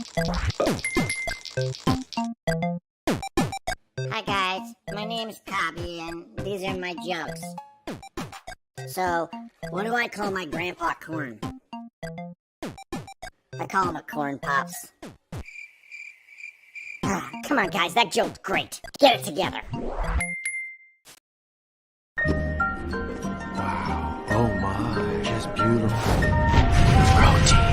Hi guys, my name is Cobby and these are my jokes. So, what do I call my grandpa Corn? I call him a Corn Pops. Come on guys, that joke's great. Get it together. Wow. Oh my, she's beautiful. Roti.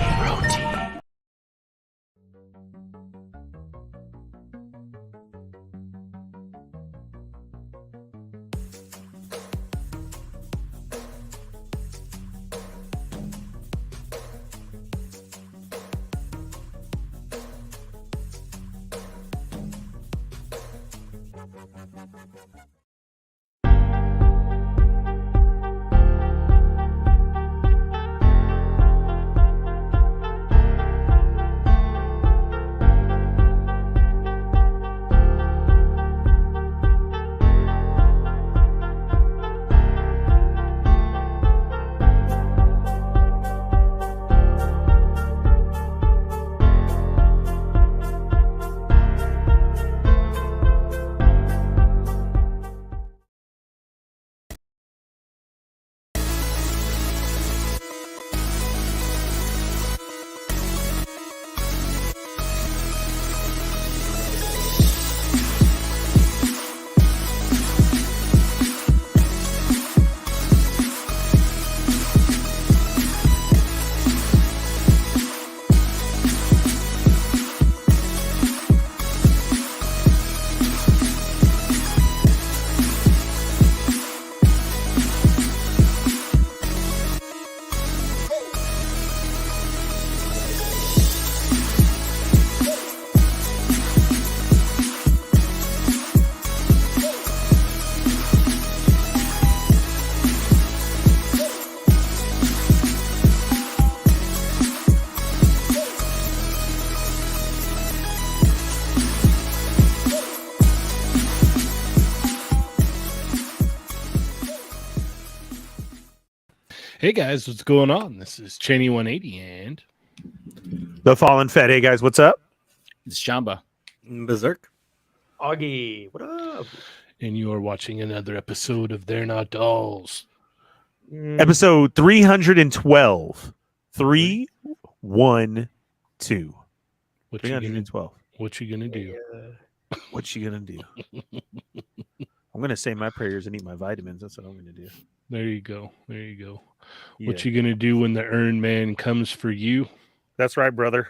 Hey guys, what's going on? This is Cheynee180 and The Fallen Fett. Hey guys, what's up? It's Chamba. Berserk. Augie, what up? you are watching another episode of They're Not Dolls. Episode 312. 312. What you gonna, 312. what you gonna do? What you gonna do? I'm gonna say my prayers and eat my vitamins. That's what I'm gonna do. There you go. There you go. Yeah. What you gonna do when the Earn Man comes for you? That's right, brother.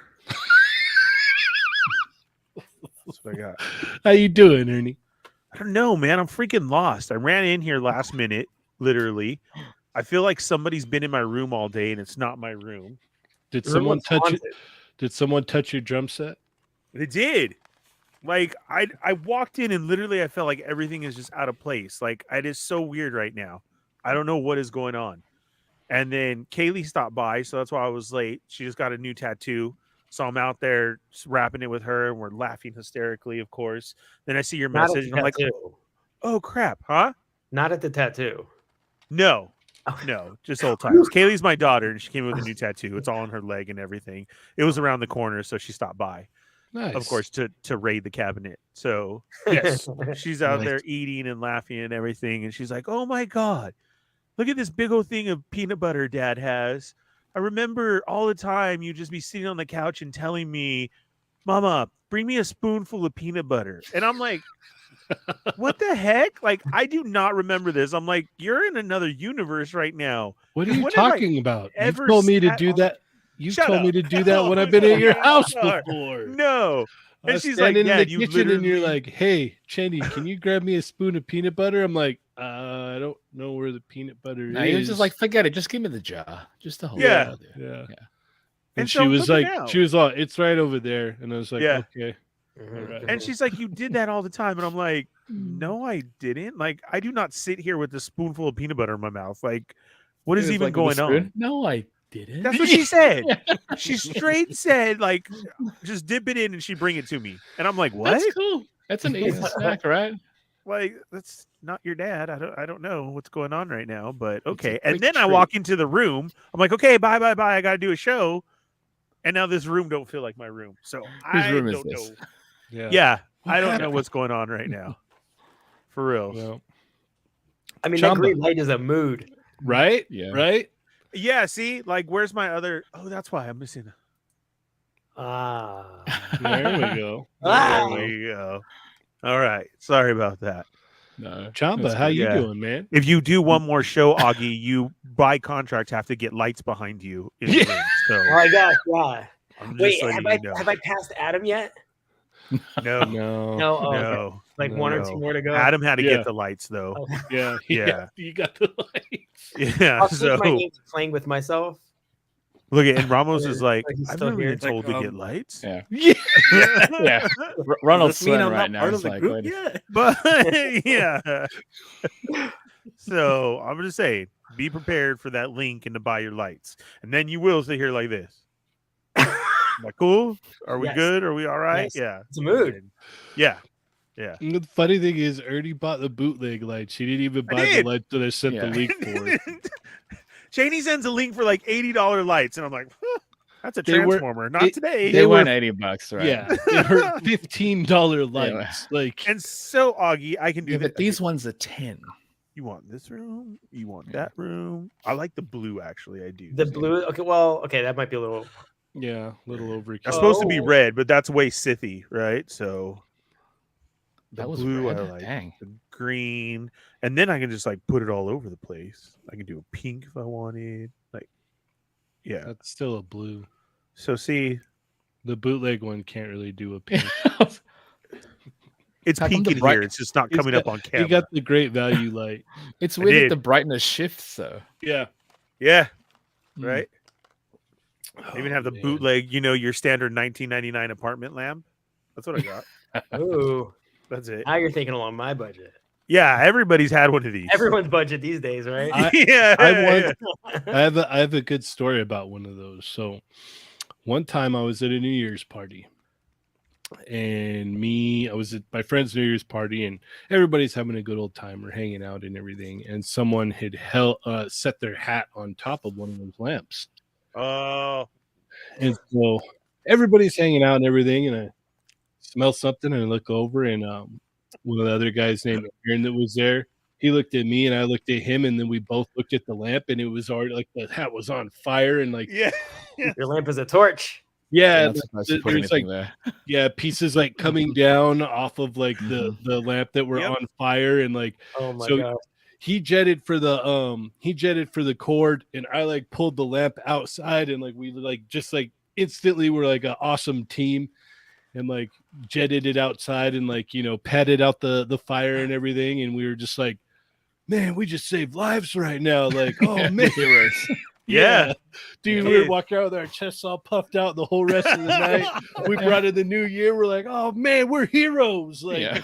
That's what I got. How you doing, Ernie? I don't know, man. I'm freaking lost. I ran in here last minute, literally. I feel like somebody's been in my room all day and it's not my room. Did someone touch it? Did someone touch your drum set? They did. Like I walked in and literally I felt like everything is just out of place. Like it is so weird right now. I don't know what is going on. And then Kaylee stopped by, so that's why I was late. She just got a new tattoo. So I'm out there wrapping it with her and we're laughing hysterically, of course. Then I see your message and I'm like, oh crap, huh? Not at the tattoo. No. No, just old times. Kaylee's my daughter and she came in with a new tattoo. It's all on her leg and everything. It was around the corner, so she stopped by. Nice. Of course, to raid the cabinet. So yes, she's out there eating and laughing and everything. And she's like, oh my God, look at this big old thing of peanut butter Dad has. I remember all the time you just be sitting on the couch and telling me, Mama, bring me a spoonful of peanut butter. And I'm like, what the heck? Like, I do not remember this. I'm like, you're in another universe right now. What are you When have I talking about? You ever told me to sat do on- that. You Shut told me up. to do that when I've been at your house before. No. I And was she's like, standing yeah, in the you kitchen and you're literally- like, hey, Cheynee, can you grab me a spoon of peanut butter? I'm like, I don't know where the peanut butter No, is. he was just like, forget it. Just give me the jar. Just the whole Yeah. jar there. yeah. Yeah. And so she was look like, at now. she was all, it's right over there. And I was like, Yeah. okay. Mhm. Right. And she's like, you did that all the time. And I'm like, no, I didn't. Like, I do not sit here with a spoonful of peanut butter in my mouth. Like, what He is was even like, with a going on? spoon? No, I didn't. That's what she said. She straight said, like, just dip it in and she bring it to me. And I'm like, what? That's cool. That's an easy snack, right? Like, that's not your dad. I don't know what's going on right now, but okay. a And quick then I treat. walk into the room. I'm like, okay, bye. I got to do a show. and now this room don't feel like my room. So Whose I room is don't this? know. Yeah. Yeah, I don't know what's going on right now. For real. Well, I mean, Chamba. that green light is a mood. right? Yeah. Right? Yeah, see, like, where's my other? Oh, that's why I'm missing. Ah. There we go. Ah. There we go. All right, sorry about that. No. Chamba, that's how good. you Yeah. doing, man? If you do one more show, Augie, you by contract have to get lights behind you in the room. So Oh my gosh, yeah. I'm just Wait, letting have you know. I passed Adam yet? No, No. No. Oh, okay. no, Like one or no. two more to go. Adam had to Yeah. get the lights though. Oh. Yeah. Yeah. You got the lights. Yeah. I'll change my So name to playing with myself. look at and Ramos is like, Like he's I've still never here. been told Like, to get lights. Yeah. Yeah. Yeah. Ronald's Does this mean sweating I'm right not now. part He's of the like, group wait, yet? But yeah. So I'm just saying, be prepared for that link and to buy your lights. And then you will sit here like this. Am I cool? Are we Yes. good? Are we all right? Yes. Yeah. It's a mood. Yeah. Yeah. And the funny thing is, Ernie bought the bootleg lights. She didn't even I buy the did. lights that I sent the Yeah. link for. Cheynee sends a link for like $80 lights, and I'm like, huh, that's a They were- transformer. Not today. They They weren't were- $80, right? Yeah, they were $15 lights. Like, And so, Augie, I can do Yeah, that. but these ones are 10. You want this room? You want Yeah. that room? I like the blue, actually. I do. The blue. Okay, well, okay, that might be a little. yeah, a little overkill. It's supposed to be Oh. red, but that's way Sithy, right? So the That was blue, red? I like. Dang. The green, and then I can just like put it all over the place. I can do a pink if I wanted. Like, yeah. That's still a blue. So see, The bootleg one can't really do a pink. it's How come pink the in bright- here. It's just not It's coming got- up on camera. You got the great value light. It's I weird that did. the brightness shifts, though. Yeah. Yeah, Mm. right. I even have the man. bootleg, your standard 1999 apartment lamp. That's what I got. Ooh, That's it. now you're thinking along my budget. Yeah, everybody's had one of these. Everyone's budget these days, right? yeah, I have a good story about one of those. So one time I was at a New Year's party, and I was at my friend's New Year's party, and everybody's having a good old time. We're hanging out and everything, and someone had set their hat on top of one of those lamps. Oh, And so everybody's hanging out and everything, and I smell something and I look over, and one of the other guys named Aaron that was there, he looked at me and I looked at him, and then we both looked at the lamp, and it was already like the hat was on fire, and like yeah. Your lamp is a torch. yeah, Not supposed to put there's like anything there. yeah pieces like coming down off of like the lamp that were Yep. on fire, and like Oh my So- god. he jetted for the cord, and I like pulled the lamp outside, and like we like just like instantly were like an awesome team, and like jetted it outside, and like patted out the fire and everything, and we were just like, man, we just saved lives right now. Like, oh man, Heroes. yeah. Dude, we Yeah. were walking out with our chests all puffed out the whole rest of the night. We brought in the new year. We're like, oh man, we're heroes. Like, Yeah.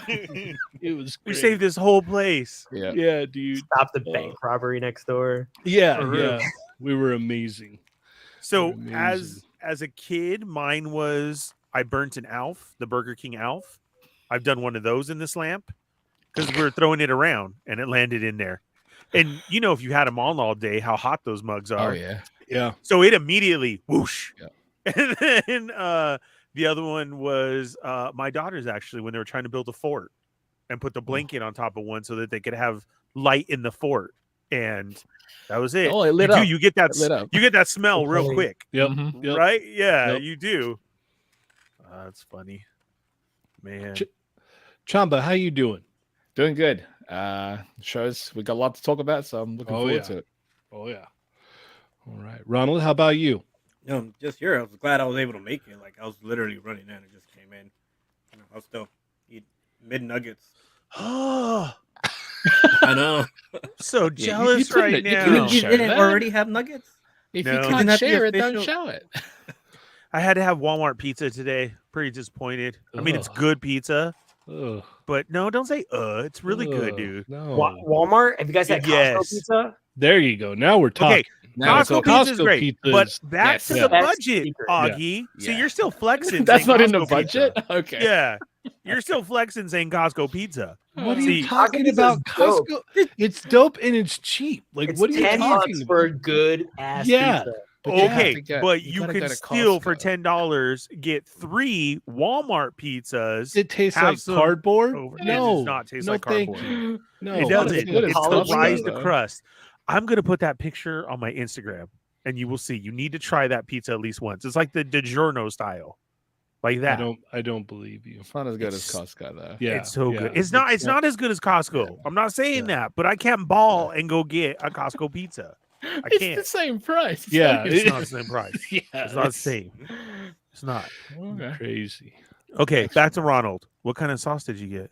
it was We great. saved this whole place. Yeah. Yeah, dude. Stop the bank robbery next door. Yeah, For real. yeah. We were amazing. So Amazing. as a kid, mine was I burnt an Alf, the Burger King Alf. I've done one of those in this lamp because we were throwing it around and it landed in there. And if you had them on all day, how hot those mugs Oh, are. yeah. Yeah. So it immediately whoosh. Yeah. And then the other one was my daughters actually when they were trying to build a fort and put the blanket on top of one so that they could have light in the fort. And that was it. Oh, it lit you up. do, you get that It lit up. you get that smell real Totally. quick. Yep. Mhm. Yep. Right? Yeah, Yep. you do. That's funny. Man. Ch- Chamba, how you doing? Doing good. Shows we got a lot to talk about, so I'm looking Oh, forward yeah. to it. Oh yeah. All right. Ronald, how about you? Just here. I was glad I was able to make it. Like I was literally running in and just came in. I'll still eat mid nuggets. Oh, I know. so you jealous couldn't- right you now. couldn't You show didn't that. already have nuggets? If No. you Isn't can't that the share it, don't official- show it. I had to have Walmart pizza today. Pretty disappointed. I mean, it's Ugh. good pizza, Ugh. but no, don't say It's really good, Ugh, dude. No. Walmart? Have you guys had Costco Yes. pizza? There you go. Now we're talking. Okay, Now Costco it's pizza is Costco great, pizza but is- back yes. to Yeah. the Best budget, secret. Augie. See, Yeah. you're still flexing. That's saying not in the Costco budget. pizza. Okay. Yeah, you're still flexing saying Costco pizza. What are See, you talking Costco about? pizza's dope. Costco. It's dope and it's cheap. Like, It's what are you 10 talking bucks about? for a good ass Yeah. pizza. But you have Okay, to get- but you you gotta can go to still for Costco. $10 get 3 Walmart pizzas. It tastes Have like some cardboard. over- it No, does not taste no, like thank cardboard. you. No, It not as doesn't. good as It's the Costco, rise to though. crust. I'm gonna put that picture on my Instagram, and you will see. You need to try that pizza at least once. It's like the DiGiorno style, like that. I don't believe you. It's not as good as It's- Costco though. Yeah, It's so yeah. good. It's not. It's not as good as Costco. I'm not saying that, but I can't ball and go get a Costco pizza. I It's can't. the same price. Yeah, It's not the same price. Yeah, It's not the same. It's not. Okay. Crazy. Okay, back to Ronald. What kind of sauce did you get?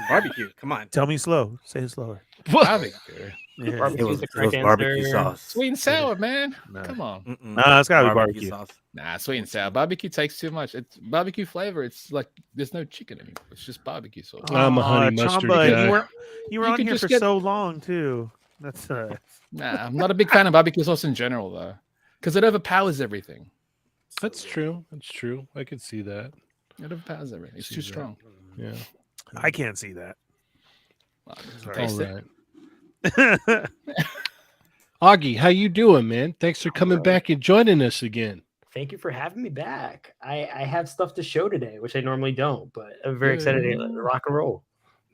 Barbecue. Come on. Tell me slow. Say it slower. Barbecue. Yeah. Barbecue's the correct answer. sauce. Sweet and sour, man. Nah. Come on. Nah, it's gotta be barbecue. sauce. Nah, sweet and sour. Barbecue takes too much. It's barbecue flavor. It's like there's no chicken anymore. It's just barbecue sauce. I'm a honey Aw, mustard Chamba, guy. You were You on can here just for get- so long too. That's Nah, I'm not a big fan of barbecue sauce in general though, because it overpowers everything. That's true. That's true. I can see that. It overpowers everything. It's See too that. strong. Yeah. I can't see that. Well, All taste All it. right. Augie, how you doing, man? Thanks for coming back and joining us again. Thank you for having me back. I have stuff to show today, which I normally don't, but I'm very excited to rock and roll.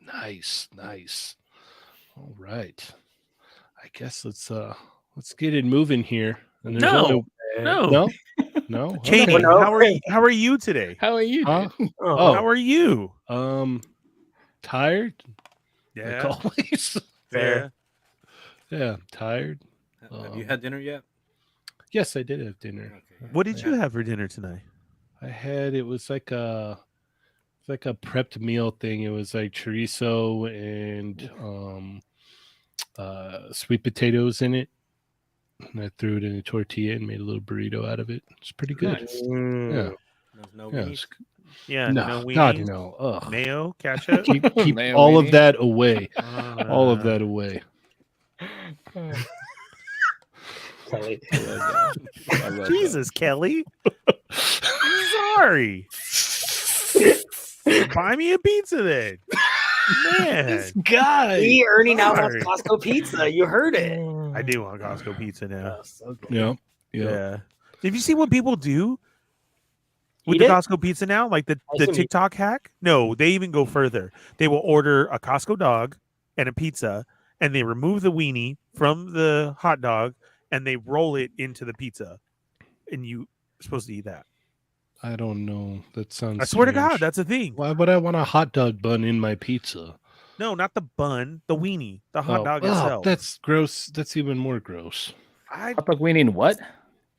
Nice, nice. All right. I guess let's get it moving here. And there's No. only- No, no, no. Cheynee, Okay. no. how are you today? How are you? Huh? dude? Oh, How are you? Tired. Like always. fair. Yeah, I'm tired. Have you had dinner yet? Yes, I did have dinner. Okay. What did you have for dinner tonight? It was like a prepped meal thing. It was like chorizo and sweet potatoes in it. And I threw it in a tortilla and made a little burrito out of it. It's pretty good. Nice. Mm. Yeah. There's no Yeah, meat? it's Yeah, no, no God, weenies? no. Ugh. Mayo, ketchup. Keep Mayo all of weenie. that away. All of that away. Kelly. I love that. Jesus, Kelly. Sorry. Buy me a pizza then. Man, guy. See, Ernie now wants Sorry. Costco pizza. You heard it. I do want Costco pizza now. Oh, so good. Yeah. Yeah. Yeah. Have you seen what people do with Eat the it? Costco pizza now? Like the I assume eat- TikTok hack? No, they even go further. They will order a Costco dog and a pizza, and they remove the weenie from the hot dog and they roll it into the pizza. And you're supposed to eat that. I don't know. That sounds I swear to God, strange. that's a thing. Why would I want a hot dog bun in my pizza? No, not the bun, the weenie, the hot dog oh, itself. that's gross. That's even more gross. I Hot dog weenie in what?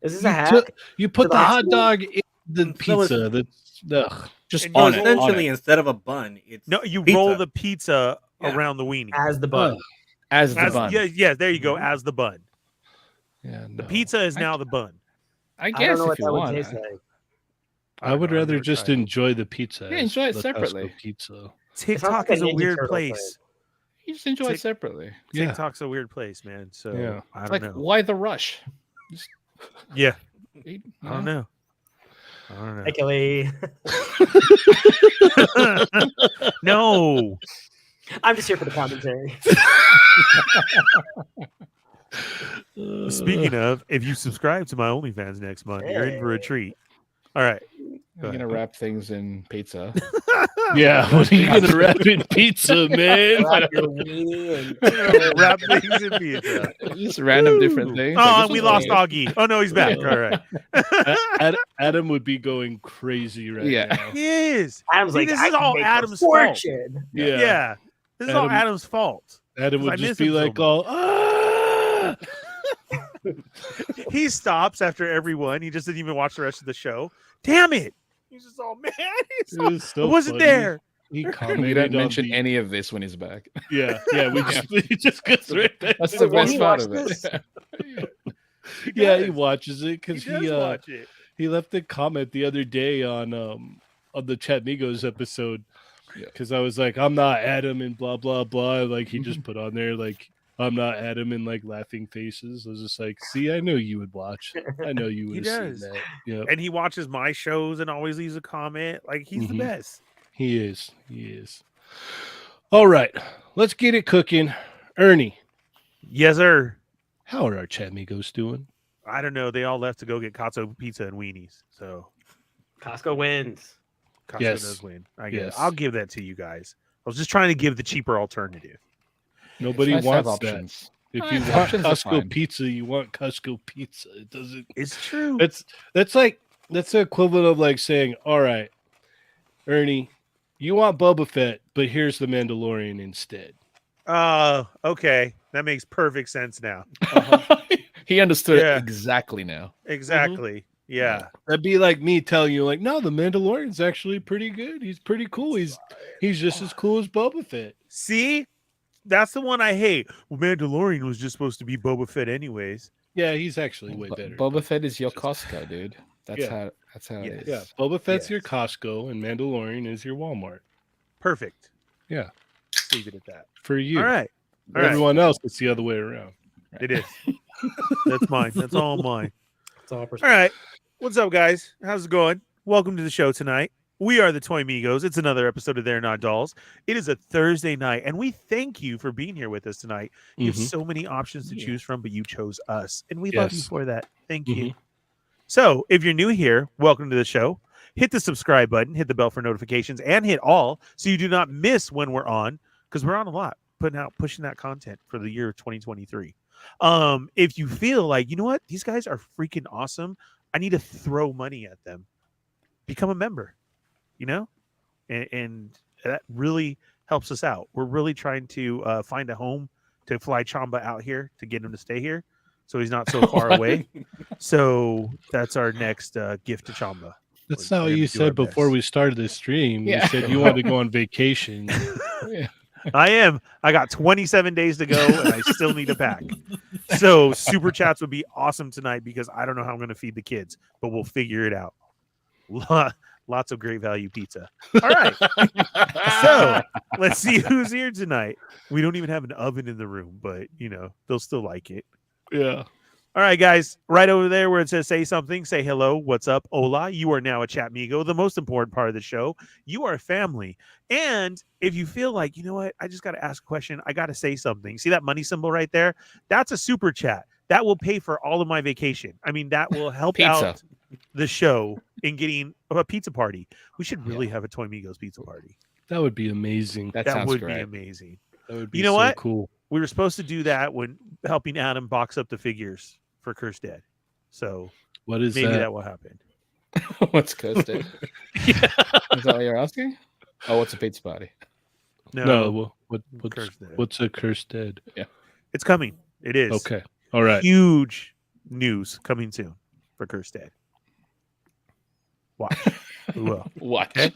Is this You a hack? took- You put the the hot hospital? dog in the So pizza. That's ugh. Just And on So it. essentially, on it. instead of a bun, it's no, you pizza. roll the pizza Yeah. around the weenie. As the bun. Ugh. As the As- bun. yeah, there you go, as the bun. Yeah, The no. pizza is now the bun. I I guess don't know what if you that would want. taste like. I would don't know, I've rather never just tried it. enjoy the pizza. Yeah, as enjoy it the Costco separately. Pizza. TikTok like is a a Ninja weird Turtle place. You just enjoy Tick- it separately. Yeah. TikTok's a weird place, man. So Yeah. I don't Like, know. why the rush? Yeah, Eat- I don't know. I don't Hey, Kelly. know. No. I'm just here for the commentary. Speaking of, if you subscribe to my OnlyFans next month, you're in for a treat. All right. I'm gonna wrap things in pizza. Yeah, what are you gonna wrap in pizza, man? Wrap your weenie and Wrap things in pizza. Just random different things. Oh, Like, and this we is lost like- Augie. Oh no, he's back. All right. Adam would be going crazy right Yeah. now. He is. Adam's See, like, this I is can all make a Adam's fault. fortune. Yeah. This is all Adam- Adam's fault. Adam 'Cause I would just miss be him so like, much. all, ah! He stops after every one. He just didn't even watch the rest of the show. Damn it. He's just all man. He's It all, was so I wasn't funny. there. He We commented don't on mention the- any of this when he's back. Yeah, we just goes right back. That's to the Wait, won't best he part watch of it. this? Yeah, he does. watches it He because does he watch it. he left a comment the other day on the Chat Migos episode Yeah. because I was like, I'm not Adam and blah blah blah. Like he just put on there like I'm not Adam and like laughing faces. I was just like, see, I know you would watch. I know you He would have does. seen that. Yeah, And he watches my shows and always leaves a comment. Like he's the Mhm. best. he is. He is. All right, let's get it cooking. Ernie, Yes, sir. how are our Chat Migos doing? I don't know. They all left to go get Costco pizza and weenies. So Costco wins. Costco Yes. does win. I guess Yes. I'll give that to you guys. I was just trying to give the cheaper alternative. Nobody It's nice to have wants that. options. If Right, you want options are Costco fine. pizza, you want Costco pizza. It doesn't. It's true. That's the equivalent of like saying, "All right, Ernie, you want Boba Fett, but here's the Mandalorian instead." Okay. That makes perfect sense now. He understood Yeah. it exactly now. Exactly. Yeah. That'd be like me telling you, like, "No, the Mandalorian's actually pretty good. He's pretty cool. He's just as cool as Boba Fett." See? That's the one I hate. Well, Mandalorian was just supposed to be Boba Fett anyways. Yeah, he's actually way better. Boba Fett is your Costco, dude. That's Yeah. how Yes. it is. Yeah, Boba Fett's your Yes. Costco, and Mandalorian is your Walmart. Perfect. Yeah. Leave it at that. For you. All right. For everyone else, it's the other way around. It is. That's mine. That's all mine. It's all All perspective. right. What's up, guys? How's it going? Welcome to the show tonight. We are the Toy Migos. It's another episode of They're Not Dolls. It is a Thursday night, and we thank you for being here with us tonight. You have Mhm. so many options to choose from, but you chose us, and we love you Yes. for that. Thank you. So, if you're new here, welcome to the show. Hit the subscribe button, hit the bell for notifications, and hit all so you do not miss when we're on, because we're on a lot, pushing that content for the year of 2023. If you feel like, you know what, these guys are freaking awesome, I need to throw money at them, become a member, you know, and that really helps us out. We're really trying to find a home to fly Chamba out here to get him to stay here, so he's not so far away. So that's our next gift to Chamba. That's We're not what gonna you do our said before best. we started the stream. Yeah. You said you wanted to go on vacation. Yeah. I am. I got 27 days to go, and I still need to pack. So super chats would be awesome tonight because I don't know how I'm going to feed the kids, but we'll figure it out. Lots of great value pizza. All right. So let's see who's here tonight. We don't even have an oven in the room, but you know they'll still like it. Yeah. All right, guys, right over there where it says say something, say hello, what's up, hola. You are now a chat migo, the most important part of the show. You are family. And if you feel like, you know what, I just got to ask a question, I got to say something. See that money symbol right there? That's a super chat. That will pay for all of my vacation. I mean, that will help Pizza. out the show in getting a pizza party. We should really have a Toy Migos pizza party. That would be amazing. That That sounds would great. be amazing. That would be You know so what? cool. We were supposed to do that when helping Adam box up the figures for Cursed Dead. So What is maybe that? that will happen. What's cursed? Is that what you're asking? Oh, what's a pizza party? No, Cursed Dead. what's a cursed dead? It's coming. It is. Okay. All right. Huge news coming soon for Cursed Dead. Watch. We will. What? Okay.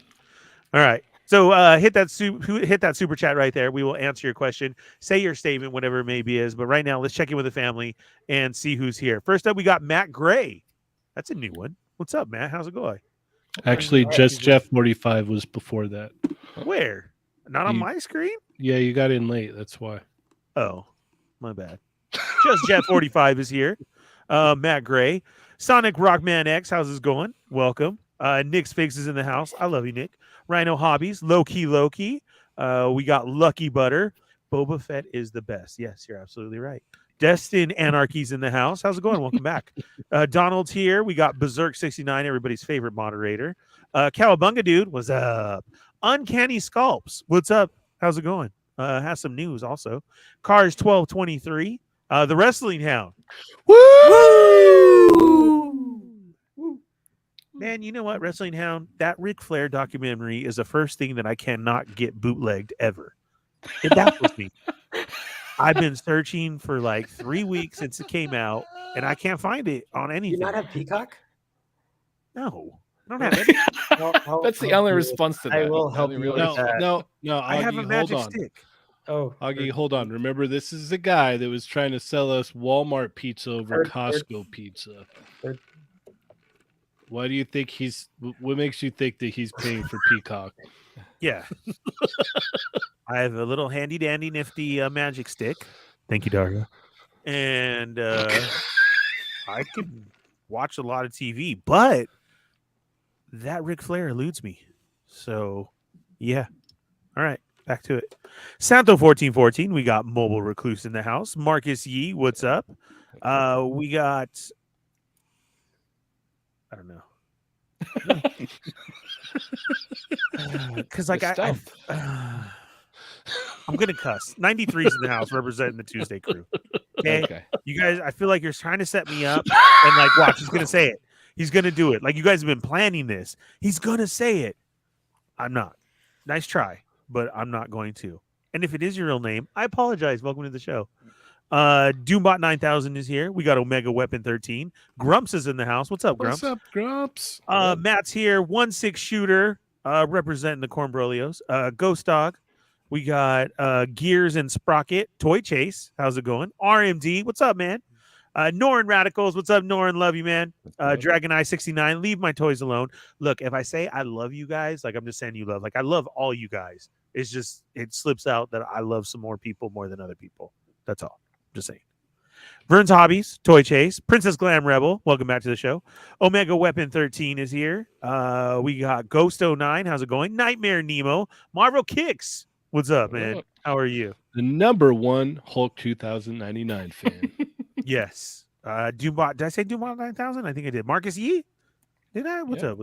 All right. So hit that super chat right there. We will answer your question. Say your statement, whatever it may be is. But right now, let's check in with the family and see who's here. First up, we got Matt Gray. That's a new one. What's up, Matt? How's it going? Actually, All right, just he's Jeff 45 was before that. Where? Not on You- my screen? Yeah, you got in late. That's why. Oh, my bad. Just Jet 45 is here. Matt Gray. Sonic Rockman X, how's this going? Welcome. Nick's Figs is in the house. I love you, Nick. Rhino Hobbies, Loki. We got Lucky Butter. Boba Fett is the best. Yes, you're absolutely right. Destin Anarchy's in the house. How's it going? Welcome back. Donald's here. We got Berserk 69, everybody's favorite moderator. Cowabunga Dude, what's up? Uncanny Sculpts, what's up? How's it going? Has some news also. Cars 1223. The Wrestling Hound. Man, you know what, Wrestling Hound? That Ric Flair documentary is the first thing that I cannot get bootlegged ever. It baffles me. I've been searching for like 3 weeks since it came out, and I can't find it on Do you anything. not have Peacock? No, I don't have it. That's the only response to that. I will help you with No, that. no, I have a Augie, magic hold on. stick. Oh, Augie, hold on. Remember, this is the guy that was trying to sell us Walmart pizza over Costco pizza. third. Why do you think what makes you think that he's paying for Peacock? Yeah. I have a little handy dandy nifty magic stick. Thank you, Darga. And I can watch a lot of TV, but that Ric Flair eludes me. So, yeah. All right, back to it. Santo 1414, we got Mobile Recluse in the house. Marcus Yee, what's up? We got I don't know. Because like I'm gonna cuss. 93's in the house representing the Tuesday crew. Okay? You guys, I feel like you're trying to set me up, and like, watch, he's gonna say it. He's gonna do it. Like you guys have been planning this. He's gonna say it. I'm not. Nice try, but I'm not going to. And if it is your real name, I apologize. Welcome to the show. Doombot 9000 is here. We got Omega Weapon 13. Grumps is in the house. What's up, Grumps? What's up, Grumps? Matt's here. 1-6 shooter, representing the Cornbrolios. Ghost Dog. We got Gears and Sprocket. Toy Chase. How's it going? RMD. What's up, man? Norin Radicals. What's up, Norin? Love you, man. Dragon Eye 69. Leave my toys alone. Look, if I say I love you guys, like I'm just saying you love. Like I love all you guys. It's just it slips out that I love some more people more than other people. That's all. Just saying. Vern's Hobbies, Toy Chase, Princess Glam Rebel. Welcome back to the show. Omega Weapon 13 is here. We got Ghost 09. How's it going? Nightmare Nemo. Marvel Kicks. What's up, man? How are you? The #1 Hulk 2099 fan. Yes. Doombot. Did I say Doombot 9000? I think I did. Marcus Yee? Did I? What's up?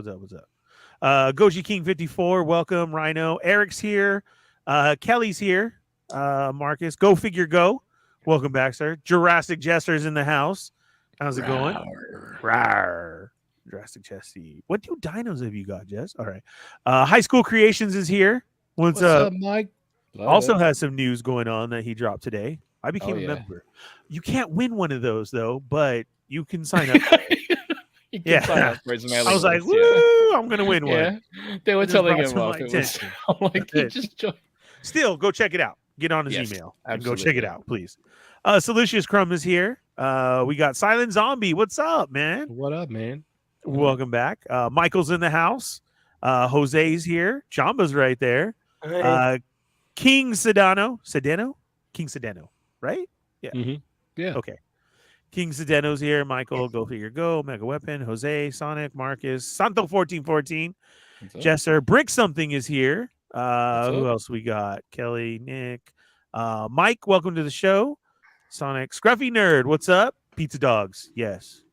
Goji King 54. Welcome. Rhino. Eric's here. Kelly's here. Marcus. Go Figure Go. Welcome back, sir. Jurassic Jester's in the house. How's it going? Rawr. Jurassic Jesse. What new dinos have you got, Jess? All right. High School Creations is here. What's up, Mike? Also has some news going on that he dropped today. I became a member. You can't win one of those though, but you can sign up. Sign up for his mailing I was like, list, woo, I'm gonna win one. Yeah. They were It just telling brought him to my off. It was attention. I'm like, That's he it. just joined. Still, go check it out. Get on his Yes, email and go check it absolutely. out, please. Salutious Crumb is here. We got Silent Zombie. What's up, man? What up, man? Welcome back. Michael's in the house. Jose's here. Chamba's right there. King Sedano, right? Yeah. Mm-hmm. Yeah. Okay. King Sedano's here. Michael, Go Figure Go. Mega Weapon. Jose, Sonic, Marcus, Santo 1414. Jesser, Brick Something is here. Who else we got? Kelly, Nick, Mike. Welcome to the show. Sonic, Scruffy Nerd. What's up? Pizza Dogs. Yes.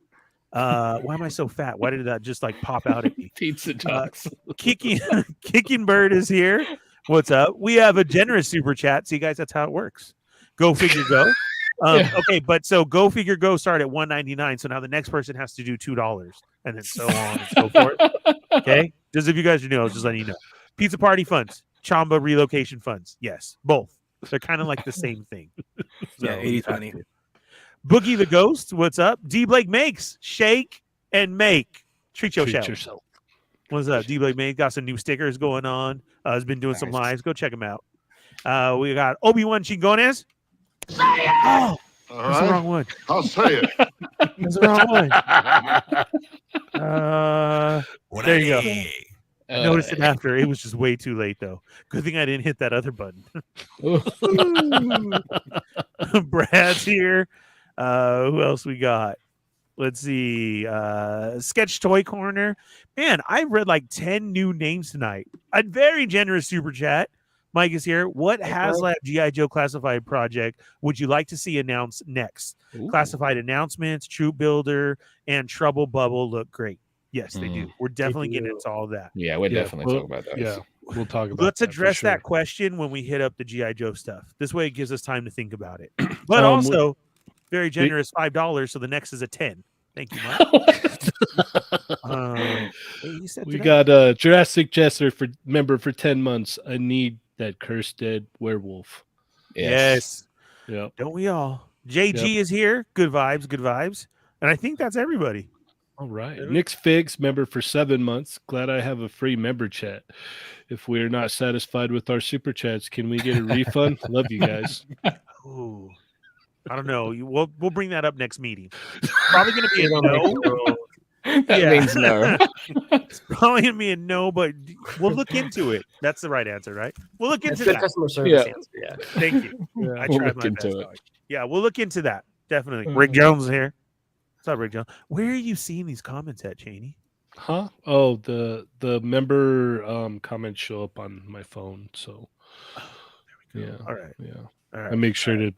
Why am I so fat? Why did that just like pop out at me? Pizza Dogs. Kicking Bird is here. What's up? We have a generous super chat. See, guys, that's how it works. Go Figure Go. Okay, but so Go Figure Go start at $1.99. So now the next person has to do $2, and then so on and so forth. Okay, just if you guys know, I was just letting you know. Pizza Party funds, Chamba relocation funds. Yes, both. They're kind of like the same thing. So, Yeah, 80-20. Boogie the Ghost. What's up? D Blake makes shake and make. Treat Treat yourself. yourself. What's up? D Blake Make got some new stickers going on. Has been doing some lives. Go check him out. We got Obi-Wan Chingones. Oh, that's the wrong one. I'll say it. That's the wrong one. There you go. I noticed it after. It was just way too late, though. Good thing I didn't hit that other button. Brad's here. Who else we got? Let's see. Sketch Toy Corner. Man, I read like 10 new names tonight. A very generous super chat. Mike is here. What HasLab G.I. Joe classified project would you like to see announced next? Classified announcements, Troop Builder, and Trouble Bubble look great. Yes, they do. We're definitely getting into all that. Yeah, we'll definitely talk about that. Yeah, we'll talk about. Let's address that question when we hit up the G.I. Joe stuff. This way it gives us time to think about it. But also, very generous $5, so the next is a 10. Thank you, Mike. We got Jurassic Jester for member for 10 months. I need that cursed dead werewolf. Yes. Yeah. Don't we all? JG is here. Good vibes, good vibes. And I think that's everybody. All right. Nick's Figs, member for 7 months. Glad I have a free member chat. If we are not satisfied with our super chats, can we get a refund? Love you guys. Ooh. I don't know. We'll bring that up next meeting. Probably going to be a no. That means no. It's probably going to be a no, but we'll look into it. That's the right answer, right? We'll look into That's the that. customer service answer. Yeah. Thank you. I We'll tried look my into best. it. Dog. Yeah, we'll look into that. Definitely. Rick Jones is here. What's up, Rick Jones? Where are you seeing these comments at, Cheynee? Huh? Oh, the member comments show up on my phone. So There we go. yeah. All right. Yeah. All right. I make sure to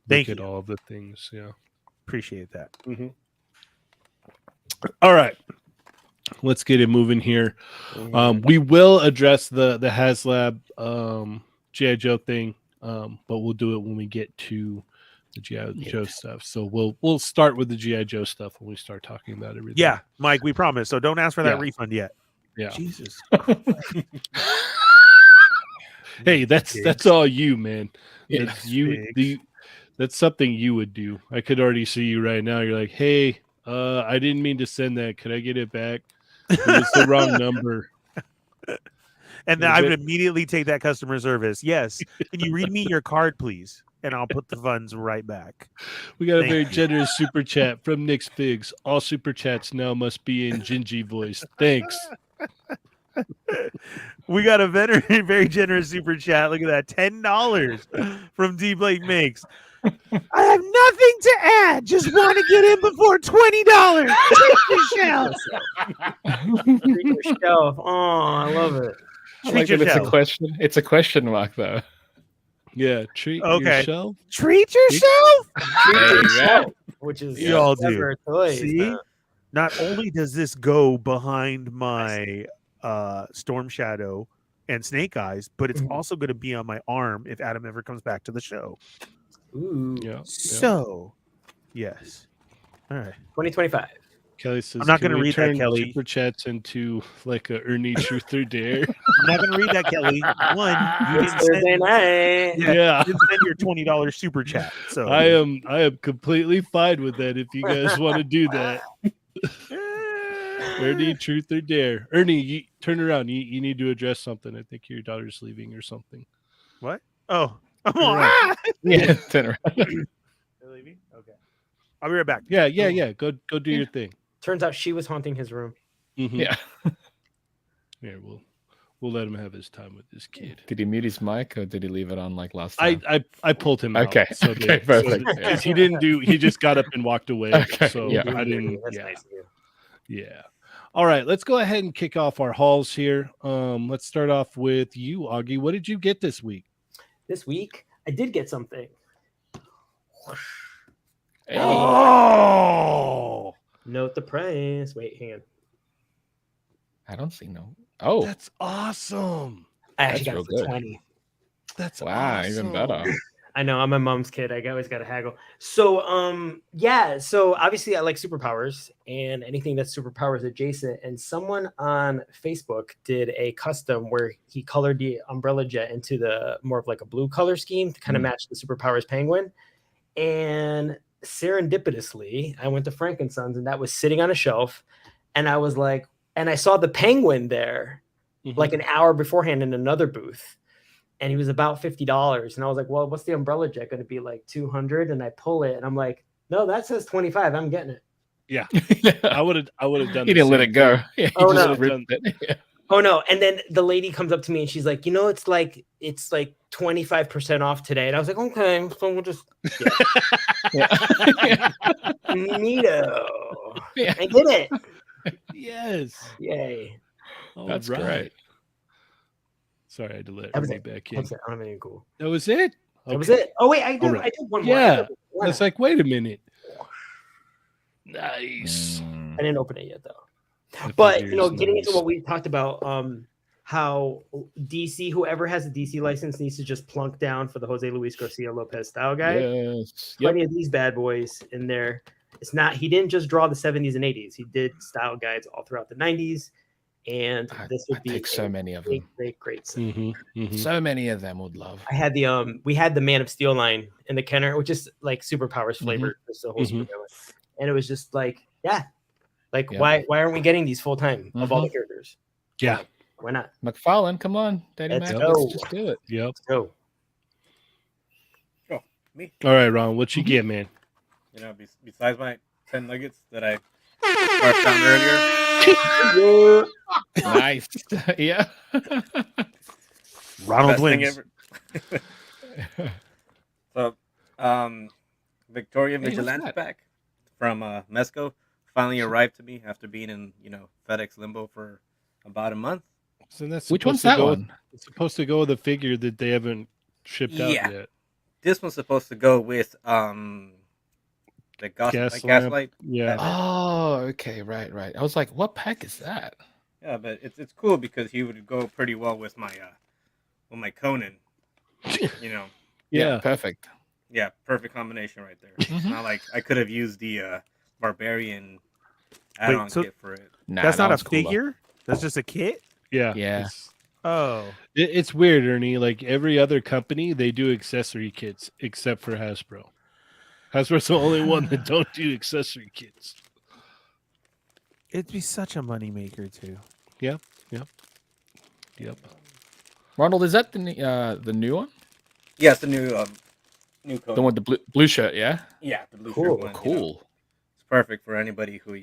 Thank look at you. all of the things. Yeah. Appreciate that. All right. let's get it moving here. We will address the HasLab G.I. Joe thing, but we'll do it when we get to the G.I. Joe stuff. So we'll start with the G.I. Joe stuff when we start talking about everything. Yeah, Mike, we promise. So don't ask for that Yeah. refund yet. Yeah. Jesus. Hey, that's all you, man. Yeah. That's that's something you would do. I could already see you right now. You're like, hey, I didn't mean to send that. Could I get it back? It was the wrong number. And then I would immediately take that customer service. Yes. Can you read me your card, please? And I'll put the funds right back. We got a Thank very you. generous super chat from Nick's Figs. All super chats now must be in Gingy voice. Thanks. We got a very generous super chat. Look at that. $10 from D Blake Makes. I have nothing to add. Just want to get in before $20. Treat your shelf. Oh, I love it. I like that it's a question. It's a question mark though. Yeah, treat Okay. yourself. Treat yourself. There you go. Which is You all do. clever toys, See? man. Not only does this go behind my Storm Shadow and Snake Eyes, but it's also going to be on my arm if Adam ever comes back to the show. Ooh. Yeah. So, yes. All right. 2025. Kelly says, I'm not "Can gonna we read that, turn Kelly." Super chats into like a Ernie Truth or Dare. I'm not going to read that, Kelly. One, you It's didn't send, Thursday night. Yeah. you didn't send your $20 super chat. So I am completely fine with that if you guys want to do that. Ernie, Truth or Dare. Ernie, turn around. You need to address something. I think your daughter's leaving or something. What? Oh. around. Yeah, turn around. They're leaving? Okay. I'll be right back. Yeah. Go do your thing. Turns out she was haunting his room. Mhm. Yeah. Here, we'll let him have his time with this kid. Did he mute his mic or did he leave it on like last time? I pulled him out. Okay, So okay, perfect. Because he didn't do. He just got up and walked away. Okay, So yeah. I didn't. That's Yeah. nice of you. Yeah. All right. Let's go ahead and kick off our hauls here. Let's start off with you, Augie. What did you get this week? This week, I did get something. Hey. Oh, Note the price. Wait, hang on. I don't see no. Oh, that's awesome. I actually That's got it for real good. 20. That's wow, awesome. even better. I know, I'm my mom's kid. I always got to haggle. So, yeah. So obviously, I like superpowers and anything that's superpowers adjacent. And someone on Facebook did a custom where he colored the umbrella jet into the more of like a blue color scheme to kind of match the superpowers penguin. And serendipitously, I went to Frank and Sons, and that was sitting on a shelf. And I was like, and I saw the penguin there like an hour beforehand in another booth. And he was about $50. And I was like, well, what's the umbrella jet going to be, like 200? And I pull it and I'm like, no, that says 25. I'm getting it. Yeah. I would have done. He didn't let it go. Yeah, he Oh, just no. ripped it. Yeah. Oh no. And then the lady comes up to me and she's like, it's like 25% off today. And I was like, okay, so we'll just neato. Yeah. I did it. Yes. Yay. All That's right. great. Sorry, I had to let That was Ernie it. back in. That's it. I'm even cool. That was it. That was Okay. it. Oh wait, I did right. one more. Yeah. Why It's not? like, wait a minute. Nice. Mm. I didn't open it yet though. That But figure is getting into nice. what we talked about, how DC, whoever has a DC license needs to just plunk down for the Jose Luis Garcia Lopez style guy. Yes. Plenty of these bad boys in there. It's not, he didn't just draw the 70s and 80s. He did style guides all throughout the 90s. And this would be take so many of them. great set. Mhm, mhm. So many of them would love. I had we had the Man of Steel line in the Kenner, which is like superpowers flavored. Just the whole Mhm. super villain. And it was just like, yeah. Like, Yeah. why aren't we getting these full time of all the characters? Yeah. Why not? McFarlane, come on, Daddy Let's Mac, go. let's just do it. Yep. Let's go. Me, All right, Ron. What you get, man? you know, besides my 10 nuggets that I found earlier, Nice. Yeah. Ronald best thing wins. ever. So, Victoria Hey, what's Vigilante that? pack from Mesco finally arrived to me after being in FedEx limbo for about a month. So that's Which one's supposed that to go- one? It's supposed to go with a figure that they haven't shipped out Yeah. yet. This one's supposed to go with The gas gaslight. lamp. Yeah. Oh, okay, right. I was like, what pack is that? Yeah, but it's cool because he would go pretty well with my Conan. You know. Yeah. Perfect. Yeah, perfect combination right there. It's not like I could have used the barbarian add-on so kit for it. Nah, That's that not a one's cooler. figure. That's just a kit. Yeah. Yeah. Oh, It's weird, Ernie. Like every other company, they do accessory kits except for Hasbro. Hasbro's the only one that don't do accessory kits. it'd be such a moneymaker too. Yep. Ronald, is that the new one? Yeah, it's the new Conan. The one with the blue shirt, yeah? Yeah, the blue Cool, shirt one. Cool. You know. It's perfect for anybody who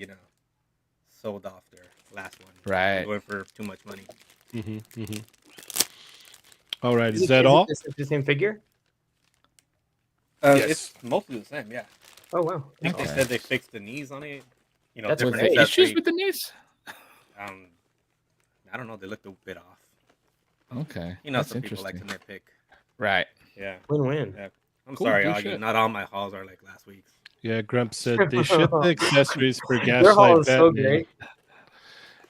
sold off their last one. Right. Going for too much money. All right. Is that all? Is it the same figure? Yes. It's mostly the same. Yeah. Oh wow. I think Okay. they said they fixed the knees on it. That's Was different there great. issues accessory. with the knees? I don't know. They looked a bit off. Okay. Some that's people like to interesting. nitpick. Right. Yeah. Win-win. Yeah. I'm Cool, sorry, blue Augie. shirt. Not all my hauls are like last week's. Yeah. Grump said they shipped the accessories for Your haul Gaslight is so Batman great.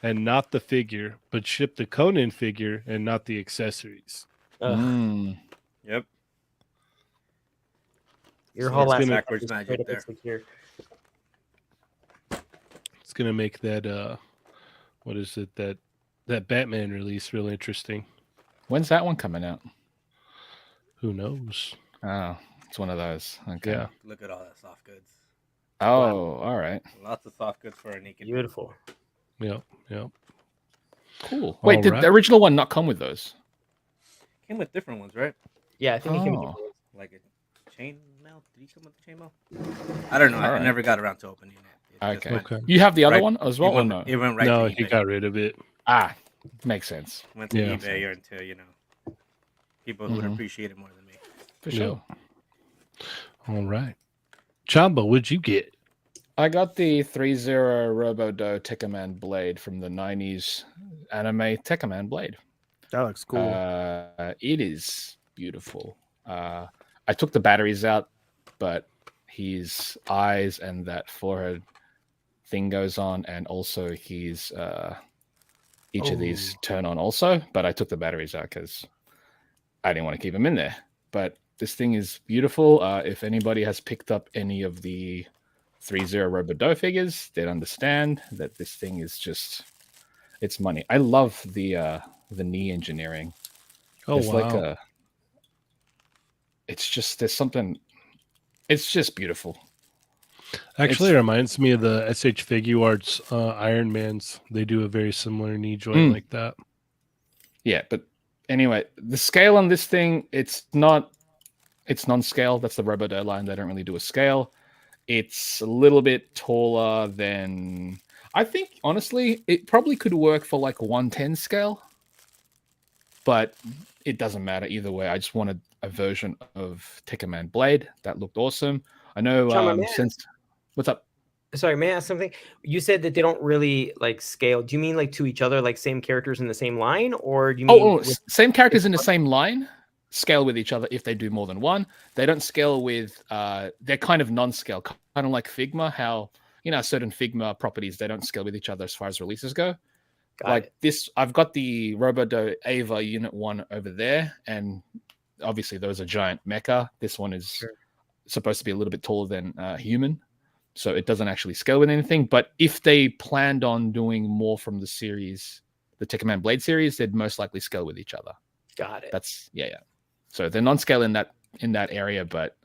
and not the figure, but shipped the Conan figure and not the accessories. Ugh, Mm. Yep. your So whole it's last gonna- week backwards was magic straight up there. insecure. It's gonna make that what is it, that Batman release real interesting. When's that one coming out? Who knows? Oh, it's one of those. Okay. Yeah. Look at all that soft goods. Oh, all right. Lots of soft goods for a naked. Beautiful. Yep. Cool. Wait, did Alright. the original one not come with those? Came with different ones, right? Yeah, I think he came with Oh. different ones. Like a chain mail. Did he come with the chain mail? I don't know. I Alright. never got around to opening it. It just Okay. went- Okay. You have the other Right. one as well, or it no? went, it went right No, to he eBay. got rid of it. Ah, makes sense. Went to Yeah. eBay or into people who would Mhm. appreciate it more than me. For Yeah. sure. All right. Chamba, what'd you get? I got the 3-0 Robo-Do Tekkaman blade from the 90s anime Tekkaman blade. That looks cool. It is beautiful. I took the batteries out, but his eyes and that forehead thing goes on, and also his each of these turn on also. But I took the batteries out because I didn't want to keep them in there. But this thing is beautiful. If anybody has picked up any of the 3-0 Robo-Do figures, they'd understand that this thing is just, it's money. I love the knee engineering. Oh, It's wow. like it's just, there's something, it's just beautiful. Actually, it's- it reminds me of the SH Figure Arts Iron Man's. They do a very similar knee joint like that. Yeah, but anyway, the scale on this thing, it's non-scale. That's the Robo-Do line. They don't really do a scale. It's a little bit taller than, I think, honestly, it probably could work for like 110 scale, but it doesn't matter either way. I just wanted a version of Tekkaman Blade that looked awesome. I know Chama, man. since, what's up? Sorry, may I ask something? You said that they don't really like scale. Do you mean like to each other, like same characters in the same line, or do you mean? Oh, with- same characters in the same line scale with each other if they do more than one. They don't scale with, they're kind of non-scale, kind of like Figma, how, certain Figma properties, they don't scale with each other as far as releases go. Got Like it. this, I've got the Robo-Do Ava Unit 1 over there, and obviously those are giant mecha. This one is supposed to be a little bit taller than human, so it doesn't actually scale with anything. But if they planned on doing more from the series, the Tekkaman Blade series, they'd most likely scale with each other. Got it. That's yeah. So they're non-scale in that area, but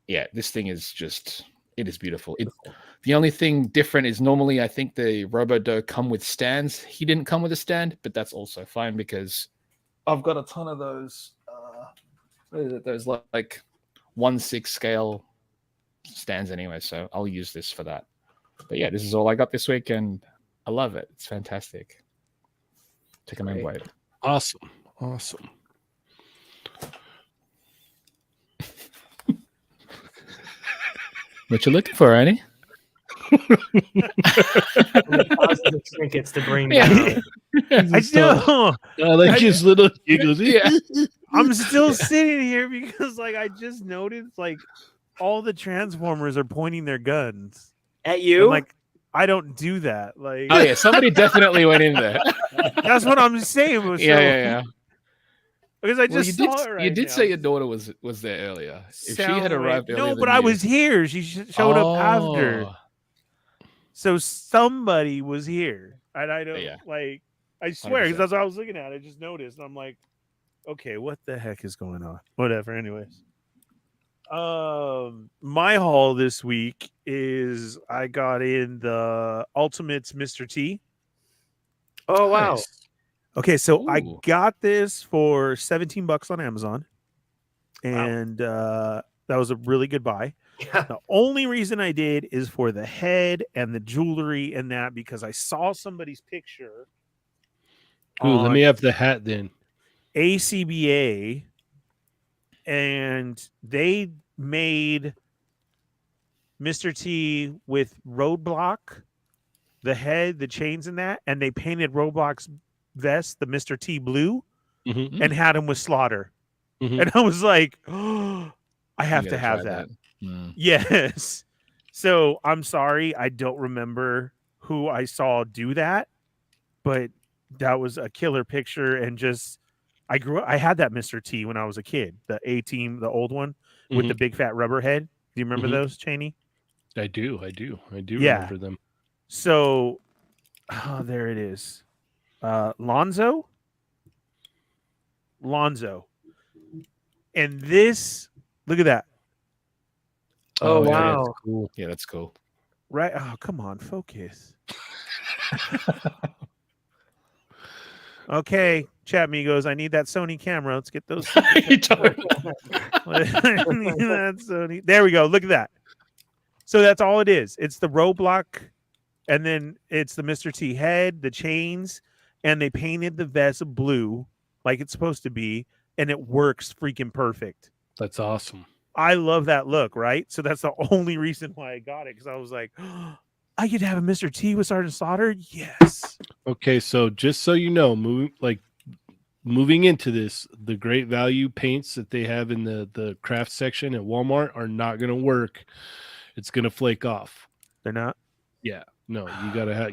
yeah, this thing is just, it is beautiful. The only thing different is normally I think the Robo-Do come with stands. He didn't come with a stand, but that's also fine because I've got a ton of those. What is it? Those like 1/6 scale stands anyway, so I'll use this for that. But yeah, this is all I got this week, and I love it. It's fantastic. Tekkaman Blade. Awesome. What you looking for, Annie? Thousands of trinkets to bring Yeah. down. I still, I like his little giggles. Yeah. I'm still sitting here because like I just noticed like all the Transformers are pointing their guns. At you? I'm like, I don't do that. Like, Oh yeah, somebody definitely went in there. that's what I'm saying. It was Yeah. Because I Well, just saw it right you did now. say your daughter was there earlier. If she had arrived earlier, no, than but I you- was here. She showed up after. Oh. So somebody was here, and I don't Yeah. like. I swear, 100%. because that's what I was looking at. I just noticed, and I'm like, okay, what the heck is going on? Whatever. Anyways, my haul this week is I got in the Ultimates Mr. T. Oh wow. Nice. Okay, so I Ooh. got this for $17 on Amazon, and that was a really good buy. Yeah. The only reason I did is for the head and the jewelry and that because I saw somebody's picture. Ooh, let on me have the hat then. ACBA, and they made Mr. T with Roadblock, the head, the chains, and that, and they painted Roadblock's vest, the Mr. T blue, Mhm. and had him with Slaughter. Mhm. And I was like, oh, I have You to gotta have try that. Mm. Yes. So I'm sorry, I don't remember who I saw do that, but that was a killer picture. And just I had that Mr. T when I was a kid, the A-Team, the old one with the big fat rubber head. Do you remember Mhm. those, Cheynee? I do Yeah. remember them. So there it is. Lonzo. And this, look at that. Oh, yeah, wow. that's cool. Yeah, that's cool. Right? Oh, come on, focus. Okay, chat amigos, I need that Sony camera. Let's get those. You don't- I need that Sony. There we go. Look at that. So that's all it is. It's the Roblox, and then it's the Mr. T head, the chains, and they painted the vest blue like it's supposed to be, and it works freaking perfect. That's awesome. I love that look, right? So that's the only reason why I got it, because I was like, oh, I could have a Mr. T with Sergeant Slaughter? Yes. Okay, so just so you know, moving into this, the great value paints that they have in the craft section at Walmart are not going to work. It's going to flake off. They're not? Yeah. No,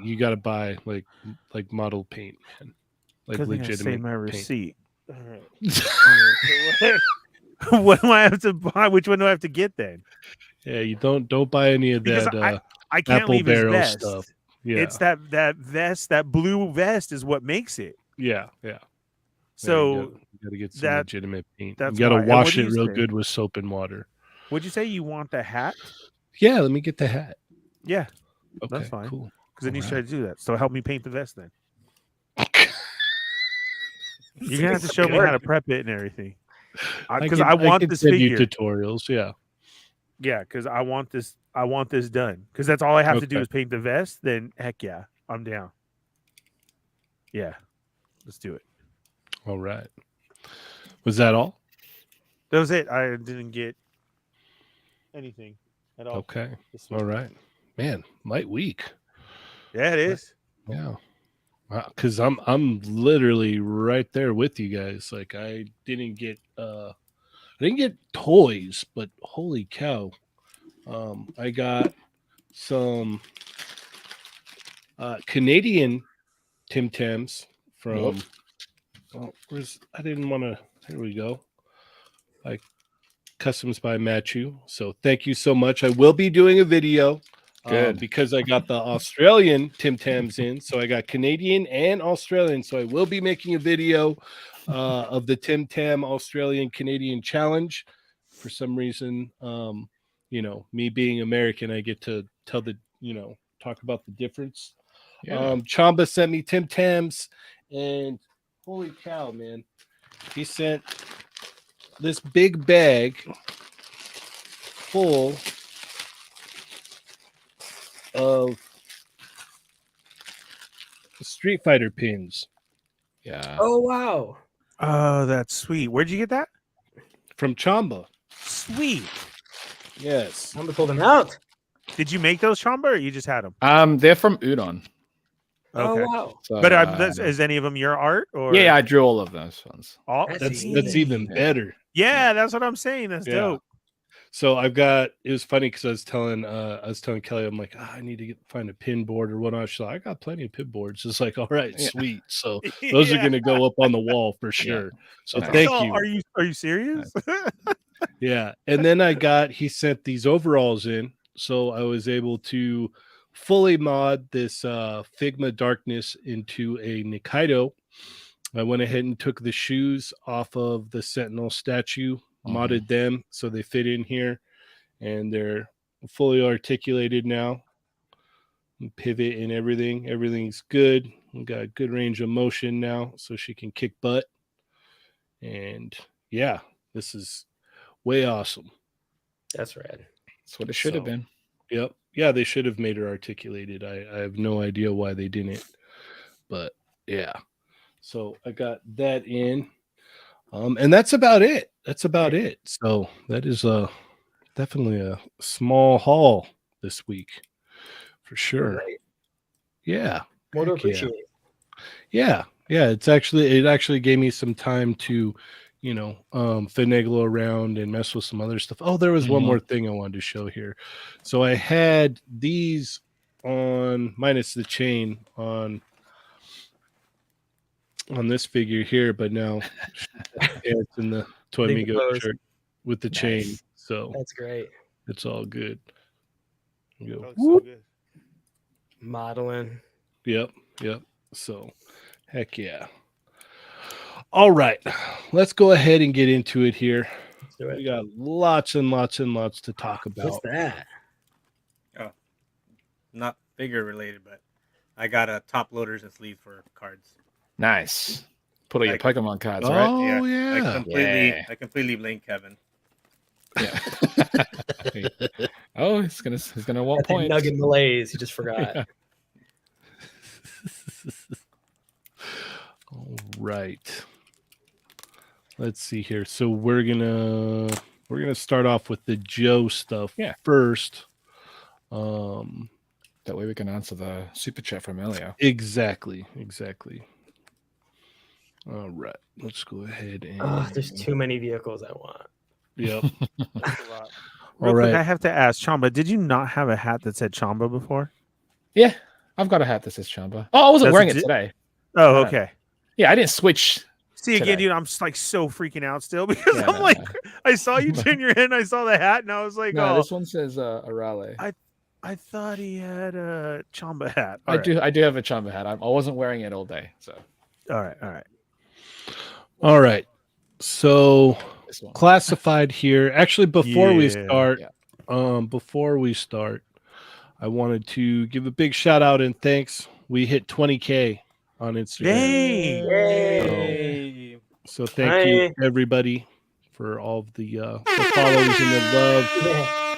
you gotta buy like model paint, man. Like Good thing I saved legitimate my paint. receipt. All right. What do I have to buy? Which one do I have to get then? Yeah, you don't buy any of Because that I can't apple leave his barrel vest. stuff. Yeah. It's that vest, that blue vest is what makes it. yeah. So you gotta get some that- legitimate paint. that's You gotta why. And wash what do it you real say? good with soap and water. would you say you want the hat? Yeah, let me get the hat. Yeah, Okay, That's fine. cool. because then you Alright. try to do that. So help me paint the vest then. You're gonna have to show me how to prep it and everything. Because I want can this send you figure. tutorials. Yeah. Yeah, because I want this. I want this done. Because that's all I have to do Okay. is paint the vest. Then heck yeah, I'm down. Yeah, let's do it. All right. Was that all? That was it. I didn't get anything at all. Okay. this week. All right. Man, light week. Yeah, it is. Yeah. Because I'm literally right there with you guys. Like I didn't get toys, but holy cow. I got some Canadian Tim Tams from I didn't want to, there we go. Like Customs by Matthew. So thank you so much. I will be doing a video. Good. Because I got the Australian Tim Tams in. So I got Canadian and Australian. So I will be making a video of the Tim Tam Australian Canadian challenge. For some reason, me being American, I get to tell talk about the difference. Yeah. Chamba sent me Tim Tams, and holy cow, man. He sent this big bag full of Street Fighter pins Yeah. Oh wow. Oh, that's sweet. Where'd you get that? from Chamba. Sweet. Yes. I'm gonna pull them out. Did you make those, Chamba, or you just had them? They're from Udon. Okay. Oh wow. So, But is any of them your art? Or yeah, I drew all of those ones. all? That's That's easy. even better. Yeah, that's what I'm saying. That's Yeah. dope. So I've got. It was funny because I was telling Kelly, I'm like, I need to find a pin board or whatnot. She's like, I got plenty of pin boards. It's like, all right, Yeah. sweet. So those are Yeah. gonna go up on the wall for sure. So Nice. thank Oh, you. Are you serious? Yeah. And then he sent these overalls in. So I was able to fully mod this Figma Darkness into a Nikaido. I went ahead and took the shoes off of the Sentinel statue, modded them so they fit in here, and they're fully articulated now. Pivot and everything. Everything's good. We got good range of motion now, so she can kick butt. And yeah, this is way awesome. That's rad. That's what it should have been. Yep. Yeah, they should have made her articulated. I have no idea why they didn't. But yeah. So I got that in. And that's about it. That's about it. So that is definitely a small haul this week. For sure. Right. Yeah. More to Heck yeah. appreciate. Yeah. It actually gave me some time to, finagle around and mess with some other stuff. Oh, there was one more thing I wanted to show here. So I had these on, minus the chain, on this figure here, but now it's in the Toy Migo shirt with the chain. So That's great. it's all good. Oh, so good. Modeling. Yep. So heck yeah. All right, let's go ahead and get into it here. Let's do it. We got lots and lots and lots to talk about. What's that? Oh, not figure related, but I got a top loaders and sleeves for cards. Nice. Put all your Like- Pokemon cards, right? Oh yeah. I completely blame Kevin. Yeah. Oh, he's gonna want That's a points. nugget malaise. You just forgot. Yeah. All right. Let's see here. So we're gonna start off with the Joe stuff first. That way we can answer the super chat from earlier. Exactly. All right. Let's go ahead and. There's too many vehicles I want. Yep. That's a lot. All Real quick, right. I have to ask Chamba, did you not have a hat that said Chamba before? Yeah, I've got a hat that says Chamba. Oh, I wasn't That's wearing a it today. Oh, No. okay. Yeah, I didn't switch. See again, today. dude, I'm just like so freaking out still because Yeah, I'm no, like, no. I saw you turn your head and I saw the hat and I was like, No, oh, this one says Arale. I thought he had a Chamba hat. I do have a Chamba hat. I wasn't wearing it all day, so All right. All right. So this one. classified here. Actually, before we Yeah. start, Yeah. I wanted to give a big shout out and thanks. We hit 20K on Instagram. Dang. Yay. So thank you everybody for all of the follows and the love. Yeah.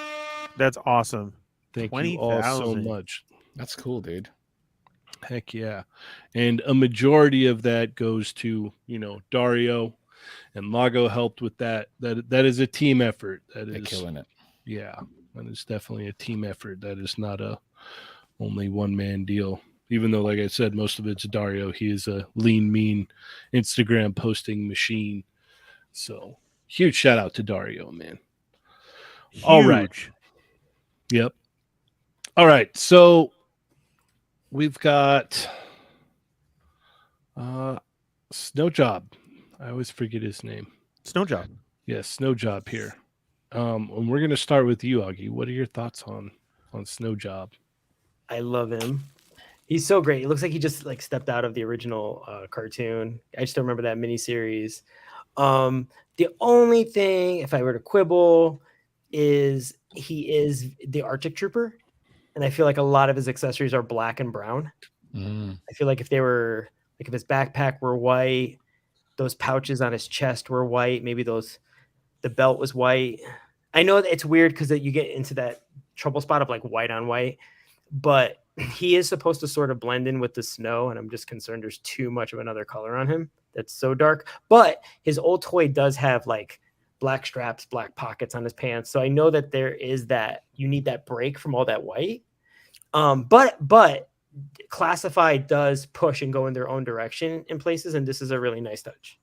That's awesome. Thank you all so 20,000. much. That's cool, dude. Heck yeah. And a majority of that goes to, Dario, and Lago helped with that. That is a team effort. That They're is killing it. Yeah, that is definitely a team effort. That is not a only one man deal. Even though, like I said, most of it's Dario. He is a lean, mean Instagram posting machine. So huge shout out to Dario, man. All right. Huge. Yep. All right. So we've got Snow Job. I always forget his name. Snow job. Yes, Snow Job here. And we're gonna start with you, Augie. What are your thoughts on Snow Job? I love him. He's so great. It looks like he just stepped out of the original cartoon. I just remember that miniseries. The only thing, if I were to quibble, is he is the Arctic Trooper, and I feel like a lot of his accessories are black and brown. I feel like if his backpack were white, those pouches on his chest were white, maybe the belt was white. I know that it's weird because you get into that trouble spot of white on white, but he is supposed to sort of blend in with the snow, and I'm just concerned there's too much of another color on him that's so dark. But his old toy does have black straps, black pockets on his pants, so I know that there is that you need that break from all that white. But Classified does push and go in their own direction in places, and this is a really nice touch.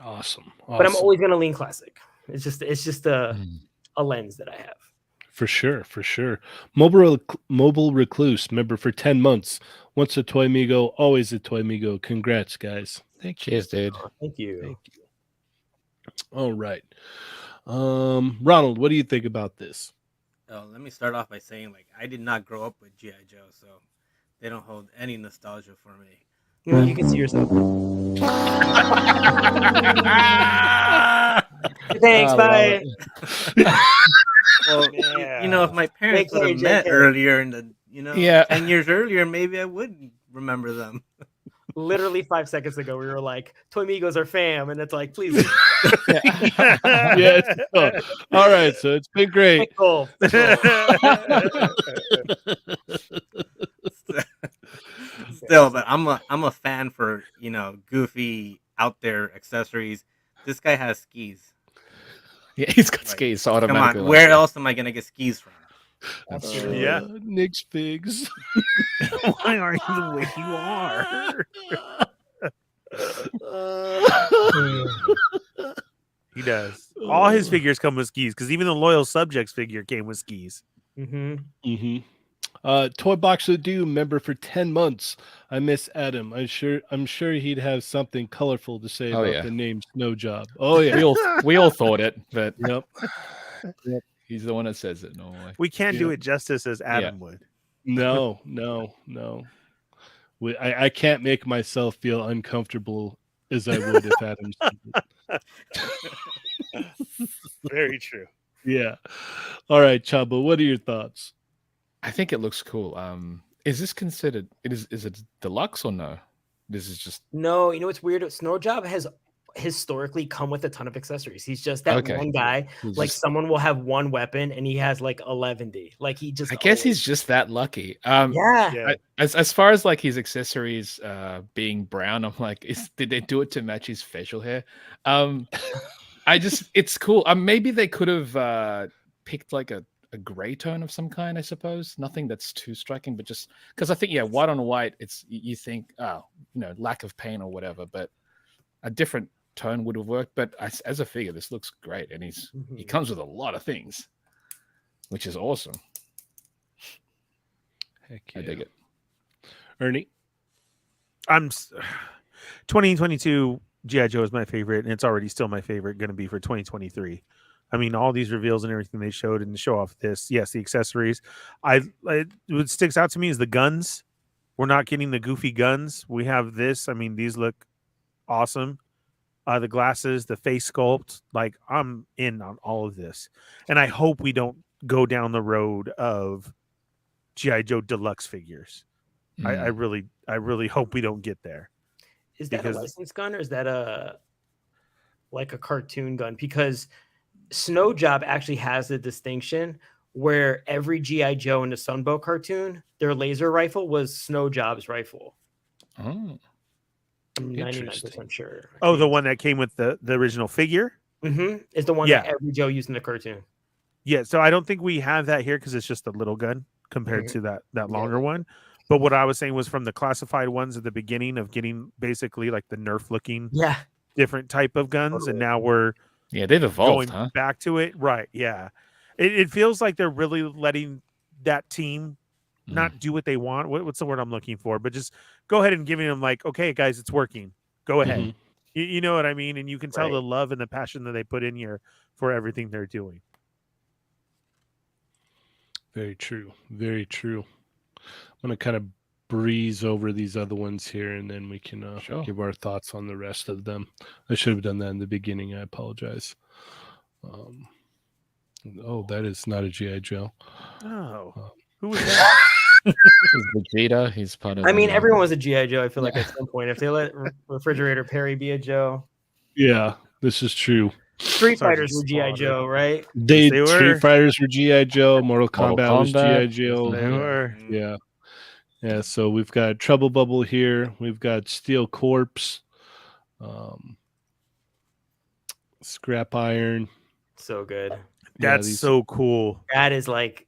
Awesome. But I'm always gonna lean classic. It's just a lens that I have. For sure. Mobile Recluse, member for 10 months. Once a Toy Migo, always a Toy Migo. Congrats, guys. Thank you. Cheers, dude. Thank you. Thank you. All right. Ronald, what do you think about this? Oh, let me start off by saying, like, I did not grow up with G.I. Joe, so they don't hold any nostalgia for me. You can see yourself. Thanks, bye. Well, you know, if my parents would have met earlier in the, 10 years earlier, maybe I would remember them. Literally 5 seconds ago, we were like, Toy Migos are fam, and it's like, please. Yes. Oh, all right, so it's been great. Cool. Still, but I'm a fan for goofy out there accessories. This guy has skis. Yeah, he's got skis. So Come on, where else am I gonna get skis from? That's true. Yeah. Nick's Figs. Why are you the way you are? He does. All his figures come with skis because even the Loyal Subjects figure came with skis. Mm-hmm. Toy Box of Doom, member for 10 months. I miss Adam. I'm sure he'd have something colorful to say about the name Snow Job. Oh yeah. We all thought it, but Yep. He's the one that says it normally. We can't do it justice as Adam would. No. I can't make myself feel uncomfortable as I would if Adam said it. Very true. Yeah. All right, Chamba, what are your thoughts? I think it looks cool. Is this considered? Is it deluxe or no? This is just No. You know what's weird? Snow Job has historically come with a ton of accessories. He's just that one guy. Like someone will have one weapon and he has like 11D. Like he just. I guess he's just that lucky. As far as like his accessories being brown, I'm like, did they do it to match his facial hair? It's cool. Maybe they could have picked like a gray tone of some kind, I suppose. Nothing that's too striking, but just because I think white on white, you think lack of paint or whatever, but a different tone would have worked. But as a figure, this looks great, and he comes with a lot of things, which is awesome. Heck yeah. I dig it. Ernie, 2022 G.I. Joe is my favorite, and it's already still my favorite. Going to be for 2023. I mean, all these reveals and everything they showed and the show off this. Yes, the accessories. What sticks out to me is the guns. We're not getting the goofy guns. We have this. I mean, these look awesome. The glasses, the face sculpt. Like, I'm in on all of this, and I hope we don't go down the road of G.I. Joe deluxe figures. I really hope we don't get there. Is that a licensed gun or is that a cartoon gun? Because Snow Job actually has the distinction where every G.I. Joe in the Sunbow cartoon, their laser rifle was Snow Job's rifle. Oh, I'm 99% sure. Oh, the one that came with the original figure? Mm-hmm. Is the one that every Joe used in the cartoon. Yeah, so I don't think we have that here because it's just a little gun compared to that longer one. But what I was saying was from the classified ones at the beginning of getting basically like the Nerf looking different type of guns. And now we're they've evolved, going back to it. Right. Yeah. It feels like they're really letting that team not do what they want. What's the word I'm looking for? But just go ahead and giving them like, okay, guys, it's working. Go ahead. You know what I mean? And you can tell the love and the passion that they put in here for everything they're doing. Very true. Very true. I'm going to kind of breeze over these other ones here, and then we can give our thoughts on the rest of them. I should have done that in the beginning. I apologize. That is not a G.I. Joe. Oh, who was that? Vegeta. He's part of. I mean, everyone was a G.I. Joe. I feel like at some point, if they let Refrigerator Perry be a Joe. Yeah, this is true. Street Fighters were G.I. Joe, right? They were. Street Fighters were G.I. Joe. Mortal Kombat was G.I. Joe. They were. Yeah. Yeah, so we've got Trouble Bubble here. We've got Steel Corpse, Scrap Iron. So good. That's so cool. That is like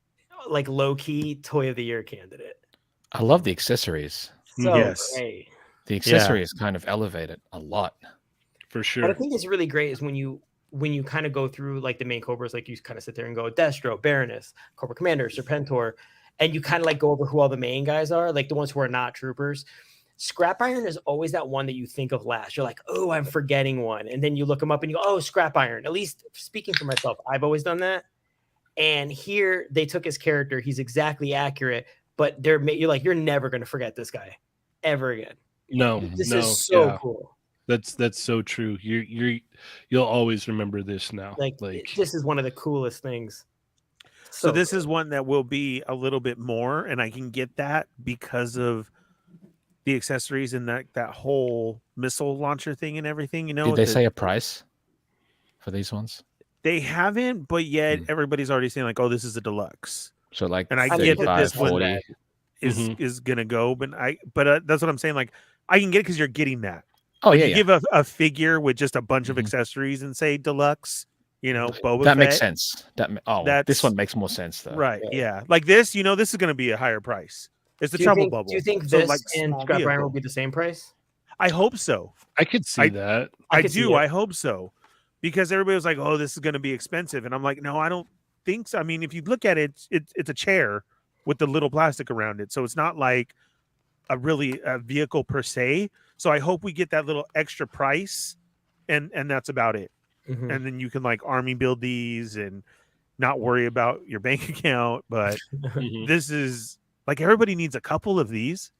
low-key Toy of the Year candidate. I love the accessories. So great. The accessories kind of elevate it a lot. For sure. What I think is really great is when you when you kind of go through like the main Cobras, like you kind of sit there and go Destro, Baroness, Cobra Commander, Serpentor, and you kind of like go over who all the main guys are, like the ones who are not troopers. Scrap Iron is always that one that you think of last. You're like, oh, I'm forgetting one. And then you look them up and you go, oh, Scrap Iron. At least speaking for myself, I've always done that. And here they took his character. He's exactly accurate, but you're like, you're never going to forget this guy ever again. No, This no, is so yeah. cool. That's so true. You'll always remember this now. Like this is one of the coolest things. So this is one that will be a little bit more, and I can get that because of the accessories and that whole missile launcher thing and everything. You know, Did they say a price for these ones? They haven't, but yet everybody's already saying like, "Oh, this is a deluxe." So like, and I get that this one 40. is gonna go, but that's what I'm saying. Like, I can get it because you're getting that. Oh Like, yeah, you give a figure with just a bunch of accessories and say deluxe. You know, Boba that Fett. makes sense. That's- This one makes more sense though. Right? Yeah, like this. You know, this is going to be a higher price. It's the Do you trouble think- bubble. Do you think So, this like, and small Scrap Iron vehicle. will be the same price? I hope so. I could see that. I could see do. it. I hope so, because everybody was like, "Oh, this is going to be expensive," and I'm like, "No, I don't think so." I mean, if you look at it, it's a chair with the little plastic around it, so it's not like a vehicle per se. So I hope we get that little extra price, and that's about it. Mhm. And then you can like army build these and not worry about your bank account. But this is like everybody needs a couple of these.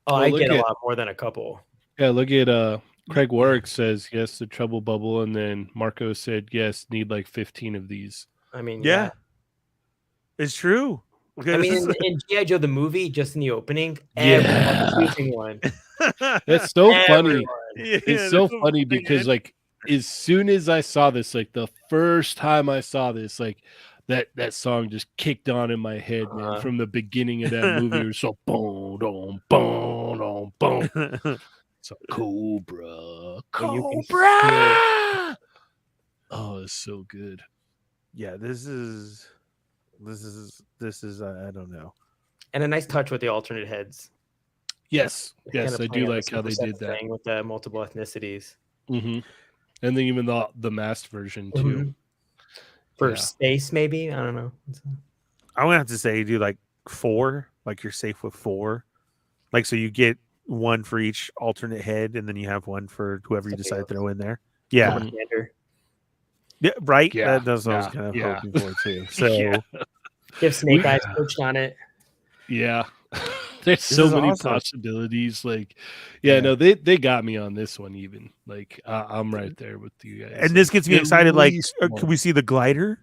Oh, Well, I look get a at- lot more than a couple. Yeah, look at Craig Warwick says yes, the trouble bubble, and then Marco said yes, need like 15 of these. I mean, Yeah, it's true. I mean, in G.I. Joe the movie, just in the opening, Yeah. everyone was using one. That's so funny. Everyone. It's so funny because like as soon as I saw this, like the first time I saw this, like that song just kicked on in my head, man. From the beginning of that movie, it was so boom, boom, boom, boom. It's a Cobra, You can Cobra. Oh, it's so good. yeah, this is I don't know. And a nice touch with the alternate heads. Yes, yes, Kinda I playing do on like the how they Super did Set that. thing with the multiple ethnicities. And then even the masked version too. Mhm. For Yeah. space, maybe, I don't know. I'm gonna have to say, do like 4, like you're safe with 4, like so you get one for each alternate head, and then you have one for whoever you decide to throw in there. Yeah, Cobra Commander. yeah, right. Yeah, That's what I was yeah, kind of yeah. hoping for too. So Yeah. Give Snake Eyes perched on it. Yeah. There's This so is many awesome. possibilities. Like, yeah, Yeah. no, they got me on this one even. Like, I'm right there with you guys. and this gets me At excited. Like, least can one. we see the glider?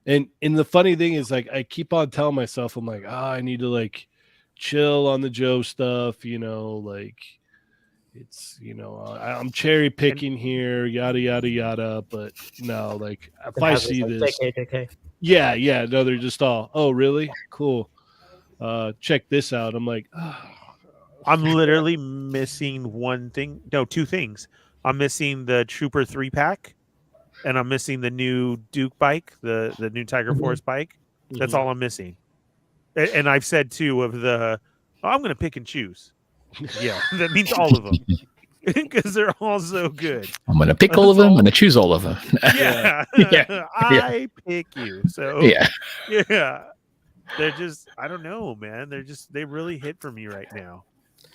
And the funny thing is, like, I keep on telling myself, I'm like, I need to like chill on the Joe stuff, you know, like it's, you know, I'm cherry picking here, yada yada yada. But no, like if I see this, JK. yeah, no, they're just all, oh really? Cool. Check this out. I'm like, I'm literally missing one thing. No, 2 things. I'm missing the Trooper 3-pack, and I'm missing the new Duke bike, the new Tiger Force bike. That's all I'm missing. And I've said 2 of the. Oh, I'm going to pick and choose. Yeah, that means all of them because they're all so good. I'm gonna pick all of them. I'm gonna choose all of them. Yeah, Yeah. I pick you. So Yeah. yeah. They're just, I don't know, man. They really hit for me right now.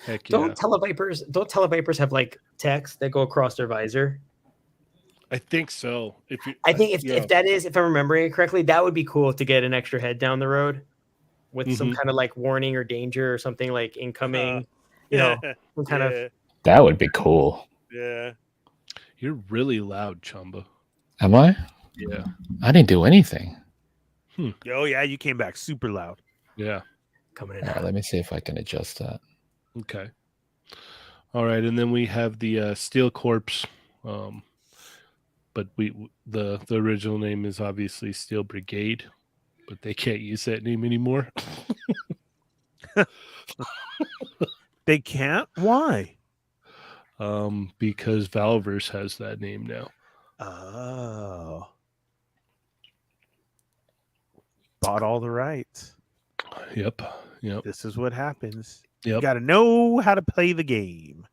heck yeah. Don't televipers have like text that go across their visor? I think so. If you, I think yeah. if I'm remembering it correctly, that would be cool to get an extra head down the road with some kind of like warning or danger or something like incoming, you know, some kind of. That would be cool. Yeah. You're really loud, Chamba. Am I? Yeah. I didn't do anything. Oh yeah, you came back super loud. Yeah. Coming in. All right, let me see if I can adjust that. Okay. All right, and then we have the Steel Corpse, but the original name is obviously Steel Brigade, but they can't use that name anymore. They can't? Why? Because Valverse has that name now. Oh. Bought all the rights. Yep. This is what happens. Yep. You got to know how to play the game.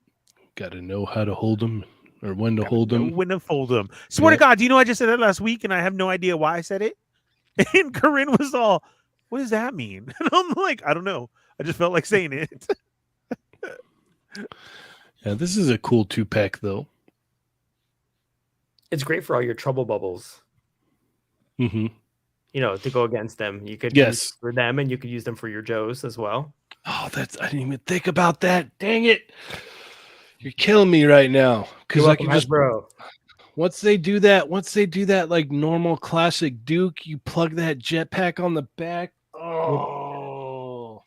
Got to know how to hold them, or when to hold them. When to fold them. Swear to God, do you know I just said that last week and I have no idea why I said it? And Corinne was all, what does that mean? And I'm like, I don't know. I just felt like saying it. Yeah, this is a cool 2-pack though. It's great for all your trouble bubbles. Mm-hmm. You know, to go against them. You could use for them, and you could use them for your Joes as well. Oh, I didn't even think about that. Dang it. You're killing me right now. Because I can just, bro. once they do that like normal classic Duke, you plug that jetpack on the back. Oh.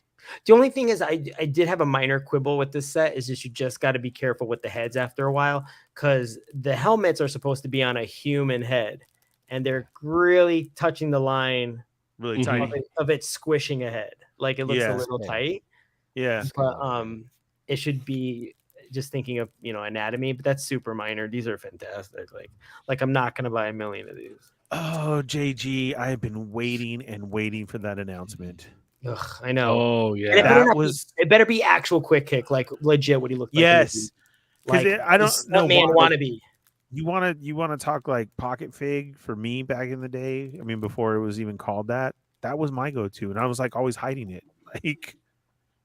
The only thing is I did have a minor quibble with this set is just you just got to be careful with the heads after a while, because the helmets are supposed to be on a human head and they're really touching the line really tight of it squishing a head. Like it looks a little tight. Yeah. But it should be just thinking of, you know, anatomy, but that's super minor. These are fantastic. Like I'm not gonna buy a million of these. Oh, JG, I have been waiting and waiting for that announcement. Ugh, I know. Oh yeah, it better be actual quick kick, like legit what he looked like. Yes, because like, I don't know man wannabe. You want to talk like pocket fig for me back in the day? I mean, before it was even called that. That was my go-to, and I was like always hiding it. Like,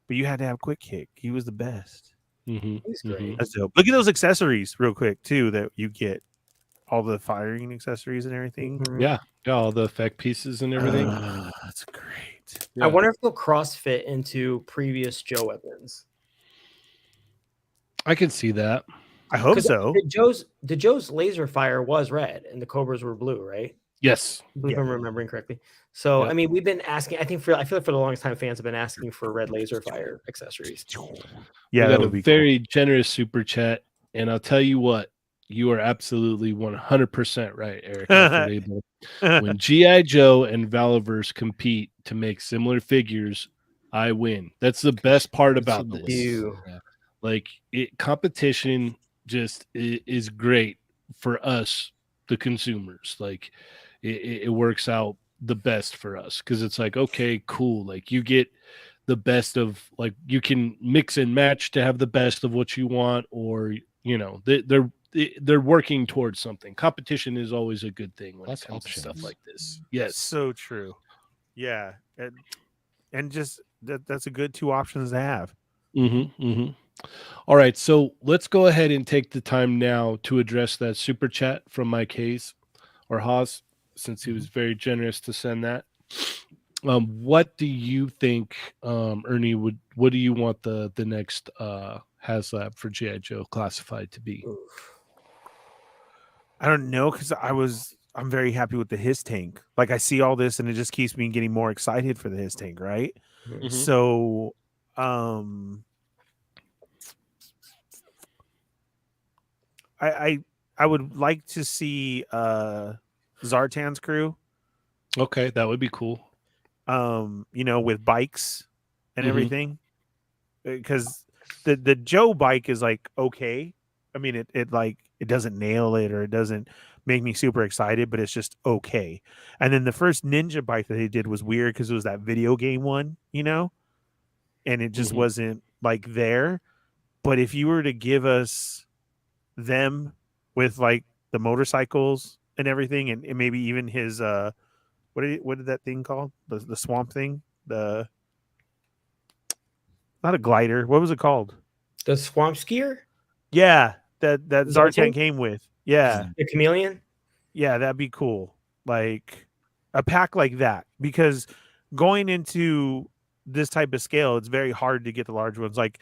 but you had to have quick kick. He was the best. Mm-hmm. He's great. That's dope. Look at those accessories real quick too that you get. All the firing accessories and everything. Mm-hmm. Yeah, all the effect pieces and everything. That's great. Yeah. I wonder if they'll crossfit into previous Joe weapons. I can see that. I hope so. The Joe's laser fire was red and the Cobras were blue, right? Yes. If I'm remembering correctly. So I mean, we've been asking. I feel like for the longest time, fans have been asking for red laser fire accessories. Yeah, that would be very generous super chat, and I'll tell you what. You are absolutely 100% right, Eric. When G.I. Joe and Valiverse compete to make similar figures, I win. That's the best part about this. Yeah. Like, competition just is great for us, the consumers. Like, it works out the best for us because it's like, okay, cool. Like, you get the best of, like, you can mix and match to have the best of what you want, or, you know, they're working towards something. Competition is always a good thing when it comes to stuff like this. Yes, so true. Yeah, and just that's a good two options to have. All right, so let's go ahead and take the time now to address that super chat from Mike Hayes or Haas, since he was very generous to send that. What do you think, Ernie? What do you want the next HasLab for G.I. Joe classified to be? I don't know, because I'm very happy with the His Tank. Like, I see all this and it just keeps me getting more excited for the His Tank, right? Mm-hmm. So I would like to see Zartan's crew. Okay, that would be cool. You know, with bikes and everything. Because the Joe bike is like okay. I mean, it doesn't nail it or it doesn't make me super excited, but it's just okay. And then the first Ninja bike that they did was weird because it was that video game one, you know, and it just wasn't like there. But if you were to give us them with like the motorcycles and everything, and maybe even his what did that thing called? The swamp thing? Not a glider. What was it called? The swamp skier? Yeah. That Zartan came with. Yeah. The chameleon? Yeah, that'd be cool. Like a pack like that. Because going into this type of scale, it's very hard to get the large ones. Like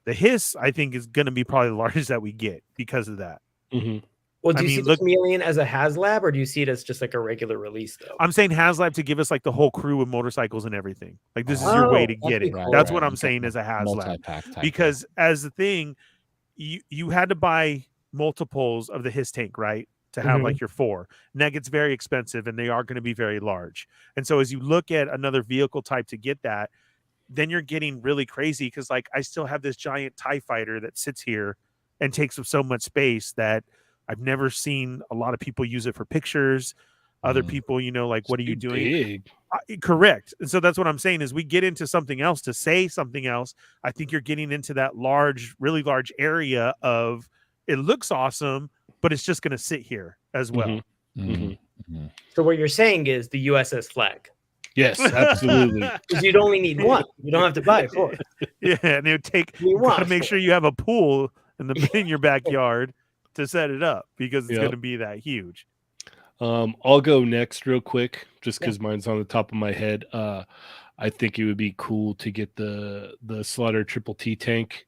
the Hiss, I think, is going to be probably the largest that we get because of that. Well, do you see the chameleon as a HasLab, or do you see it as just like a regular release, though? I'm saying HasLab to give us like the whole crew of motorcycles and everything. Like, this is your way to get it. Cool. That's what I'm saying as a HasLab. Because as the thing, you had to buy multiples of the His Tank, right? To have like your 4. And that gets very expensive, and they are going to be very large. And so as you look at another vehicle type to get that, then you're getting really crazy because like I still have this giant TIE fighter that sits here and takes up so much space that I've never seen a lot of people use it for pictures. Other people, you know, like, what are you doing? Correct. And so that's what I'm saying is we get into something else to say something else. I think you're getting into that large, really large area of It looks awesome, but it's just going to sit here as well. So what you're saying is the USS Flag. Yes, absolutely. Because you'd only need one. You don't have to buy 4. Yeah, and it would take. You You got to want make 4. sure you have a pool in your backyard to set it up because it's Yep. going to be that huge. I'll go next real quick, just because mine's on the top of my head. I think it would be cool to get the Slaughter Triple T tank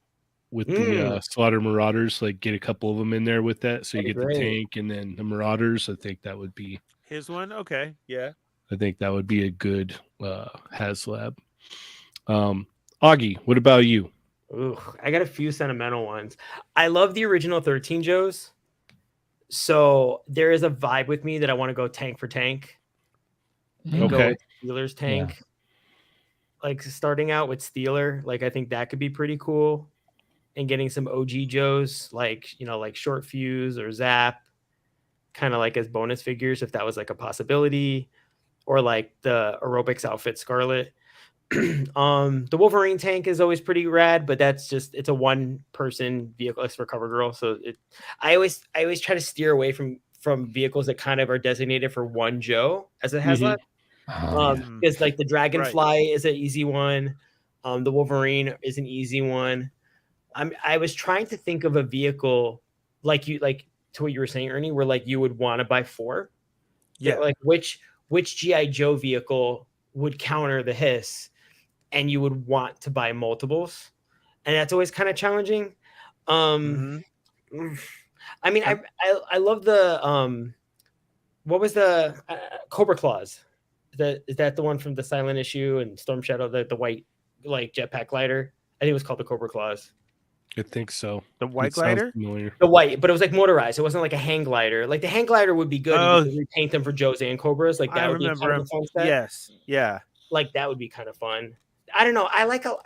with the Slaughter Marauders, like get a couple of them in there with that. So you That'd get be the great. tank and then the Marauders. I think that would be His one, okay, yeah. I think that would be a good HasLab. Augie, what about you? Ooh, I got a few sentimental ones. I love the original 13 Joes. So there is a vibe with me that I want to go tank for tank. And go Okay. with Steeler's tank. Like starting out with Steeler, like I think that could be pretty cool. And getting some OG Joes, like, you know, like Short Fuse or Zap, kind of like as bonus figures, if that was like a possibility. Or like the aerobics outfit Scarlet. The Wolverine tank is always pretty rad, but that's just it's a 1-person vehicle for CoverGirl. So I always try to steer away from vehicles that kind of are designated for one Joe as a HasLab. Because like the Dragonfly is an easy one. The Wolverine is an easy one. I was trying to think of a vehicle like to what you were saying, Ernie, where like you would want to buy 4. Yeah. Like which G.I. Joe vehicle would counter the hiss and you would want to buy multiples. And that's always kind of challenging. I mean, I love the what was the Cobra Claws? Is that the one from the Silent Issue and Storm Shadow, the white like jetpack glider? I think it was called the Cobra Claws. I think so. The white It sounds glider? familiar. The white, but it was like motorized. It wasn't like a hang glider. Like the hang glider would be good. Oh. And you could repaint them for Joes and Cobras. Like that I would be remember kind of him. a fun set. Yes. Yeah. Like that would be kind of fun. I don't know.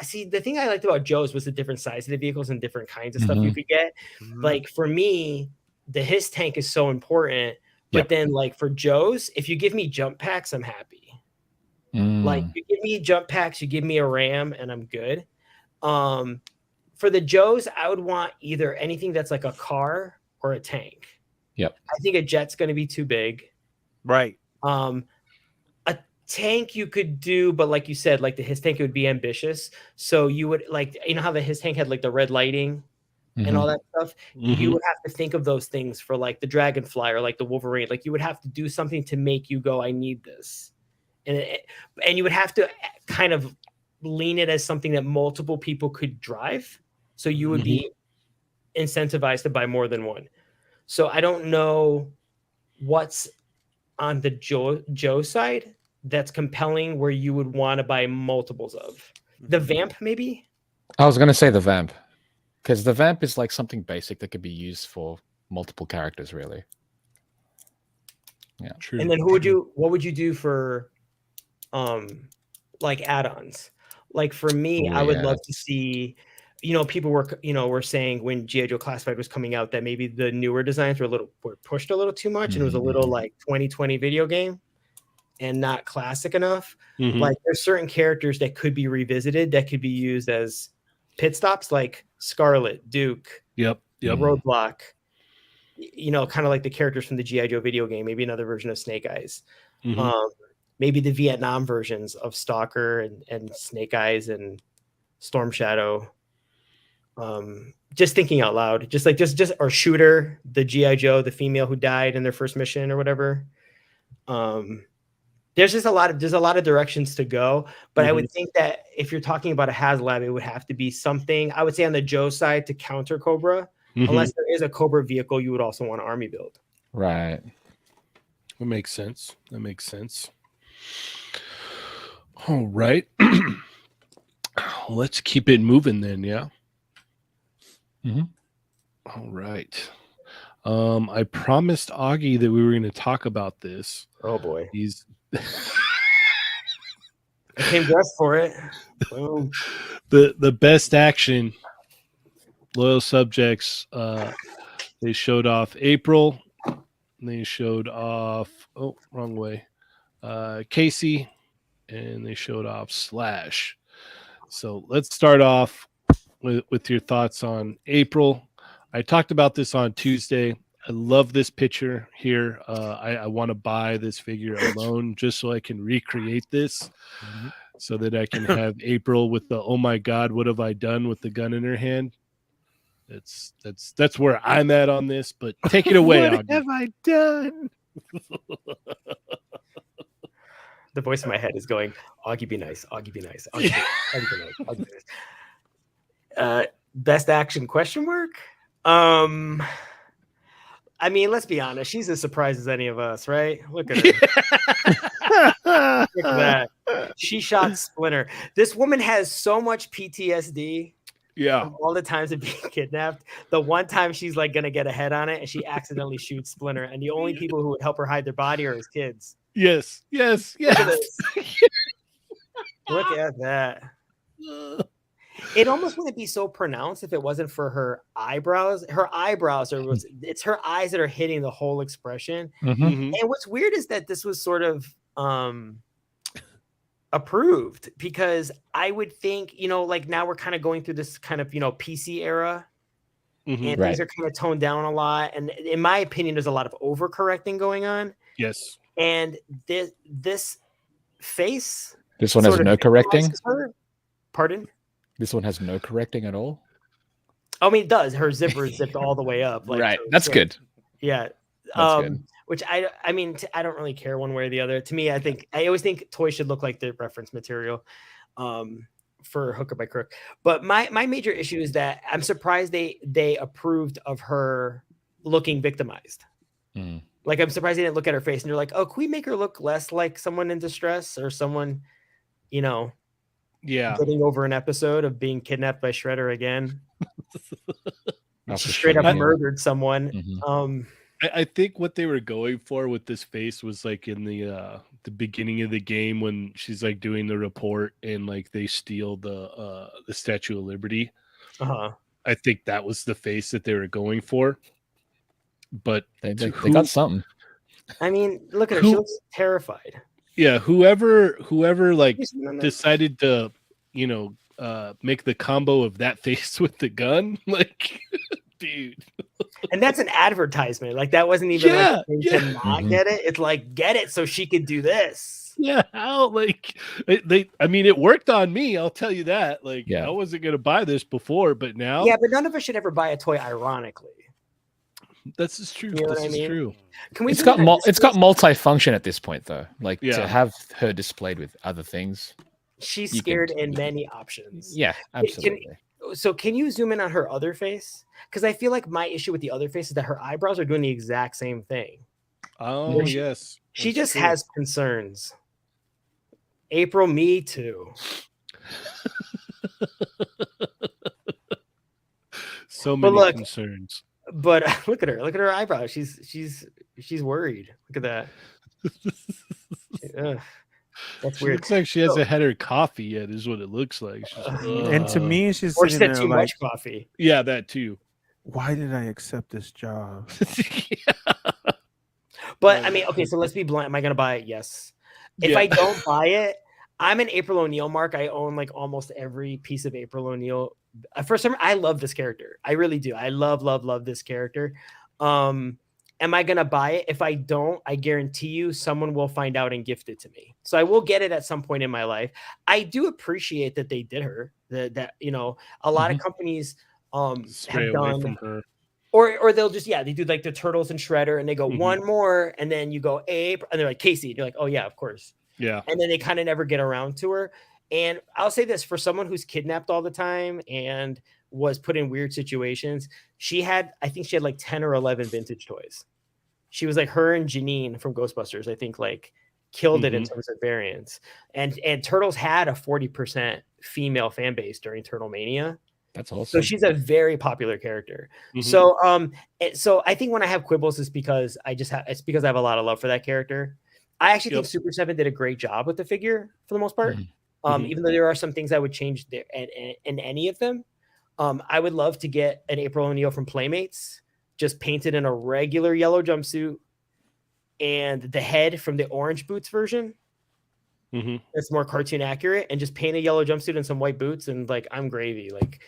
See, the thing I liked about Joe's was the different size of the vehicles and different kinds of stuff you could get. Like for me, the his tank is so important. But then like for Joe's, if you give me jump packs, I'm happy. Like you give me jump packs, you give me a RAM, and I'm good. For the Joes, I would want either anything that's like a car or a tank. Yep. I think a jet's going to be too big. Right. A tank you could do, but like you said, like his tank, it would be ambitious. So you would like, you know how his tank had like the red lighting and all that stuff. You would have to think of those things for like the Dragonfly or like the Wolverine. Like you would have to do something to make you go, I need this. And you would have to kind of lean it as something that multiple people could drive. So you would be incentivized to buy more than one. So I don't know what's on the Joe side that's compelling where you would want to buy multiples of. The Vamp, maybe? I was going to say the Vamp. Because the Vamp is like something basic that could be used for multiple characters, really. Yeah. True. And then what would you do for like add-ons? Like for me, I would love to see, people were saying when G.I. Joe Classified was coming out that maybe the newer designs were pushed a little too much and it was a little like 2020 video game and not classic enough. Like there's certain characters that could be revisited that could be used as pit stops, like Scarlet, Duke, Roadblock, kind of like the characters from the G.I. Joe video game, maybe another version of Snake Eyes. Maybe the Vietnam versions of Stalker and Snake Eyes and Storm Shadow. Just thinking out loud, just or Shooter, the G.I. Joe, the female who died in their first mission or whatever. There's a lot of directions to go, but I would think that if you're talking about a HasLab, it would have to be something, I would say on the Joe side to counter Cobra, unless there is a Cobra vehicle, you would also want to army build. Right. That makes sense. All right. Let's keep it moving then, yeah? All right. I promised Augie that we were going to talk about this. Oh, boy. I came dressed for it. Boom. The best action loyal subjects, they showed off April. They showed off, wrong way, Casey, and they showed off Slash. So let's start off with your thoughts on April. I talked about this on Tuesday. I love this picture here. I want to buy this figure alone just so I can recreate this, so that I can have April with the "Oh my God, what have I done?" with the gun in her hand. That's where I'm at on this. But take it away, What Augie. have I done? The voice in my head is going, Augie, be nice. Augie, be nice. Augie, be nice. Augie, be nice. Augie, be nice. Best action question mark? I mean, let's be honest. She's as surprised as any of us, right? Look at her. Look at that. She shot Splinter. This woman has so much PTSD. Yeah. From all the times of being kidnapped. The one time she's like gonna get a head on it and she accidentally shoots Splinter. And the only people who would help her hide their body are his kids. Yes. Yes. Look at Yes. this. Look at that. It almost wouldn't be so pronounced if it wasn't for her eyebrows. Her eyebrows it's her eyes that are hitting the whole expression. Mhm. And what's weird is that this was sort of approved, because I would think, like now we're kind of going through this kind of, PC era, Mhm. and Right. things are kind of toned down a lot. And in my opinion, there's a lot of overcorrecting going on. Yes. And this face. This one has sort of no correcting. victimizes her. Pardon? This one has no correcting at all. I mean, it does. Her zipper is zipped all the way up. Like, Right. That's good. Yeah. That's good. Which I mean, I don't really care one way or the other. To me, I always think toys should look like the reference material for Hooker by Crook. But my major issue is that I'm surprised they approved of her looking victimized. Mm. Like, I'm surprised they didn't look at her face and you're like, oh, can we make her look less like someone in distress or someone, Yeah. getting over an episode of being kidnapped by Shredder again? Oh, She for straight sure, up yeah. murdered someone. Mhm. I think what they were going for with this face was like in the beginning of the game when she's like doing the report and like they steal the Statue of Liberty. Uh-huh. I think that was the face that they were going for. But They who- got something. I mean, look at her. Who- She looks terrified. yeah, whoever like You seen on that? decided to, make the combo of that face with the gun, like, dude. And that's an advertisement. Like, that wasn't even Yeah, like a thing yeah. to not Mhm. get it. It's like, get it so she could do this. Yeah, how like I mean, it worked on me. I'll tell you that. Like, Yeah. I wasn't gonna buy this before, but now, Yeah, but none of us should ever buy a toy ironically. this is true. You know what This I is mean? true. Can we? It's do got that? it's got multifunction at this point though. Like Yeah. to have her displayed with other things. She's you scared can- in many options. Yeah, absolutely. So can you zoom in on her other face? Because I feel like my issue with the other face is that her eyebrows are doing the exact same thing. Oh She- yes, She that's just true. has concerns. April, me too. so But many look- concerns. But look at her. Look at her eyebrows. She's worried. Look at that. Ugh, that's She weird. looks like she hasn't had her coffee yet. Is what it looks like. She's just, And to me, she's Or she sitting had there too like, much coffee. yeah, that too. why did I accept this job? But I mean, okay, so let's be blunt. Am I gonna buy it? Yes. If Yeah. I don't buy it, I'm an April O'Neil mark. I own like almost every piece of April O'Neil. For some, I love this character. I really do. I love this character. Am I gonna buy it? If I don't, I guarantee you someone will find out and gift it to me. So I will get it at some point in my life. I do appreciate that they did her. That a lot of companies Stray have away done from her. or they'll just they do like the Turtles and Shredder and they go Mhm. one more and then you go Abe and they're like Casey and you're like, oh yeah, of course. Yeah, And then they kind of never get around to her. And I'll say this, for someone who's kidnapped all the time and was put in weird situations, I think she had like 10 or 11 vintage toys. She was like her and Janine from Ghostbusters, I think, like killed it in terms of variants. And Turtles had a 40% female fan base during Turtle Mania. That's awesome. So she's a very popular character. Mhm. So I think when I have quibbles, it's because I have a lot of love for that character. I actually think Yep. Super 7 did a great job with the figure for the most part. Mhm. Even though there are some things I would change there in any of them. I would love to get an April O'Neil from Playmates, just painted in a regular yellow jumpsuit, and the head from the Orange Boots version. Mhm. That's more cartoon accurate, and just paint a yellow jumpsuit and some white boots, and like I'm gravy. Like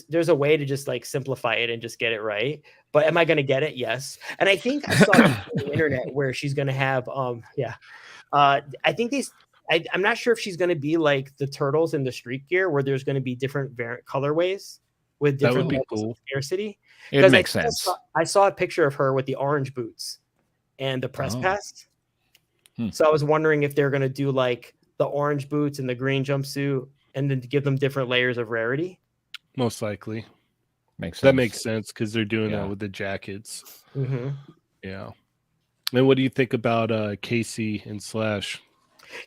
there's a way to just like simplify it and just get it right. But am I going to get it? Yes. And I think I saw on the internet where she's going to have I think I'm not sure if she's going to be like the turtles in the street gear where there's going to be different variant colorways with That different would be levels cool. of scarcity. It makes sense. I saw a picture of her with the orange boots and the press pass. Hmm. So I was wondering if they're going to do like the orange boots and the green jumpsuit and then to give them different layers of rarity. Most likely. Makes sense. That makes sense because they're doing Yeah. that with the jackets. Mm-hmm. Yeah. And what do you think about Casey and Slash?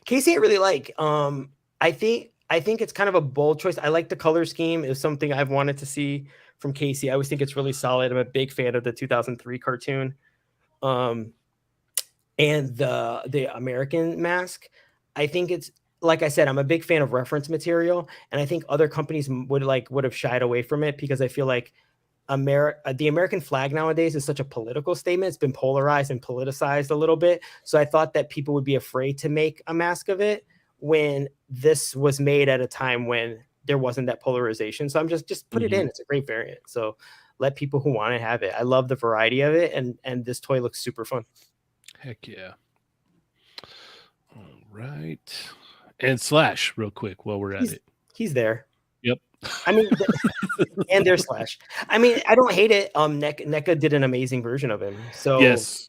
Casey, I really like. I think it's kind of a bold choice. I like the color scheme. It's something I've wanted to see from Casey. I always think it's really solid. I'm a big fan of the 2003 cartoon. And the American mask. I think it's, like I said, I'm a big fan of reference material, and I think other companies would have shied away from it because I feel like the American flag nowadays is such a political statement. It's been polarized and politicized a little bit. So I thought that people would be afraid to make a mask of it when this was made at a time when there wasn't that polarization. So I'm just put it in. It's a great variant. So let people who want it have it. I love the variety of it, and this toy looks super fun. Heck yeah. All right. And Slash, real quick, while we're at it. He's there. Yep. I mean, and there's Slash. I mean, I don't hate it. NECA did an amazing version of him. So Yes.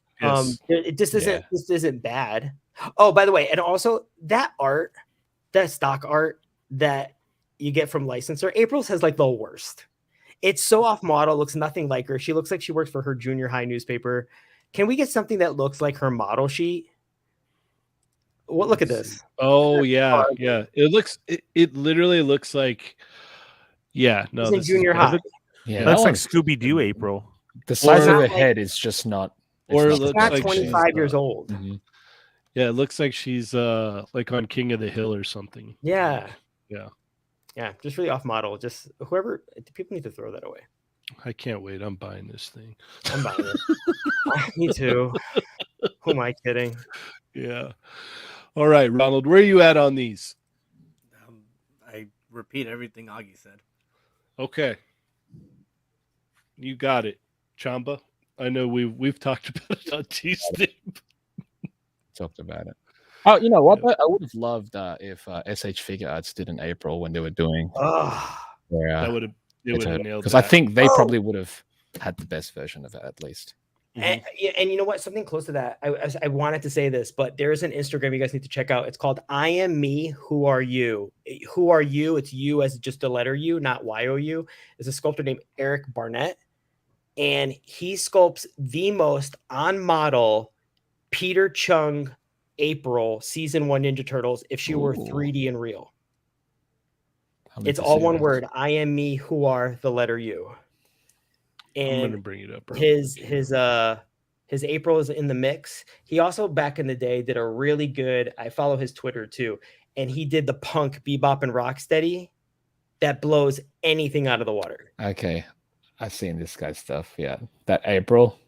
it just isn't. This isn't bad. Oh, by the way, and also that art, that stock art that you get from licensor, April's has like the worst. It's so off model. Looks nothing like her. She looks like she works for her junior high newspaper. Can we get something that looks like her model sheet? Well, look at this. Oh yeah, yeah. It literally looks like, yeah. No, It's in this junior is high. Yeah, That's that like one's, Scooby Doo April. the size Or- of her head is just not. Or it's it She's looks not like 25 she's, years old. Mhm. Yeah, it looks like she's like on King of the Hill or something. Yeah. Yeah. Yeah. Just really off model. Just whoever, people need to throw that away. I can't wait. I'm buying this thing. I'm buying it. Me too. Who am I kidding? Yeah. All right, Ronald, where are you at on these? I repeat everything Augie said. Okay. You got it. Chamba. I know we've talked about it on Teespring. Talked about it. Oh, you know what? I would have loved if SH Figure Arts did in April when they were doing. Oh, That would have nailed Because that. I think they probably would have had the best version of it at least. and you know what? Something close to that. I wanted to say this, but there is an Instagram you guys need to check out. It's called I Am Me. Who Are You? Who are you? It's you as just the letter U, not YOU. It's a sculptor named Eric Barnett, and he sculpts the most on model Peter Chung April season 1 Ninja Turtles if she were 3D and real. It's all one word. I am me. Who are the letter U? I'm gonna And bring it up. his April is in the mix. He also back in the day did a really good. I follow his Twitter too, and he did the punk Bebop and Rocksteady that blows anything out of the water. Okay, I've seen this guy's stuff. Yeah, that April.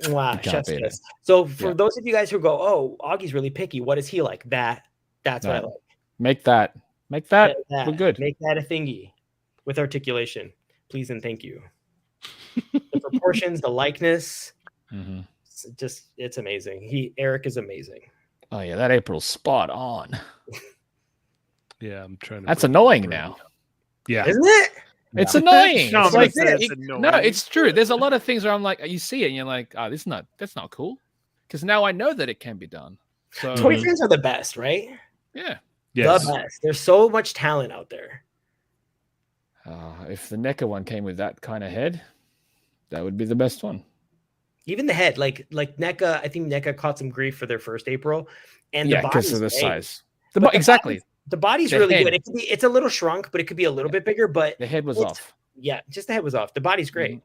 Wow, You can't chef's beat it. kiss. So for Yeah. those of you guys who go, "Oh, Augie's really picky," what is he like? That's what I No. like. Make that look good. Make that a thingy with articulation, please and thank you. The proportions, the likeness, Mhm. it's amazing. Eric is amazing. Oh yeah, that April's spot on. Yeah, I'm trying to. That's bring it annoying up right now. Yeah. Isn't it? It's Yeah. annoying. No, It's but like, it's no, annoying. it's true. There's a lot of things where I'm like, you see it and you're like, oh, that's not cool. Because now I know that it can be done. So Toy fans are the best, right? yeah. Yes. The best. There's so much talent out there. If the NECA one came with that kind of head, that would be the best one. Even the head, like NECA, I think NECA caught some grief for their first April, and Yeah, the because body's of the great. size. But Exactly. The body's The really head. good. It's a little shrunk, but it could be a little bit bigger. But The head was it's- off. Yeah, just the head was off. The body's great.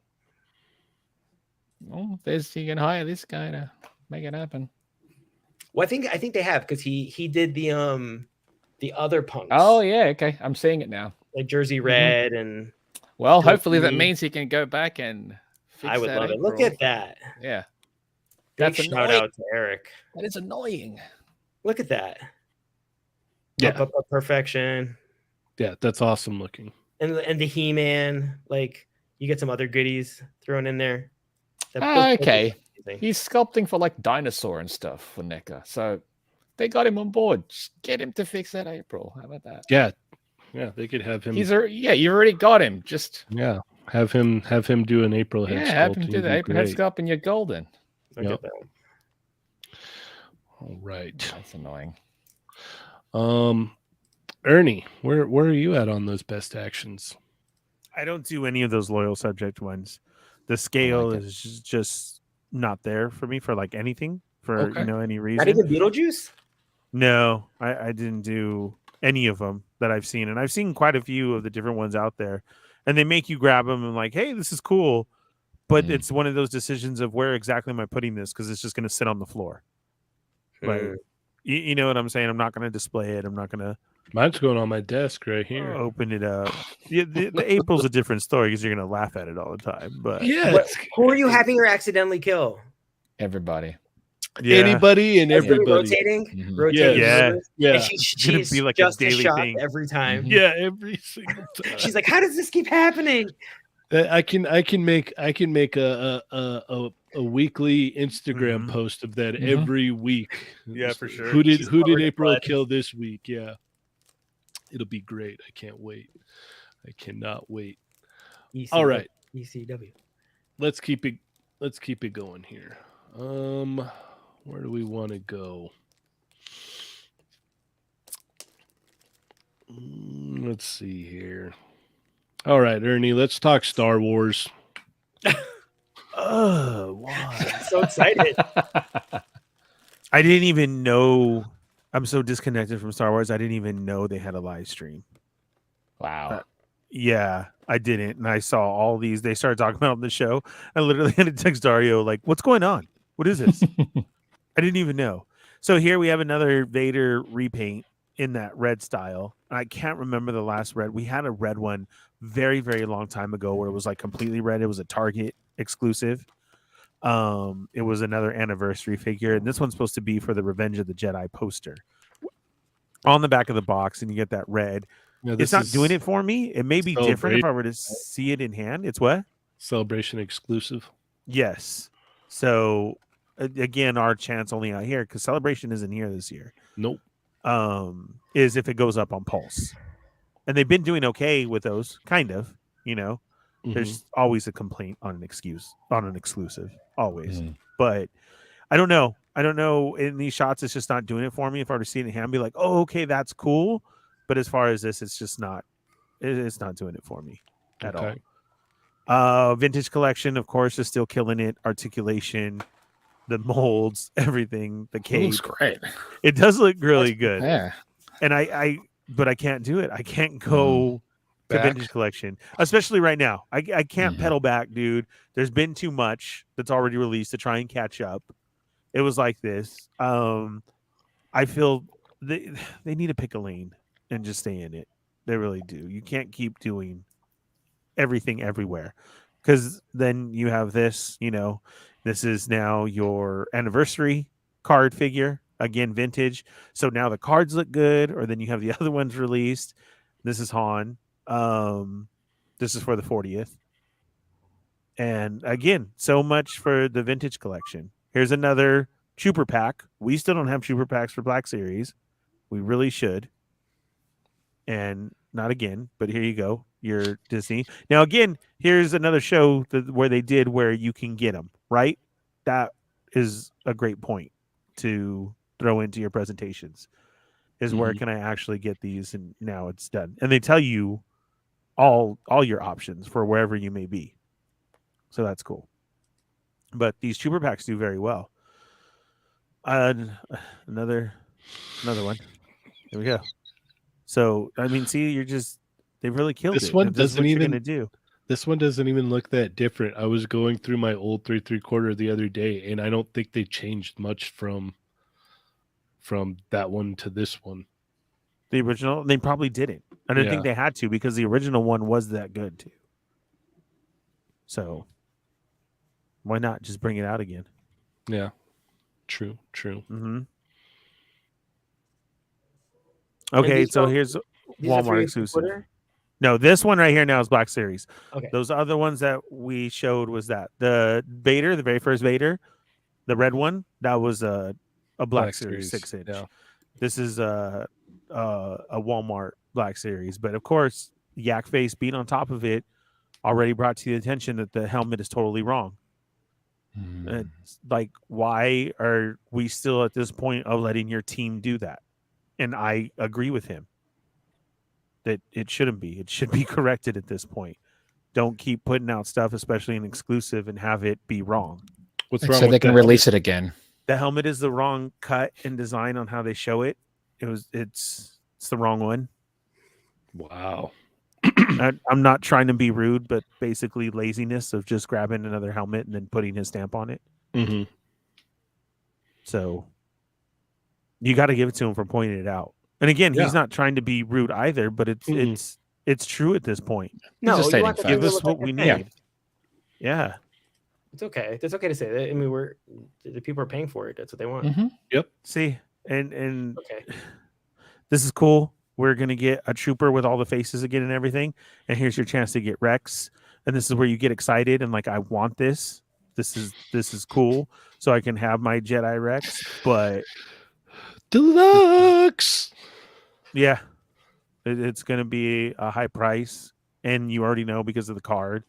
Oh, you can hire this guy to make it happen. Well, I think they have because he did the other punks. Oh yeah, okay. I'm seeing it now. Like Jersey Red and Well, Go hopefully that me. means he can go back and fix I would that love it. Look April. at that. Yeah. Big That's shout annoying. out to Eric. That is annoying. Look at that. Yeah. Up, perfection. Yeah, that's awesome looking. and the He-Man, like you get some other goodies thrown in there. Those Okay. pictures are amazing. He's sculpting for like dinosaur and stuff for NECA. So they got him on board. Just get him to fix that April. How about that? Yeah, they could have him. Yeah, you already got him. Just have him do an April head sculpt. have him do the April head sculpt, and you're golden. I'll get that one. All right. That's annoying. Ernie, where are you at on those best actions? I don't do any of those loyal subject ones. The scale like is just not there for me for like anything for any reason. Not even Beetlejuice? No, I didn't do any of them that I've seen, and I've seen quite a few of the different ones out there, and they make you grab them and like, hey, this is cool, but it's one of those decisions of where exactly am I putting this because it's just going to sit on the floor. Like, you know what I'm saying? I'm not going to display it. I'm not going to. Mine's going on my desk right here. Open it up. Yeah, the April's a different story because you're going to laugh at it all the time. But who are you having her accidentally kill? Everybody. Yeah. Anybody and everybody. Rotating. Yeah. And she's be like just a daily shot thing every time. Yeah, every single time. She's like, how does this keep happening? I can make a weekly Instagram post of that every week. Yeah, for sure. Who did April kill this week? Yeah. It'll be great. I can't wait. I cannot wait. All right. ECW. Let's keep it going here. Where do we want to go? Let's see here. All right, Ernie, let's talk Star Wars. Oh, wow. I'm so excited. I didn't even know. I'm so disconnected from Star Wars. I didn't even know they had a live stream. Wow. Yeah, I didn't. And I saw all these. They started talking about it on the show. I literally had to text Dario, like, what's going on? What is this? I didn't even know. So here we have another Vader repaint in that red style. I can't remember the last red. We had a red one very, very long time ago where it was like completely red. It was a Target exclusive. It was another anniversary figure, and this one's supposed to be for the Revenge of the Jedi poster on the back of the box, and you get that red. It's not doing it for me. It may be different if I were to see it in hand. It's what? Celebration exclusive. Yes. So again, our chance only out here because Celebration isn't here this year. Nope. Is if it goes up on Pulse, and they've been doing okay with those, kind of. There's always a complaint on an exclusive, always. But I don't know. In these shots, it's just not doing it for me. If I were to see it in hand, I'd be like, oh, okay, that's cool. But as far as this, it's just not. It's not doing it for me at all. Vintage collection, of course, is still killing it. Articulation, the molds, everything. The cape looks great. It does look really good. Yeah. And but I can't do it. I can't go to vintage collection, especially right now. I can't pedal back, dude. There's been too much that's already released to try and catch up. It was like this. I feel they need to pick a lane and just stay in it. They really do. You can't keep doing everything everywhere because then you have this. This is now your anniversary card figure. Again, vintage. So now the cards look good, or then you have the other ones released. This is Han. This is for the 40th. And again, so much for the vintage collection. Here's another Trooper pack. We still don't have Trooper packs for Black Series. We really should. And not again, but here you go. Your Disney. Now, again, here's another show where they did where you can get them, right? That is a great point to throw into your presentations is where can I actually get these? And now it's done. And they tell you all your options for wherever you may be. So that's cool. But these Trooper packs do very well. Another one. Here we go. So, I mean, see, they really killed it. This one doesn't even do. This one doesn't even look that different. I was going through my old 3 3/4 the other day, and I don't think they changed much from that one to this one. The original, they probably didn't. I don't think they had to because the original one was that good too. So why not just bring it out again? Yeah, true. Mm-hmm. Okay, so here's Walmart exclusive. No, this one right here now is Black Series. Okay. Those other ones that we showed was that the Vader, the very first Vader, the red one, that was a Black Series 6-inch. Yeah. This is a Walmart Black Series, but of course, Yak Face being on top of it already brought to the attention that the helmet is totally wrong. It's like, why are we still at this point of letting your team do that? And I agree with him that it shouldn't be. It should be corrected at this point. Don't keep putting out stuff, especially an exclusive, and have it be wrong. What's wrong So with they can that? release it again. The helmet is the wrong cut and design on how they show it. It's the wrong one. Wow. I'm not trying to be rude, but basically laziness of just grabbing another helmet and then putting his stamp on it. Mm-hmm. So you got to give it to him for pointing it out. And again, he's not trying to be rude either, but it's true at this point. No, just you stating want the facts. thing Give to us look what like we a need. thing. Yeah. It's okay. It's okay to say that. I mean, the people are paying for it. That's what they want. See, and Okay. this is cool. We're gonna get a trooper with all the faces again and everything. And here's your chance to get Rex. And this is where you get excited and like, I want this. This is cool. So I can have my Jedi Rex. But Deluxe. yeah, it's gonna be a high price, and you already know because of the card.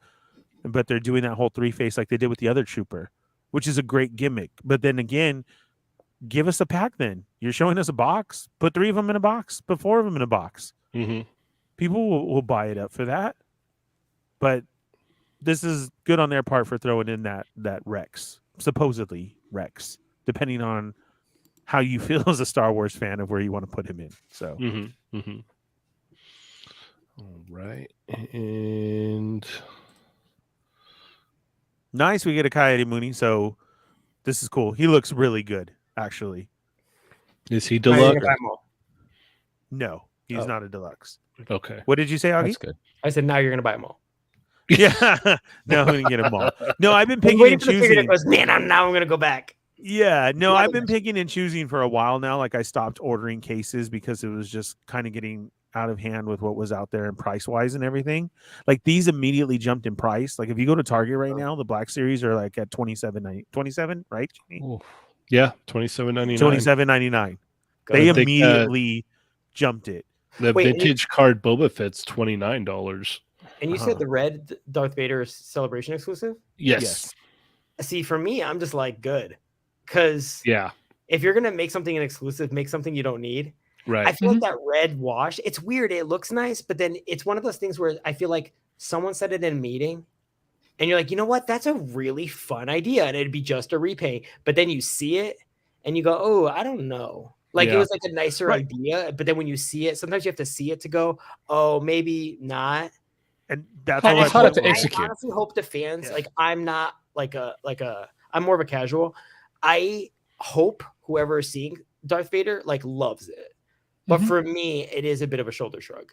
But they're doing that whole 3-face like they did with the other trooper, which is a great gimmick. But then again, give us a pack then. You're showing us a box. Put 3 of them in a box. Put 4 of them in a box. Mm-hmm. People will buy it up for that. But this is good on their part for throwing in that Rex. Supposedly Rex. Depending on how you feel as a Star Wars fan of where you want to put him in. So Mm-hmm. Mm-hmm. All right. And nice. We get a Coyote Mooney. So this is cool. He looks really good, actually. is he Now you're deluxe? gonna buy 'em all. No, he's Oh. not a deluxe. Okay. What did you say, Augie? That's good. I said, now you're gonna buy them all. Yeah. No, we didn't get them all. No, I've been I'm picking waiting and for the figure that choosing. goes, man, now I'm gonna go back. Yeah, no, Love I've it. been picking and choosing for a while now. Like I stopped ordering cases because it was just kind of getting out of hand with what was out there and price wise and everything. Like these immediately jumped in price. Like if you go to Target right now, the Black Series are like at $27, right? Oof. Yeah, $27.99. $27.99. Go They I think, immediately jumped it. The Wait, and vintage card Boba Fett's $29. And you Uh-huh. said the red Darth Vader is Celebration exclusive? Yes. See, for me, I'm just like, good. Because Yeah. if you're going to make something an exclusive, make something you don't need. Right. I feel like that red wash, it's weird. It looks nice, but then it's one of those things where I feel like someone said it in a meeting and you're like, you know what? That's a really fun idea. And it'd be just a repaint. But then you see it and you go, oh, I don't know. Like it Yeah. was like a nicer Right. idea. But then when you see it, sometimes you have to see it to go, oh, maybe not. And that's And all It's harder to I execute. honestly hope the fans, Yeah. like, I'm not I'm more of a casual. I hope whoever is seeing Darth Vader like loves it. But for me, it is a bit of a shoulder shrug.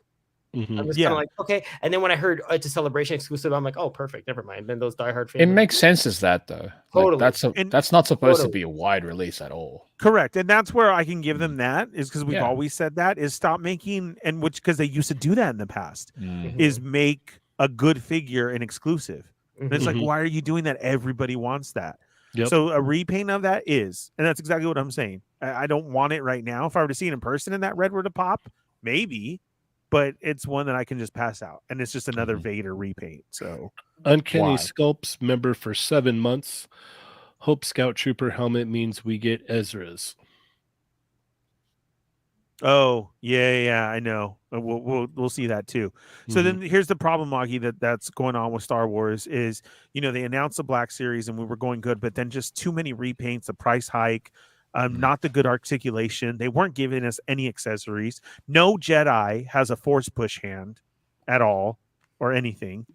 Mhm. I'm just Yeah. kind of like, okay. And then when I heard it's a Celebration exclusive, I'm like, oh, perfect. Never mind. Then those diehard fans. It makes sense as that though. Totally. Like, And- that's not supposed Totally. to be a wide release at all. correct. And that's where I can give them that is because we've Yeah. always said that is stop making and which because they used to do that in the past Mm. is make a good figure an exclusive. And it's like, Mhm. why are you doing that? Everybody wants that. Yep. So a repaint of that is, and that's exactly what I'm saying. I don't want it right now. If I were to see it in person and that red were to pop, maybe, but it's one that I can just pass out. And it's just another Mhm. Vader repaint. So Uncanny Why? Sculpts member for 7 months. Hope Scout Trooper helmet means we get Ezra's. oh yeah, I know. We'll see that too. So then here's the problem, Augie, that's going on with Star Wars is, they announced the Black Series and we were going good, but then just too many repaints, the price hike, not the good articulation. They weren't giving us any accessories. No Jedi has a force push hand at all or anything.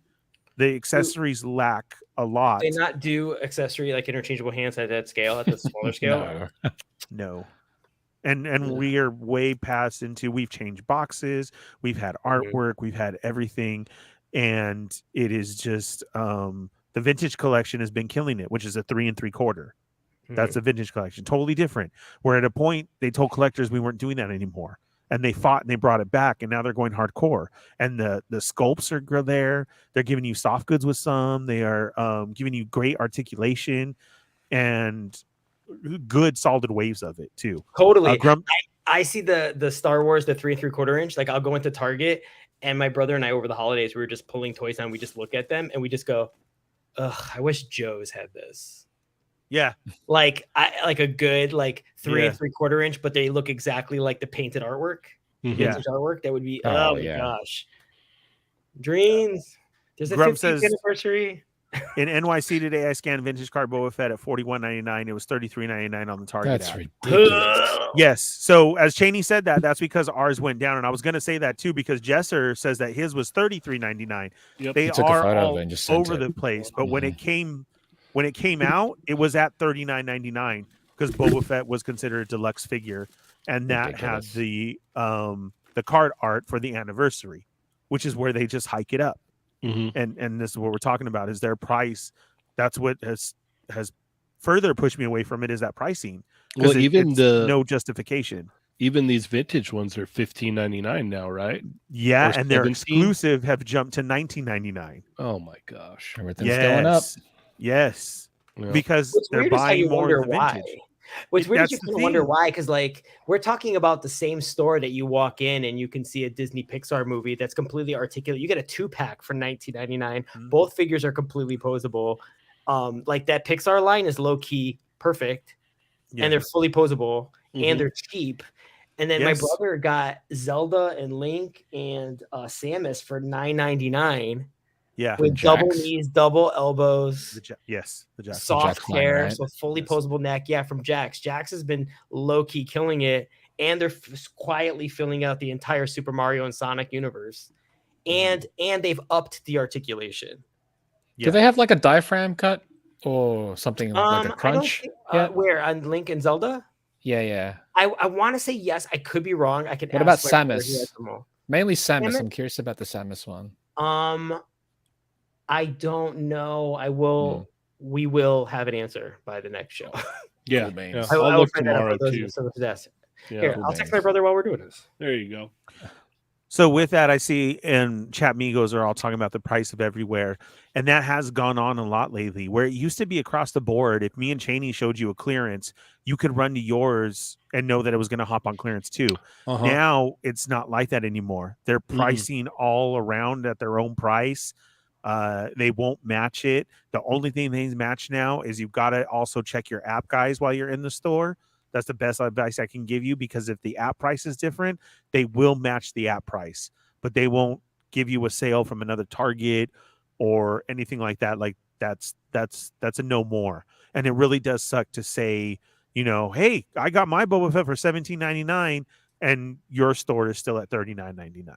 The accessories lack a lot. They not do accessory like interchangeable hands at that scale, at the smaller scale. No. No. And we are way past into we've changed boxes, we've had artwork, we've had everything, and it is just the vintage collection has been killing it, which is a 3 3/4. That's a vintage collection, totally different. Where at a point they told collectors we weren't doing that anymore. and they fought and they brought it back, and now they're going hardcore. And the sculpts are there. They're giving you soft goods with some. They are giving you great articulation and good solid waves of it too. Totally. I see the Star Wars, the 3 3/4 inch. Like I'll go into Target, and my brother and I over the holidays, we were just pulling toys on. We just look at them and we just go, ugh, I wish Joe's had this. Yeah. Like a good 3 3/4 inch, but they look exactly like the painted artwork. Vintage artwork. That would be oh my gosh. Dreams. There's a Grump 50th says, anniversary. In NYC today, I scanned vintage card Boba Fett at $41.99. It was $33.99 on the Target That's app. ridiculous. Yes. So as Cheynee said that's because ours went down, and I was going to say that too because Jesser says that his was $33.99. Yep. They took a are photo of all it and just sent over it. the place, but when it came out, it was at $39.99 because Boba Fett was considered a deluxe figure, and that had the card art for the anniversary, which is where they just hike it up. And this is what we're talking about is their price. That's what has further pushed me away from it is that pricing. Well, it's no justification. Even these vintage ones are $15.99 now, right? Yeah, Or and their 17? exclusive have jumped to $19.99. Oh my gosh. Everything's going up. Yes. Yeah. Because What's they're weird is how buying you more wonder of the why. vintage. What's weird is That's you the kind of wonder thing. why, because like we're talking about the same store that you walk in and you can see a Disney Pixar movie that's completely articulate. You get a 2-pack for $19.99. Both figures are completely posable. Like that Pixar line is low key perfect, and they're fully posable and they're cheap. And then my brother got Zelda and Link and Samus for $9.99. Yeah, with double knees, double elbows. The Jax soft line, hair, right? so fully posable neck. Yeah, from Jax. Jax has been low key killing it, and they're quietly filling out the entire Super Mario and Sonic universe, and they've upped the articulation. Do they have like a diaphragm cut or something like a crunch? Where on Link and Zelda? Yeah. I want to say yes. I could be wrong. I could. What about ask my brother, Samus? he has them all. Mainly Samus. Samus? I'm curious about the Samus one. I don't know. I will. We will have an answer by the next show. Yeah, Cool yeah. I'll I'll look find that out tomorrow for those too. of us who asked. Yeah, Here, cool I'll text beans. my brother while we're doing this. There you go. So with that, I see in chat Migos are all talking about the price of everywhere. And that has gone on a lot lately, where it used to be across the board. If me and Cheynee showed you a clearance, you could run to yours and know that it was going to hop on clearance too. Now it's not like that anymore. They're pricing all around at their own price. They won't match it. The only thing they match now is you've got to also check your app, guys, while you're in the store. That's the best advice I can give you, because if the app price is different, they will match the app price, but they won't give you a sale from another Target or anything like that. Like that's a no more. And it really does suck to say, you know, hey, I got my Boba Fett for $17.99 and your store is still at $39.99.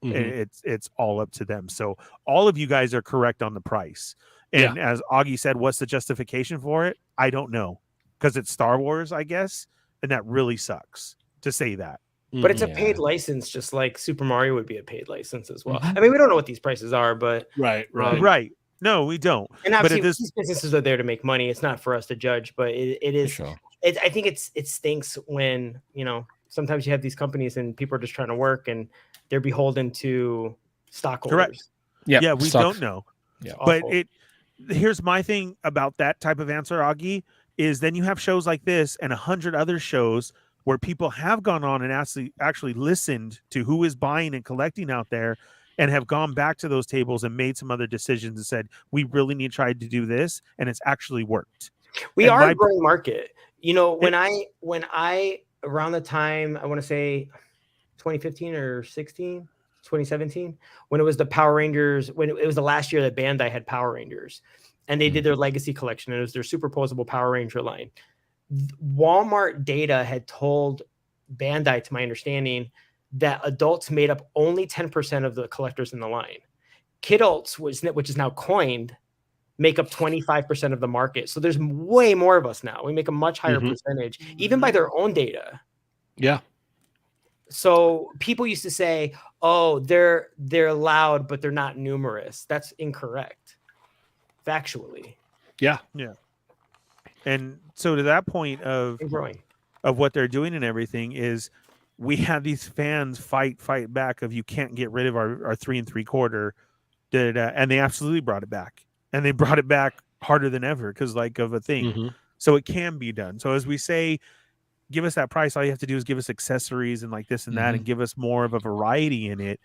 It's all up to them. So all of you guys are correct on the price. And as Augie said, what's the justification for it? I don't know, because it's Star Wars, I guess. And that really sucks to say that. But it's a paid license, just like Super Mario would be a paid license as well. I mean, we don't know what these prices are, but right. No, we don't. And obviously, these businesses are there to make money. It's not for us to judge, but it is. Sure. I think it stinks when, you know, sometimes you have these companies and people are just trying to work and they're beholden to stockholders. Correct. Yeah, we don't know. Yeah, but here's my thing about that type of answer, Augie, is then you have shows like this and 100 other shows where people have gone on and actually listened to who is buying and collecting out there and have gone back to those tables and made some other decisions and said, we really need to try to do this. And it's actually worked. We are a growing market. You know, when I around the time, I want to say 2015 or 2017, when it was the Power Rangers, when it was the last year that Bandai had Power Rangers and they did their legacy collection, and it was their superposable Power Ranger line. Walmart data had told Bandai, to my understanding, that adults made up only 10% of the collectors in the line. Kidults, which is now coined, make up 25% of the market. So there's way more of us now. We make a much higher percentage, even by their own data. Yeah. So people used to say, "Oh, they're loud, but they're not numerous." That's incorrect, factually. Yeah. And so to that point of growing, of what they're doing and everything is, we had these fans fight back of you can't get rid of our 3 3/4, and they absolutely brought it back, and they brought it back harder than ever because like of a thing. Mhm. So it can be done. So as we say, give us that price. All you have to do is give us accessories and like this and that, and give us more of a variety in it.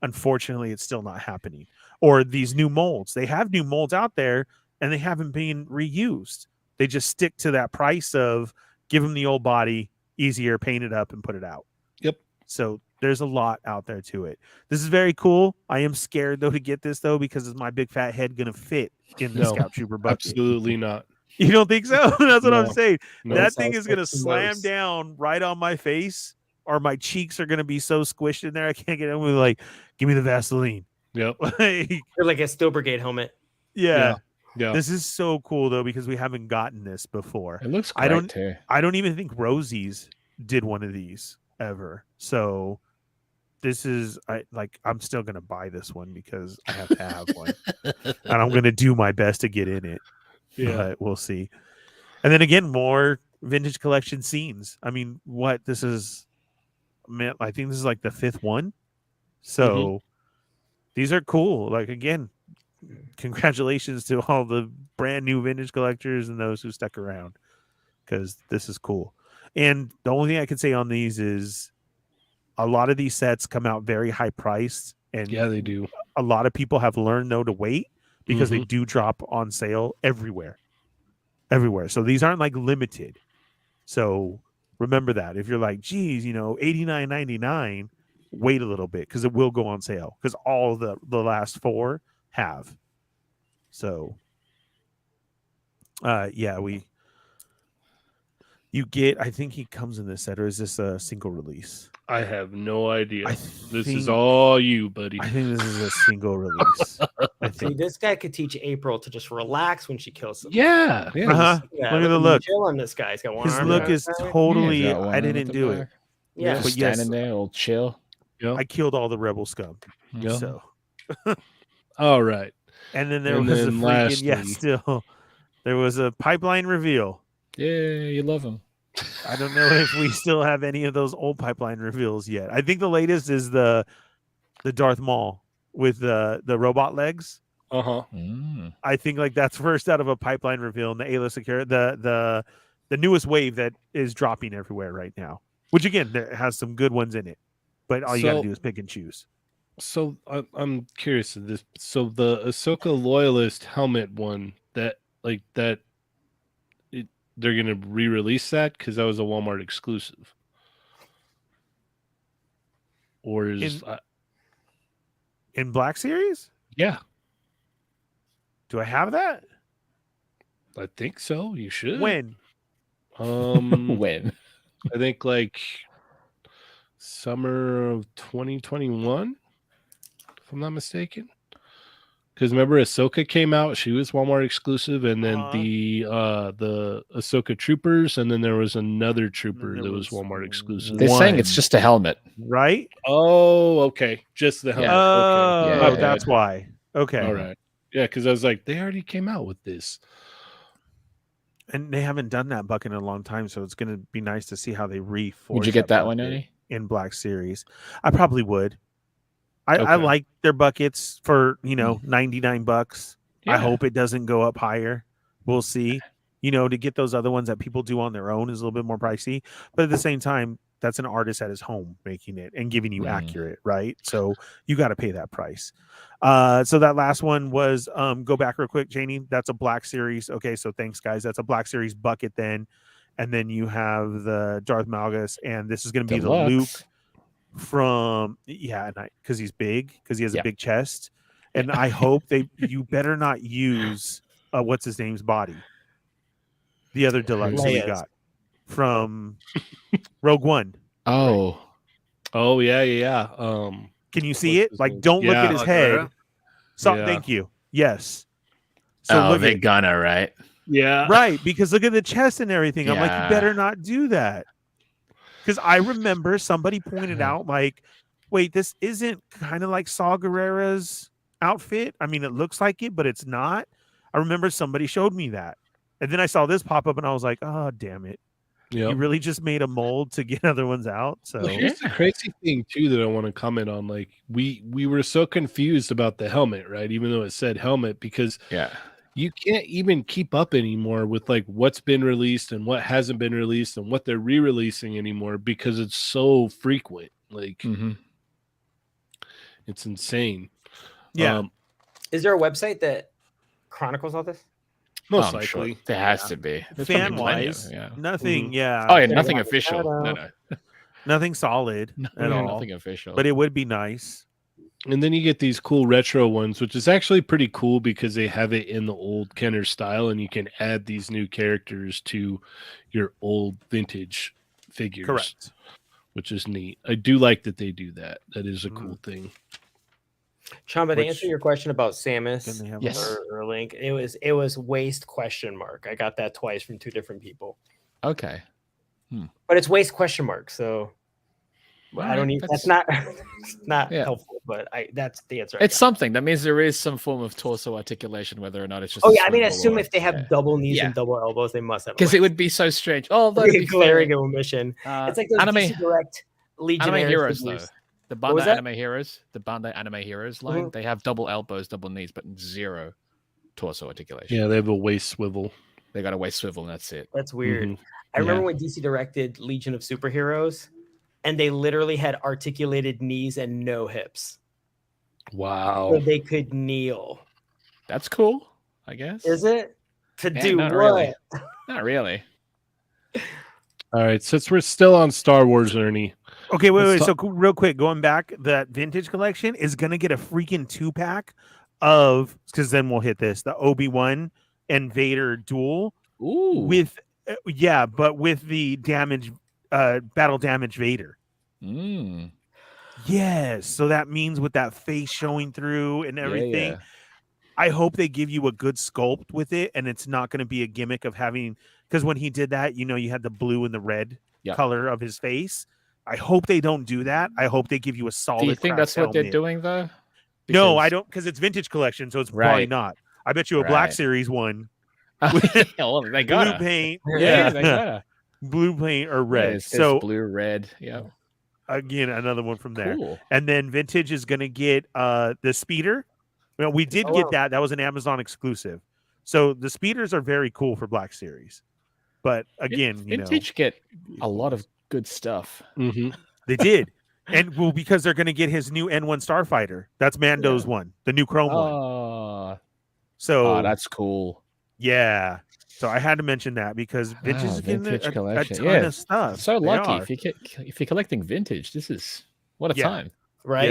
Unfortunately, it's still not happening. Or these new molds. They have new molds out there, and they haven't been reused. They just stick to that price of give them the old body, easier, paint it up, and put it out. Yep. So there's a lot out there to it. This is very cool. I am scared though to get this though because is my big fat head gonna fit in the No, Scout Trooper bucket? Absolutely not. You don't think so? That's what I'm No. saying. No. That Sounds thing is gonna like some slam roast. down right on my face, or my cheeks are gonna be so squished in there I can't get it. With like, give me the Vaseline. Yep. Like, Or like a Steel Brigade helmet. yeah. Yeah. This is so cool though because we haven't gotten this before. It looks great I don't- too. I don't even think Rosie's did one of these ever. So this is I'm still gonna buy this one because I have to have one, and I'm gonna do my best to get in it. Yeah. But we'll see. And then again, more vintage collection scenes. I mean, what this is, man, I think this is like the 5th one. So these are cool. Like again, congratulations to all the brand new vintage collectors and those who stuck around because this is cool. And the only thing I can say on these is a lot of these sets come out very high priced, and Yeah, they do. a lot of people have learned though to wait because they Mhm. do drop on sale everywhere. So these aren't like limited. So remember that if you're like, geez, $89.99, wait a little bit because it will go on sale because all the last 4 have. So you get, I think he comes in this set, or is this a single release? I have no idea. I This is think- all you, buddy. I think this is a single release. I See, think. this guy could teach April to just relax when she kills him. Yeah. Yeah. Uh-huh. Yeah, Look at the him look. Chill on this guy. He's got one His arm look out is side. totally. Yeah, he's got one I with didn't the do it. black. Yeah. Just But yes. standing there, all chill. Yeah. I killed all the rebel scum. Yeah. So, All right. and then there And was a then freaking lastly- still there was a pipeline reveal. Yeah, you love him. I don't know if we still have any of those old pipeline reveals yet. I think the latest is the Darth Maul with the robot legs. Uh-huh. I think like that's first out of a pipeline reveal in the A-list secure the newest wave that is dropping everywhere right now. Which again, there has some good ones in it, but all you got to So- do is pick and choose. So I'm curious of this. So the Ahsoka Loyalist helmet one, they're gonna re-release that because that was a Walmart exclusive, or is In Black Series, yeah? do I have that? I think so. You should. When? When? I think like summer of 2021, if I'm not mistaken. Because remember, Ahsoka came out; she was Walmart exclusive, and then Uh-huh. the Ahsoka Troopers, and then there was another trooper there that was was Walmart exclusive. They're saying it's One. just a helmet. Right? Oh, okay, just the helmet. Yeah. Oh, Okay, Yeah, okay. that's why. Okay. All right, yeah, because I was like, they already came out with this. And they haven't done that bucket in a long time, so it's going to be nice to see how they reforge. Would you get that one, bucket Eddie? in Black Series? I probably would. I Okay. like their buckets for $99. I Yeah. hope it doesn't go up higher. We'll see. To get those other ones that people do on their own is a little bit more pricey, but at the same time, that's an artist at his home making it and giving you accurate, right? So you got to pay that price. So that last one was go back real quick, Janie. That's a Black Series. Okay, so thanks, guys. That's a Black Series bucket then, and then you have the Darth Malgus, and this is going to be the Luke Deluxe. from because he's big, because he has a Yeah. big chest, and I hope you better not use what's his name's body, the other deluxe that we Leia's. got from Rogue One. Oh, Oh yeah. Can you see What's it? his Like, name? don't look at Yeah. his head. Guerrero? So Yeah. thank you. Yes. So look they're at gonna, right? Yeah. right, because look at the chest and everything. I'm like, you Yeah. better not do that. Because I remember somebody pointed out, like, wait, this isn't kind of like Saw Gerrera's outfit. I mean, it looks like it, but it's not. I remember somebody showed me that. And then I saw this pop up and I was like, oh, damn it. Yeah. You really just made a mold to get other ones out. So Well, here's the crazy thing too that I want to comment on. Like we were so confused about the helmet, right? Even though it said helmet, because Yeah. you can't even keep up anymore with like what's been released and what hasn't been released and what they're re-releasing anymore because it's so frequent. Like it's insane. yeah. Is there a website that chronicles all this? Most I'm sure. likely. There has to be. There's Fan probably plenty of wise, it, yeah. nothing. Yeah. Oh yeah, nothing official. No, Nothing solid at all. nothing official. But it would be nice. And then you get these cool retro ones, which is actually pretty cool because they have it in the old Kenner style, and you can add these new characters to your old vintage figures. Correct. Which is neat. I do like that they do that. That is a cool thing. Chamba, to answer your question about Samus Yes. or Link, it was waste ? I got that twice from 2 different people. Okay. But it's waste ? So I don't need that's not not Yeah. helpful, but that's the answer. It's something. That means there is some form of torso articulation, whether or not it's just. Oh a yeah, I mean, swivel assume or- if they have yeah. double knees Yeah. and double elbows, they must have. Because it would be so strange. Oh, that'd be glaring fair. omission. It's like those anime, DC Direct Legionnaire anime heroes figures. though. The was Bandai that? Anime Heroes line, they have double elbows, double knees, but zero torso articulation. Yeah, they have a waist swivel. They got a waist swivel, and that's it. That's weird. Mhm. I remember when DC directed Legion of Superheroes, and they literally had articulated knees and no hips, Wow. so they could kneel. That's cool, I guess. Is it to Yeah, do not what? really. Not really. All right, since we're still on Star Wars, Ernie. Okay, wait. Let's So real quick, going back, that vintage collection is gonna get a freaking 2-pack of, because then we'll hit this, the Obi-Wan and Vader duel Ooh. with but with the damage, battle damage Vader. Mm. Yes, so that means with that face showing through and everything. Yeah. I hope they give you a good sculpt with it, and it's not going to be a gimmick of having, because when he did that, you had the blue and the red color of his face. I hope they don't do that. I hope they give you a solid. Do you think that's what they're helmet. doing though? No, I don't, because it's vintage collection, so it's probably Right. not. I bet you a Black Right. Series one, Well, they blue got paint, Yeah, they gotta. blue paint or red. It's So blue, red. Yeah. again, another one from there. Cool. And then vintage is going to get the speeder. Well, we did get that. That was an Amazon exclusive. So the speeders are very cool for Black Series. But again, Vintage get a lot of good stuff. Mm-hmm. they did. And because they're going to get his new N1 Starfighter. That's Mando's one, the new Chrome one. Oh, So that's cool. yeah. So I had to mention that because vintage is getting vintage a collection. ton Yeah, of stuff. So They lucky are. if you're collecting vintage. This is what a Yeah. time. Right?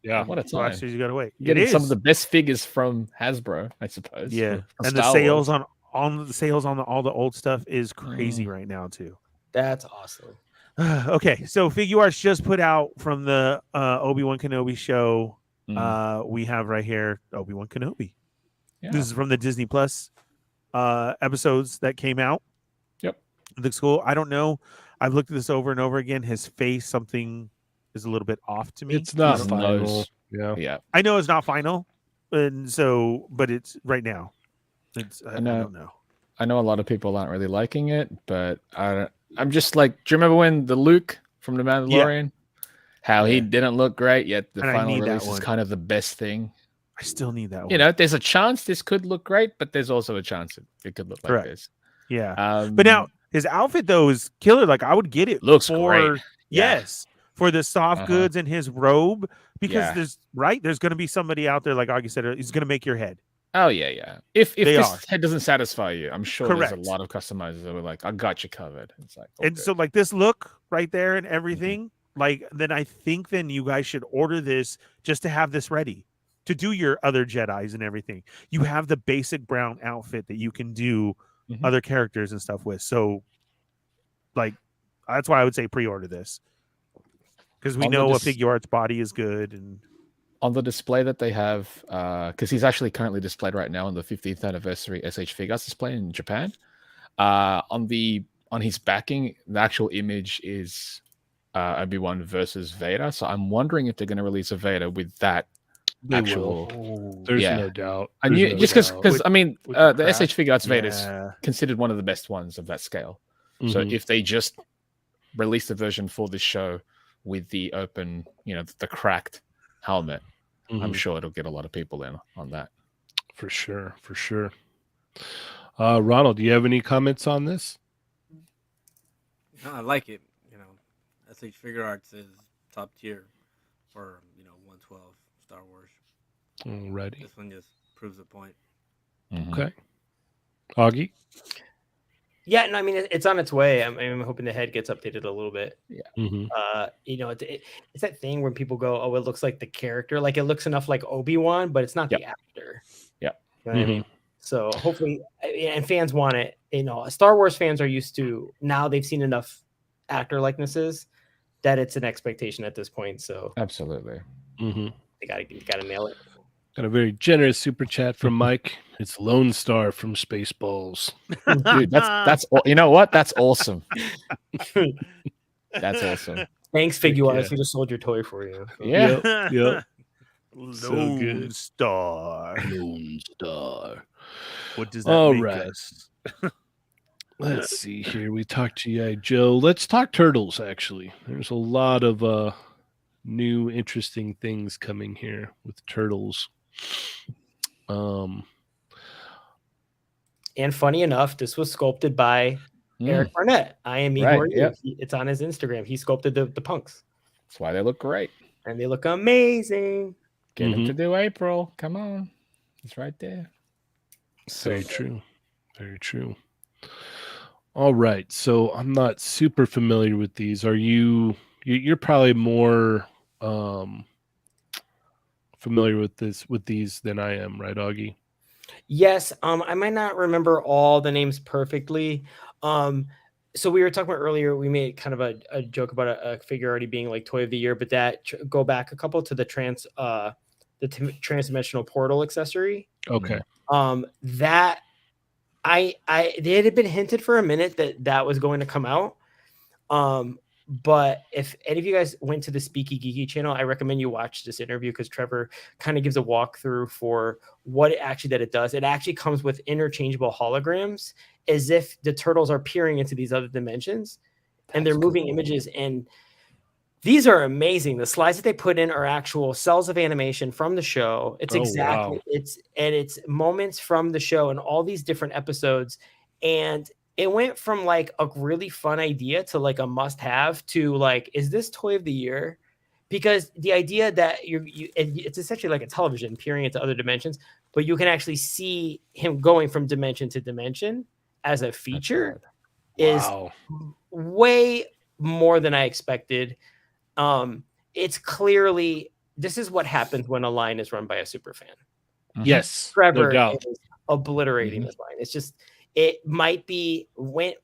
Yeah. What a time. Black Series, you got to wait. Getting It some is. of the best figures from Hasbro, I suppose. Yeah, From and the Star sales Wars. on the sales on all the old stuff is crazy right now too. That's awesome. Okay, so Figuarts just put out from the Obi-Wan Kenobi show. Mm. We have right here Obi-Wan Kenobi. Yeah. This is from the Disney Plus episodes that came out. Yep. It looks cool. I don't know. I've looked at this over and over again. His face, something is a little bit off to me. It's not His final. nose. Yeah. Yeah. I know it's not final, and so, but it's right now. It's I don't know. I know a lot of people aren't really liking it, but I'm just like, do you remember when the Luke from The Mandalorian, how he didn't look great, yet the And I final need that release is one. kind of the best thing? I still need that one. There's a chance this could look great, but there's also a chance it could look Correct. like this. Yeah. But now his outfit though is killer. Like I would get it Looks for great. Yeah. yes, for the soft Uh-huh. goods and his robe, because Yeah. there's going to be somebody out there like Augie said, he's going to make your head. Oh yeah. If They this are. head doesn't satisfy you, I'm sure Correct. there's a lot of customizers that were like, I got you covered. It's like, And so like this look right there and everything, like then I think then you guys should order this just to have this ready to do your other Jedis and everything. You have the basic brown outfit that you can do Mhm. other characters and stuff with. So like that's why I would say pre-order this. Because we On the know a dis- Figuarts body is good and on the display that they have, because he's actually currently displayed right now on the 15th anniversary SH Figuarts display in Japan. On his backing, the actual image is Obi-Wan versus Vader. So I'm wondering if they're going to release a Vader with that They actual. will. There's Yeah. no doubt. And There's you, no just doubt. because I mean with the the craft. SH Figuarts Vader's Yeah. considered one of the best ones of that scale. So Mhm. if they just release the version for this show with the open, the cracked helmet, I'm Mhm. sure it'll get a lot of people in on that. For sure, for sure. Ronald, do you have any comments on this? No, I like it. SH Figure Arts is top tier for 112 Star Wars. Alrighty. This one just proves the point. Mhm. Okay. Augie? Yeah, no, I mean it's on its way. I'm hoping the head gets updated a little bit. Mm-hmm. It's that thing when people go, "Oh, it looks like the character. Like it looks enough like Obi-Wan, but it's not the actor." Yep. You know what I mean? So hopefully, and fans want it. Star Wars fans are used to now. They've seen enough actor likenesses that it's an expectation at this point. So Absolutely. Mm-hmm. they gotta nail it. Got a very generous super chat from Mike. It's Lone Star from Spaceballs. Dude, that's you know what? That's awesome. That's awesome. Thanks, Figure Yeah. Arts. We just sold your toy for you. So. Yeah. Yep. Lone good. Star. Lone Star. What does that All make right. us? Let's see here. We talked G.I. Joe. Let's talk Turtles, actually. There's a lot of new interesting things coming here with Turtles. And funny enough, this was sculpted by Eric Barnett. I am me. Right, Who are you? yep. It's on his Instagram. He sculpted the punks, That's why they look great. and they look amazing. Get him Mhm. to do April. Come on. It's right there. Very true. Very true. All right. So I'm not super familiar with these. Are you? You're probably more familiar with these than I am, right, Augie? Yes, I might not remember all the names perfectly. So we were talking about earlier, we made kind of a joke about a figure already being like toy of the year, but that go back a couple to the transdimensional portal accessory. Okay. That it had been hinted for a minute that was going to come out. But if any of you guys went to the Speaky Geeky channel, I recommend you watch this interview because Trevor kind of gives a walkthrough for what it does. It actually comes with interchangeable holograms as if the turtles are peering into these other dimensions and they're moving images. And these are amazing. The slides that they put in are actual cells of animation from the show. It's wow. it's moments from the show and all these different episodes. And it went from like a really fun idea to like a must have to like, is this toy of the year? Because the idea that it's essentially like a television peering into other dimensions, but you can actually see him going from dimension to dimension as a feature is way more than I expected. It's clearly, this is what happens when a line is run by a super fan. Yes. Trevor No doubt. is obliterating this line. It's just, it might be when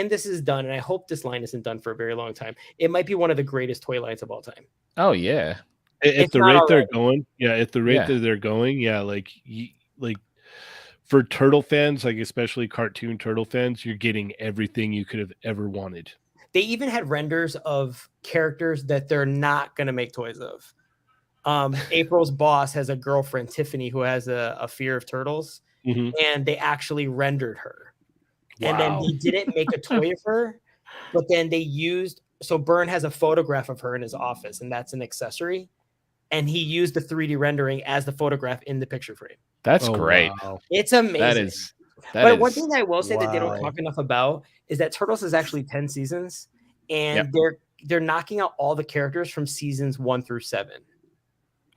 this is done, and I hope this line isn't done for a very long time, it might be one of the greatest toy lines of all time. Oh yeah. At the rate they're going, at the rate that they're going, like for turtle fans, like especially cartoon turtle fans, you're getting everything you could have ever wanted. They even had renders of characters that they're not going to make toys of. April's boss has a girlfriend, Tiffany, who has a fear of turtles, and they actually rendered her. And then they didn't make a toy of her, but then they used, so Byrne has a photograph of her in his office, and that's an accessory. And he used the 3D rendering as the photograph in the picture frame. That's great. Wow. It's amazing. One thing I will say that they don't talk enough about is that Turtles is actually 10 seasons, and they're knocking out all the characters from seasons 1 through 7.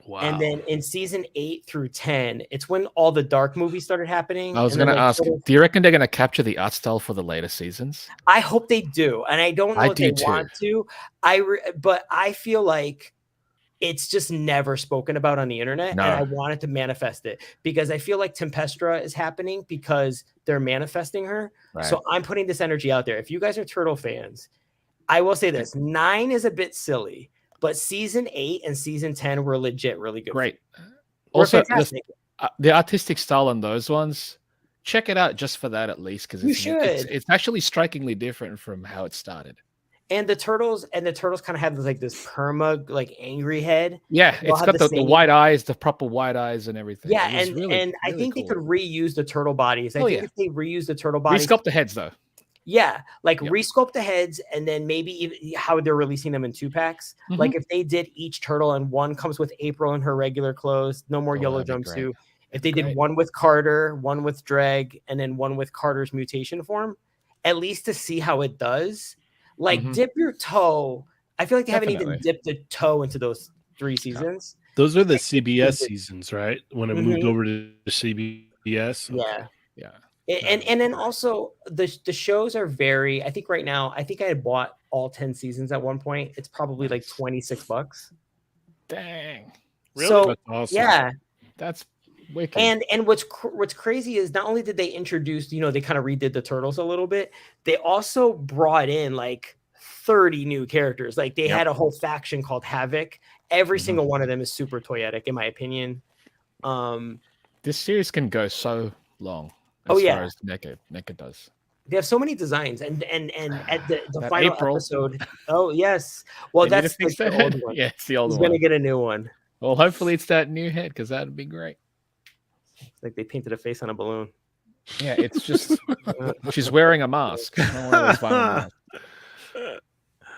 Wow. And then in season 8 through 10, it's when all the dark movies started happening. I was going to ask, do you reckon they're going to capture the art style for the later seasons? I hope they do. And I don't know if they want to. But I feel like it's just never spoken about on the internet. And I wanted to manifest it because I feel like Tempestra is happening because they're manifesting her. Right. So I'm putting this energy out there. If you guys are Turtle fans, I will say this. 9 is a bit silly. But season 8 and season 10 were legit really good. Great. Also, the artistic style on those ones, check it out just for that at least, because it's actually strikingly different from how it started. And the turtles kind of have like this perma, like angry head. Yeah, it's got the white eyes, the proper white eyes, and everything. Yeah, and I think they could reuse the turtle bodies. I think if they reuse the turtle bodies, resculpt the heads though. Yeah, like Yep. resculpt the heads, and then maybe how they're releasing them in 2-packs. Like if they did each turtle and one comes with April in her regular clothes, no more Oh, yellow that'd be great. jumpsuit. If That'd be they did great. one with Carter, one with Dreg, and then one with Carter's mutation form, at least to see how it does. Like dip your toe. I feel like they haven't even Definitely. dipped a toe into those 3 seasons. Those are the Like, CBS seasons, right? When it moved over to CBS. Okay. Yeah. Yeah. And then also the shows are very, I think right now, I think I had bought all 10 seasons at one point. It's probably like $26. Dang. Really? So That's awesome. yeah. That's wicked. And what's crazy is not only did they introduce, they kind of redid the Turtles a little bit, they also brought in like 30 new characters. Like they had a whole faction called Havoc. Every single one of them is super toyetic, in my opinion. This series can go so long. Oh, As yeah. far as NECA does. They have so many designs, and at the That final April. episode. Oh yes, well They need to that's fix like the that. old one. Yeah, it's the old He's one. gonna get a new one. Well, hopefully it's that new head because that'd be great. It's like they painted a face on a balloon. Yeah, it's just she's wearing a mask. Not one of those vinyl masks.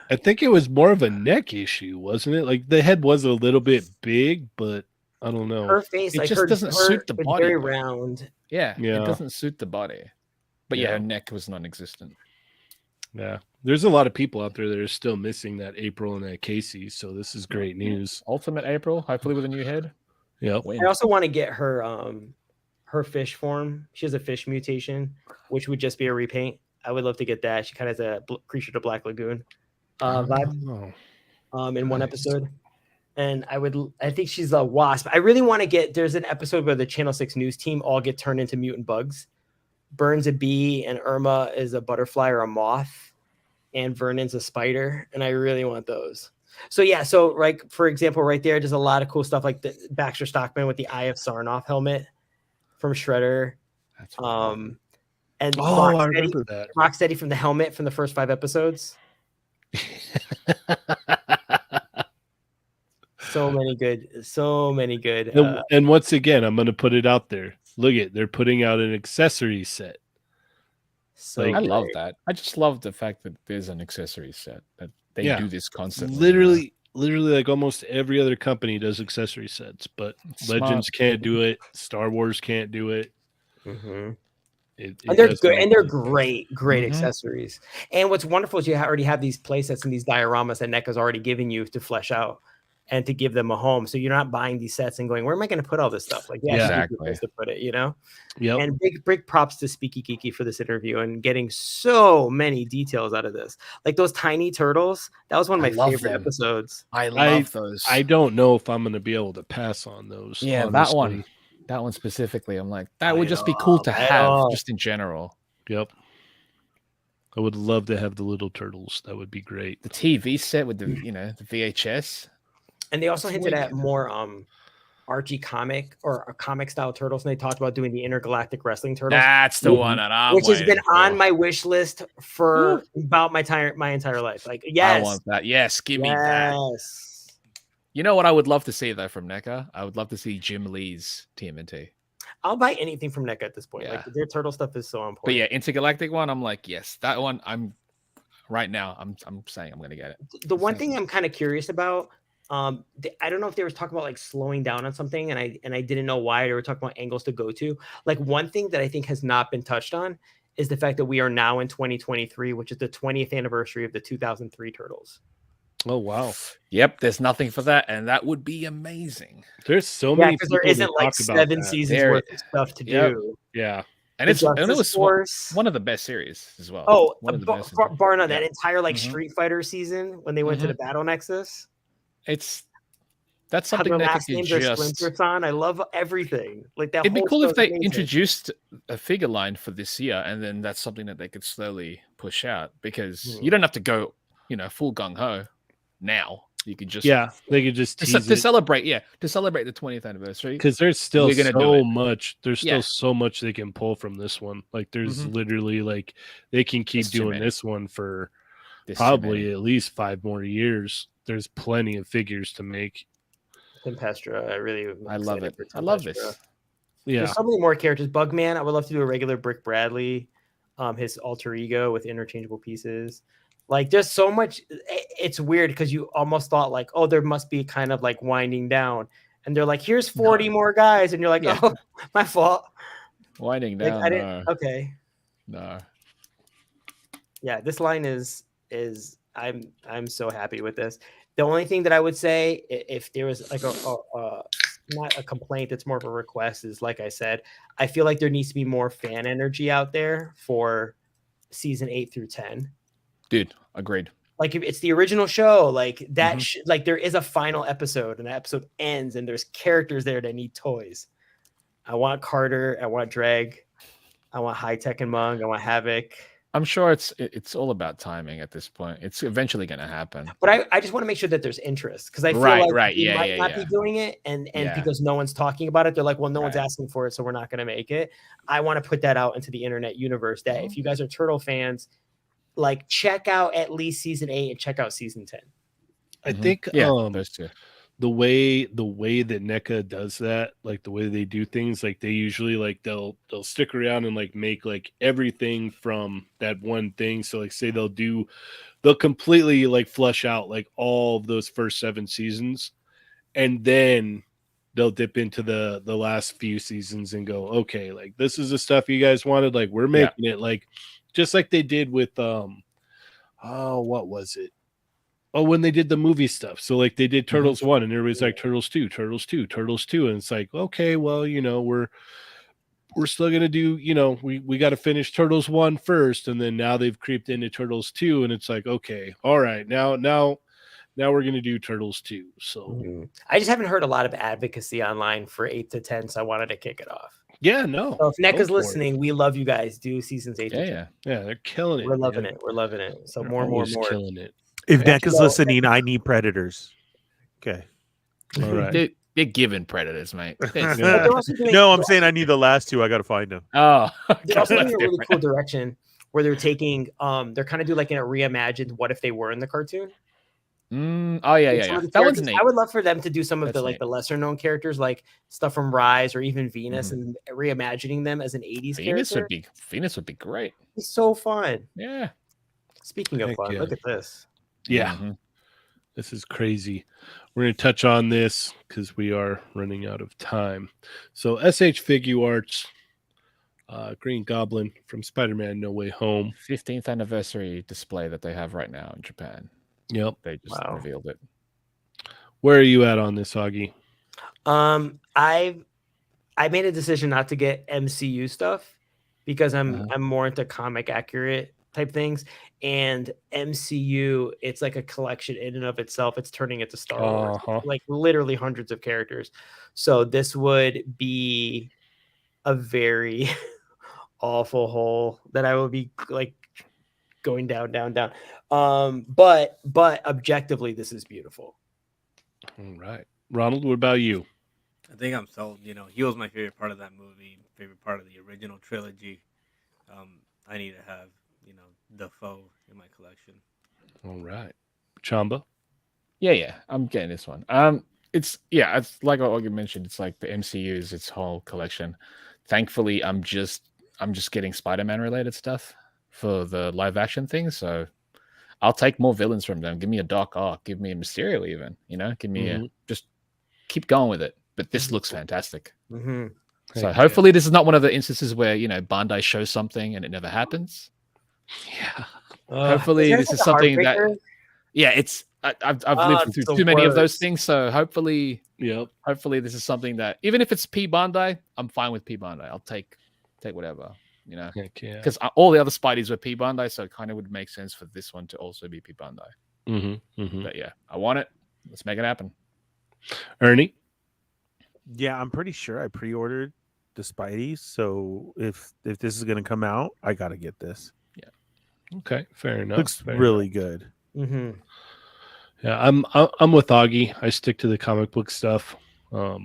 I think it was more of a neck issue, wasn't it? Like the head was a little bit big, but I don't know. Her face, It like just doesn't suit the it's body, very though. round. Yeah, Yeah. it doesn't suit the body. But yeah, Yeah. her neck was non-existent. Yeah. There's a lot of people out there that are still missing that April and that Casey, so this is great news. Ultimate April, hopefully with a new head. Yep. Win. I also want to get her her fish form. She has a fish mutation, which would just be a repaint. I would love to get that. She kind of has a creature to Black Lagoon vibe Oh. in one episode. And I think she's a wasp. I really want to there's an episode where the Channel 6 news team all get turned into mutant bugs. Burn's a bee and Irma is a butterfly or a moth and Vernon's a spider. And I really want those. So yeah, so like for example, right there, there's a lot of cool stuff like the Baxter Stockman with the Eye of Sarnoff helmet from Shredder. That's And I Rocksteady, remember that. Rocksteady from the helmet from the first 5 episodes. So many good. And once again, I'm going to put it out there. Look at, they're putting out an accessory set. So Like, I love great. that. I just love the fact that there's an accessory set that they Yeah. do this constantly. Literally like almost every other company does accessory sets, but Smart. Legends can't do it. Star Wars can't do it. Mhm. It And they're does good, make and they're sense. great Mhm. accessories. And what's wonderful is you already have these play sets and these dioramas that NECA's already given you to flesh out and to give them a home. So you're not buying these sets and going, where am I going to put all this stuff? Like, yeah, Exactly. place to put it, you know? Yep. And big props to Speaky Geeky for this interview and getting so many details out of this. Like those tiny turtles, that was one of I my love favorite them. episodes. I love those. I don't know if I'm going to be able to pass on those. Yeah, honestly. that one specifically. I'm like, that I would just be cool to know, I have know. just in general. Yep. I would love to have the little turtles. That would be great. The TV set with the the VHS. And they also It's hinted at wicked. more Archie comic or a comic style turtles, and they talked about doing the intergalactic wrestling turtles. That's the Mhm. one that I'm which has been waiting on for. my wish list for about my entire life. Like, yes, I want that. Yes, give me that. yes. You know what I would love to see though from NECA? I would love to see Jim Lee's TMNT. I'll buy anything from NECA at this point. Yeah. Like their turtle stuff is so on point. But yeah, intergalactic one, I'm like, yes, that one. I'm right now. I'm saying I'm gonna get it. The one thing I'm kind of curious about, I don't know if they were talking about like slowing down on something, and I didn't know why they were talking about angles to go to. Like one thing that I think has not been touched on is the fact that we are now in 2023, which is the 20th anniversary of the 2003 Turtles. Oh, wow. Yep, there's nothing for that, and that would be amazing. There's so Yeah, many because people there isn't that like talk about 7 that. seasons There- worth of stuff to Yep. do. Yeah. And The it was Justice Force. one of the best series as well. Oh, one of the best. bar none. Yeah. That entire like Mhm. Street Fighter season when they went to the Battle Nexus. That's How something their that last could names are just. Splinter Son. I love everything. Like that. It'd be whole cool if show's they amazing. introduced a figure line for this year, and then that's something that they could slowly push out because you don't have to go, full gung ho now. You could just They could just to, tease to it. celebrate the 20th anniversary. Because there's still We're gonna do so it. much. There's Yeah. still so much they can pull from this one. Like there's Mhm. literally like they can keep It's too doing many. this one for There's too probably many. at least 5 more years. There's plenty of figures to make. Tempestra. I really. am I love excited it. for I love Tempestra. this. Yeah. There's so many more characters. Bugman. I would love to do a regular Brick Bradley. his alter ego with interchangeable pieces. Like there's so much. It's weird because you almost thought like, oh, there must be kind of like winding down, and they're like, here's 40 more guys, and you're like, Yeah. oh, my fault. Winding Like down. I didn't. Okay. No. Yeah, this line is I'm so happy with this. The only thing that I would say, if there was like a not a complaint, it's more of a request, is like I said, I feel like there needs to be more fan energy out there for season 8 through 10. Dude, agreed. Like if it's the original show, like that, like there is a final episode, and the episode ends, and there's characters there that need toys. I want Carter, I want Dreg, I want High Tech and Mung, I want Havoc. I'm sure it's all about timing at this point. It's eventually going to happen. But I just want to make sure that there's interest, because I feel like they might not be doing it, and because no one's talking about it, they're like, well, no one's asking for it, so we're not going to make it. I want to put that out into the internet universe that if you guys are Turtle fans, like check out at least season 8 and check out season 10. I think those two. the way that NECA does that, like the way they do things, like they usually like they'll stick around and like make like everything from that one thing. So like say they'll completely like flush out like all of those first 7 seasons, and then they'll dip into the last few seasons and go, okay, like this is the stuff you guys wanted, like we're making it, like just like they did with what was it? Oh, when they did the movie stuff. So like they did Turtles 1 and everybody's like Turtles 2, Turtles 2, Turtles 2. And it's like, okay, well, you know, we're still going to do, you know, we got to finish Turtles 1 first. And then now they've creeped into Turtles 2. And it's like, okay, all right, now we're going to do Turtles 2. So I just haven't heard a lot of advocacy online for 8 to 10. So I wanted to kick it off. Yeah, no. So if NECA's listening, we love you guys. Do seasons 8 to 10. Yeah, they're killing it. We're loving it. We're loving it. So more. Killing it. If Neck is listening, I need predators. Okay. All right. They're given predators, mate. No, I'm saying I need the last 2. I got to find them. Oh, they're also doing a really cool direction where they're taking, they're kind of do like in a reimagined what if they were in the cartoon. Oh yeah. That one's neat. I would love for them to do some of the like the lesser known characters, like stuff from Rise or even Venus, and reimagining them as an 80s character. Venus would be great. It's so fun. Yeah. Speaking of fun, look at this. Yeah. This is crazy. We're going to touch on this because we are running out of time. So SH Figuarts, Green Goblin from Spider-Man No Way Home. 15th anniversary display that they have right now in Japan. Yep. They just revealed it. Where are you at on this, Augie? I made a decision not to get MCU stuff because I'm more into comic accurate type things, and MCU, it's like a collection in and of itself. It's turning into Star Wars, like literally hundreds of characters. So this would be a very awful hole that I will be like going down. But objectively, this is beautiful. All right, Ronald, what about you? I think I'm sold. You know, he was my favorite part of that movie, favorite part of the original trilogy. I need to have, you know, Defoe in my collection. All right, Chamba. Yeah, I'm getting this one. It's like what you mentioned. It's like the MCU is its whole collection. Thankfully, I'm just getting Spider-Man related stuff for the live action thing. So I'll take more villains from them. Give me a Doc Ock. Give me a Mysterio. Even, you know, give me just keep going with it. But this looks fantastic. So hopefully this is not one of the instances where, you know, Bandai shows something and it never happens. Yeah. Hopefully this is something that. Yeah, it's. I've lived through too many of those things. So hopefully, hopefully this is something that, even if it's P Bandai, I'm fine with P Bandai. I'll take whatever, you know, because all the other Spideys were P Bandai, so it kind of would make sense for this one to also be P Bandai. But yeah, I want it. Let's make it happen. Ernie. Yeah, I'm pretty sure I pre-ordered the Spideys, so if this is gonna come out, I gotta get this. Yeah. Okay, fair enough. Looks really good. Yeah, I'm with Augie. I stick to the comic book stuff. I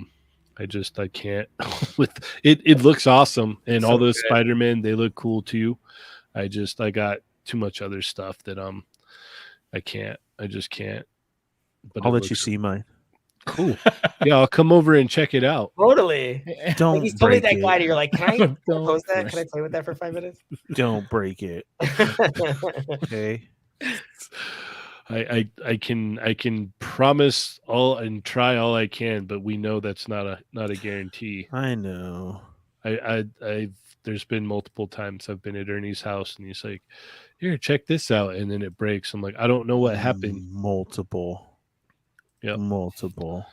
can't with it. It looks awesome, and all those Spider-Man, they look cool too. I got too much other stuff that I just can't. But I'll let you see mine. Cool. Yeah, I'll come over and check it out. Totally. Don't Like he's totally break that it. glider. You're like, can I Don't post that? break Can I play with that for 5 minutes? Don't break it. Okay. I can promise all and try all I can, but we know that's not a guarantee. I know. I've there's been multiple times I've been at Ernie's house and he's like, "Here, check this out," and then it breaks. I'm like, I don't know what happened. Multiple. Yep. Multiple.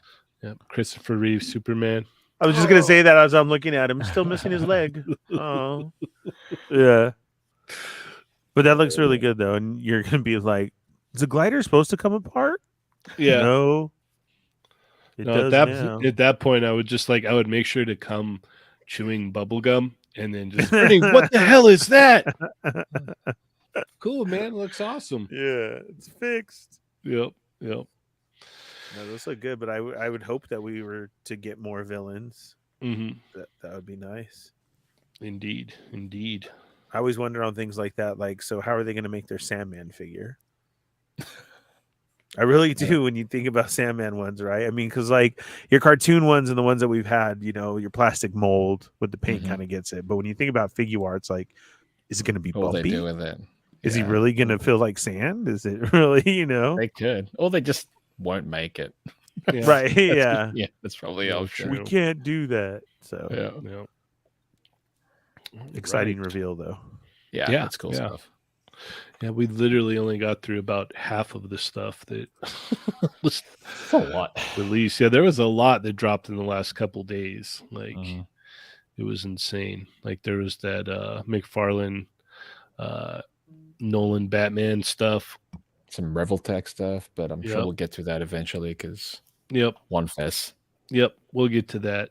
Yep. Christopher Reeve, Superman. I was just gonna say that as I'm looking at him, still missing his leg. Oh, yeah. But that looks really good though, and you're gonna be like, "Is the glider supposed to come apart?" Yeah. No. It No, does now. at that point, I would make sure to come chewing bubble gum and then just Ernie, what the hell is that? Cool, man. Looks awesome. Yeah, it's fixed. Yep. No, those look good, but I would hope that we were to get more villains. Mm-hmm. That would be nice. Indeed. I always wonder on things like that. Like, so how are they going to make their Sandman figure? I really do when you think about Sandman ones, right? I mean, because like your cartoon ones and the ones that we've had, your plastic mold with the paint kind of gets it. But when you think about figure arts, like, is it going to be What will they bumpy? do with it? Is he really going to feel like sand? Is it really, They could. Or they just won't make it. Yeah. Right? Yeah. Yeah, that's probably the option. We can't do that. So Yeah. exciting reveal though. Yeah, Yeah, that's cool yeah. stuff. Yeah, we literally only got through about half of the stuff that was It's a lot. released. Yeah, there was a lot that dropped in the last couple days. Like Mhm. it was insane. Like there was that McFarlane Nolan Batman stuff. Some Reveltech stuff, but I'm sure Yep. we'll get to that eventually because Yep. One Fest. Yep, we'll get to that.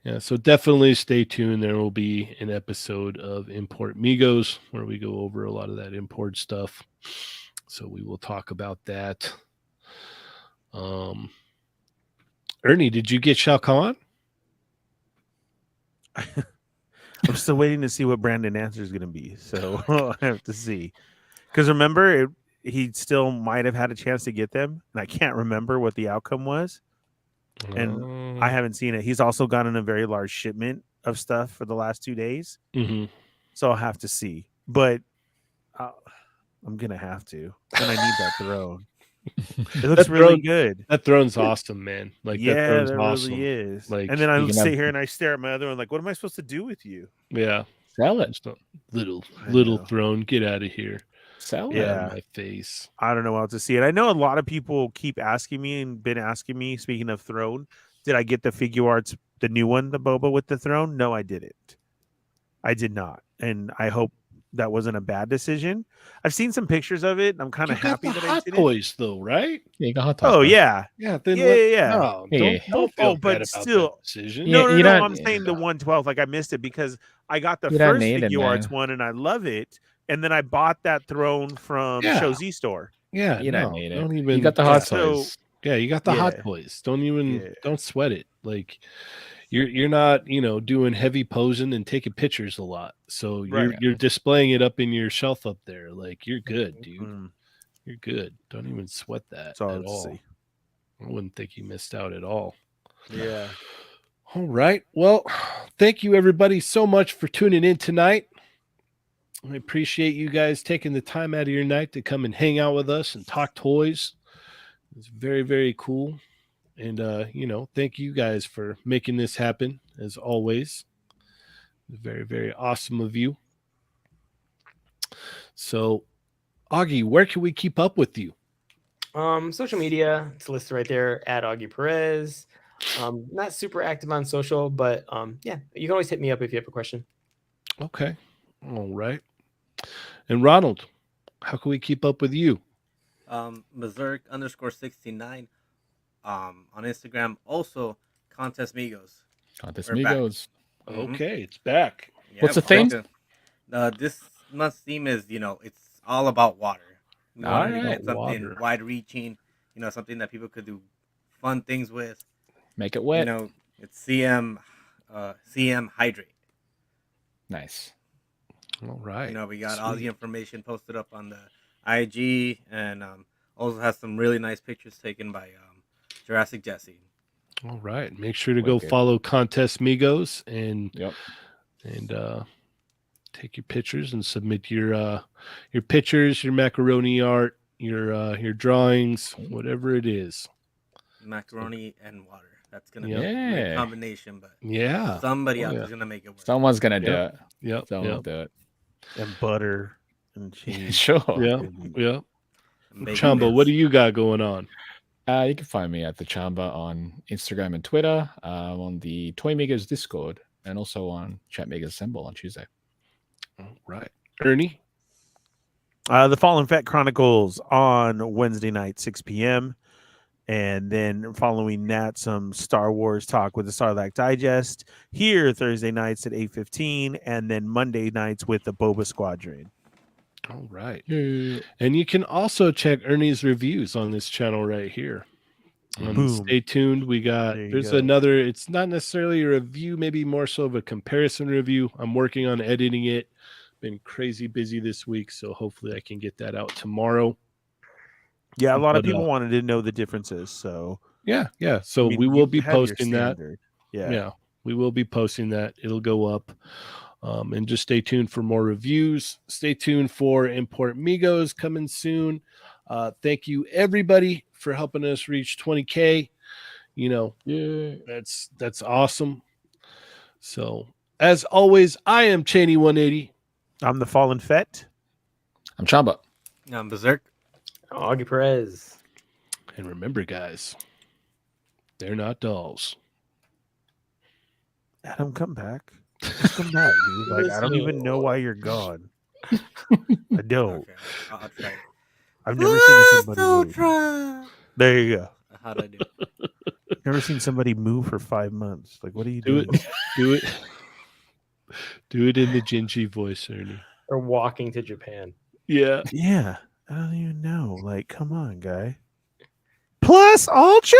Yeah, so definitely stay tuned. There will be an episode of Import Migos where we go over a lot of that import stuff. So we will talk about that. Ernie, did you get Shao Kahn? I'm still waiting to see what Brandon answer is going to be. So I have to see. Because remember, he still might have had a chance to get them. And I can't remember what the outcome was. And I haven't seen it. He's also gotten a very large shipment of stuff for the last 2 days. Mm-hmm. So I'll have to see. But I'm going to have to. And I need that throne. It looks really good. That throne's awesome, man. Like Yeah, that throne's that awesome. really is. Like, and then I you can sit have- here and I stare at my other one like, what am I supposed to do with you? Yeah. Sell it. Just a little I know. throne. Get out of here. Sell it. Out Yeah. of my face. I don't know how to see it. I know a lot of people keep asking me and been asking me, speaking of throne, did I get the figure arts, the new one, the Boba with the throne? No, I didn't. I did not. And I hope that wasn't a bad decision. I've seen some pictures of it. And I'm kind You of got happy the that I hot didn't. toys though, right? Yeah, you got hot toys. Oh, bro. yeah. Yeah. Then Yeah. No, Yeah. don't feel but bad about still- that decision. Yeah, No, you don't- I'm saying the 112. Like I missed it because I got the You don't first need it, figure arts man. one and I love it. And then I bought that throne from Yeah. Show Z store. Yeah, You don't need it. Don't even. You got the hot So- toys. Yeah, you got the hot Yeah. toys. Don't even. Yeah. Don't sweat it. Like you're not doing heavy posing and taking pictures a lot. So Right. you're displaying it up in your shelf up there. Like you're good, dude. Mm, You're good. Don't even sweat that that's all I at have to all. see. I wouldn't think you missed out at all. Yeah. All right. Well, thank you everybody so much for tuning in tonight. I appreciate you guys taking the time out of your night to come and hang out with us and talk toys. It's very, very cool. And thank you guys for making this happen as always. Very, very awesome of you. So, Augie, where can we keep up with you? Social media, it's listed right there at Augie Perez. Not super active on social, but yeah, you can always hit me up if you have a question. Okay. All right. And Ronald, how can we keep up with you? Berserk _69 on Instagram. Also, Contest Migos. Contest We're back. Migos. Mhm. Okay, it's back. What's the we're theme? back to- this month's theme is, it's all about water. We All wanted to right. get something Water. wide-reaching, something that people could do fun things with. Make it wet. It's CM Hydrate. Nice. All right. We got all the Sweet. information posted up on the IG, and also has some really nice pictures taken by Jurassic Jesse. All right. Make sure to go Wicked. follow Contest Migos and Yep. take your pictures and submit your pictures, your macaroni art, your drawings, whatever it is. Macaroni and water. That's gonna Yep. be a great Yeah. combination, but Yeah. somebody Oh, out yeah. there's gonna make it work. Someone's gonna do Yep. it. Yep. Someone will Yep. do it. And butter and cheese. Sure. Yeah. Yeah. Bacon Chamba, what bits. do you got going on? You can find me at the Chamba on Instagram and Twitter, on the Toy Makers Discord, and also on Chat Makers Assemble on Tuesday. All right. Ernie? The Fallen Fett Chronicles on Wednesday night, 6 p.m. And then following that, some Star Wars talk with the Sarlacc Digest here Thursday nights at 8:15, and then Monday nights with the Boba Squadron. All right. And you can also check Ernie's reviews on this channel right here. Boom. Stay tuned. There you There's go. another, it's not necessarily a review, maybe more so of a comparison review. I'm working on editing it. Been crazy busy this week, so hopefully I can get that out tomorrow. Yeah, a lot of But, people wanted to know the differences. So Yeah. So I mean, we you will be have your posting that. standard. Yeah. Yeah. We will be posting that. It'll go up. And just stay tuned for more reviews. Stay tuned for Import Migos coming soon. Thank you everybody for helping us reach 20K. You know, that's awesome. So as always, I am Cheynee180. I'm the Fallen Fett. I'm Chamba. Berserk. Augie Perez. And remember, guys, they're not dolls. Adam, come back. Just come back, dude. Like, I don't even know why you're gone. I don't. Okay, I'll try. I've never seen somebody move. There you go. How'd I do? Never seen somebody move for 5 months. Like, what are you Do doing? it. Do it. Do it in the Gingy voice, Ernie. Or walking to Japan. Yeah. Yeah. I don't even know. Like, come on, guy. Plus Ultra?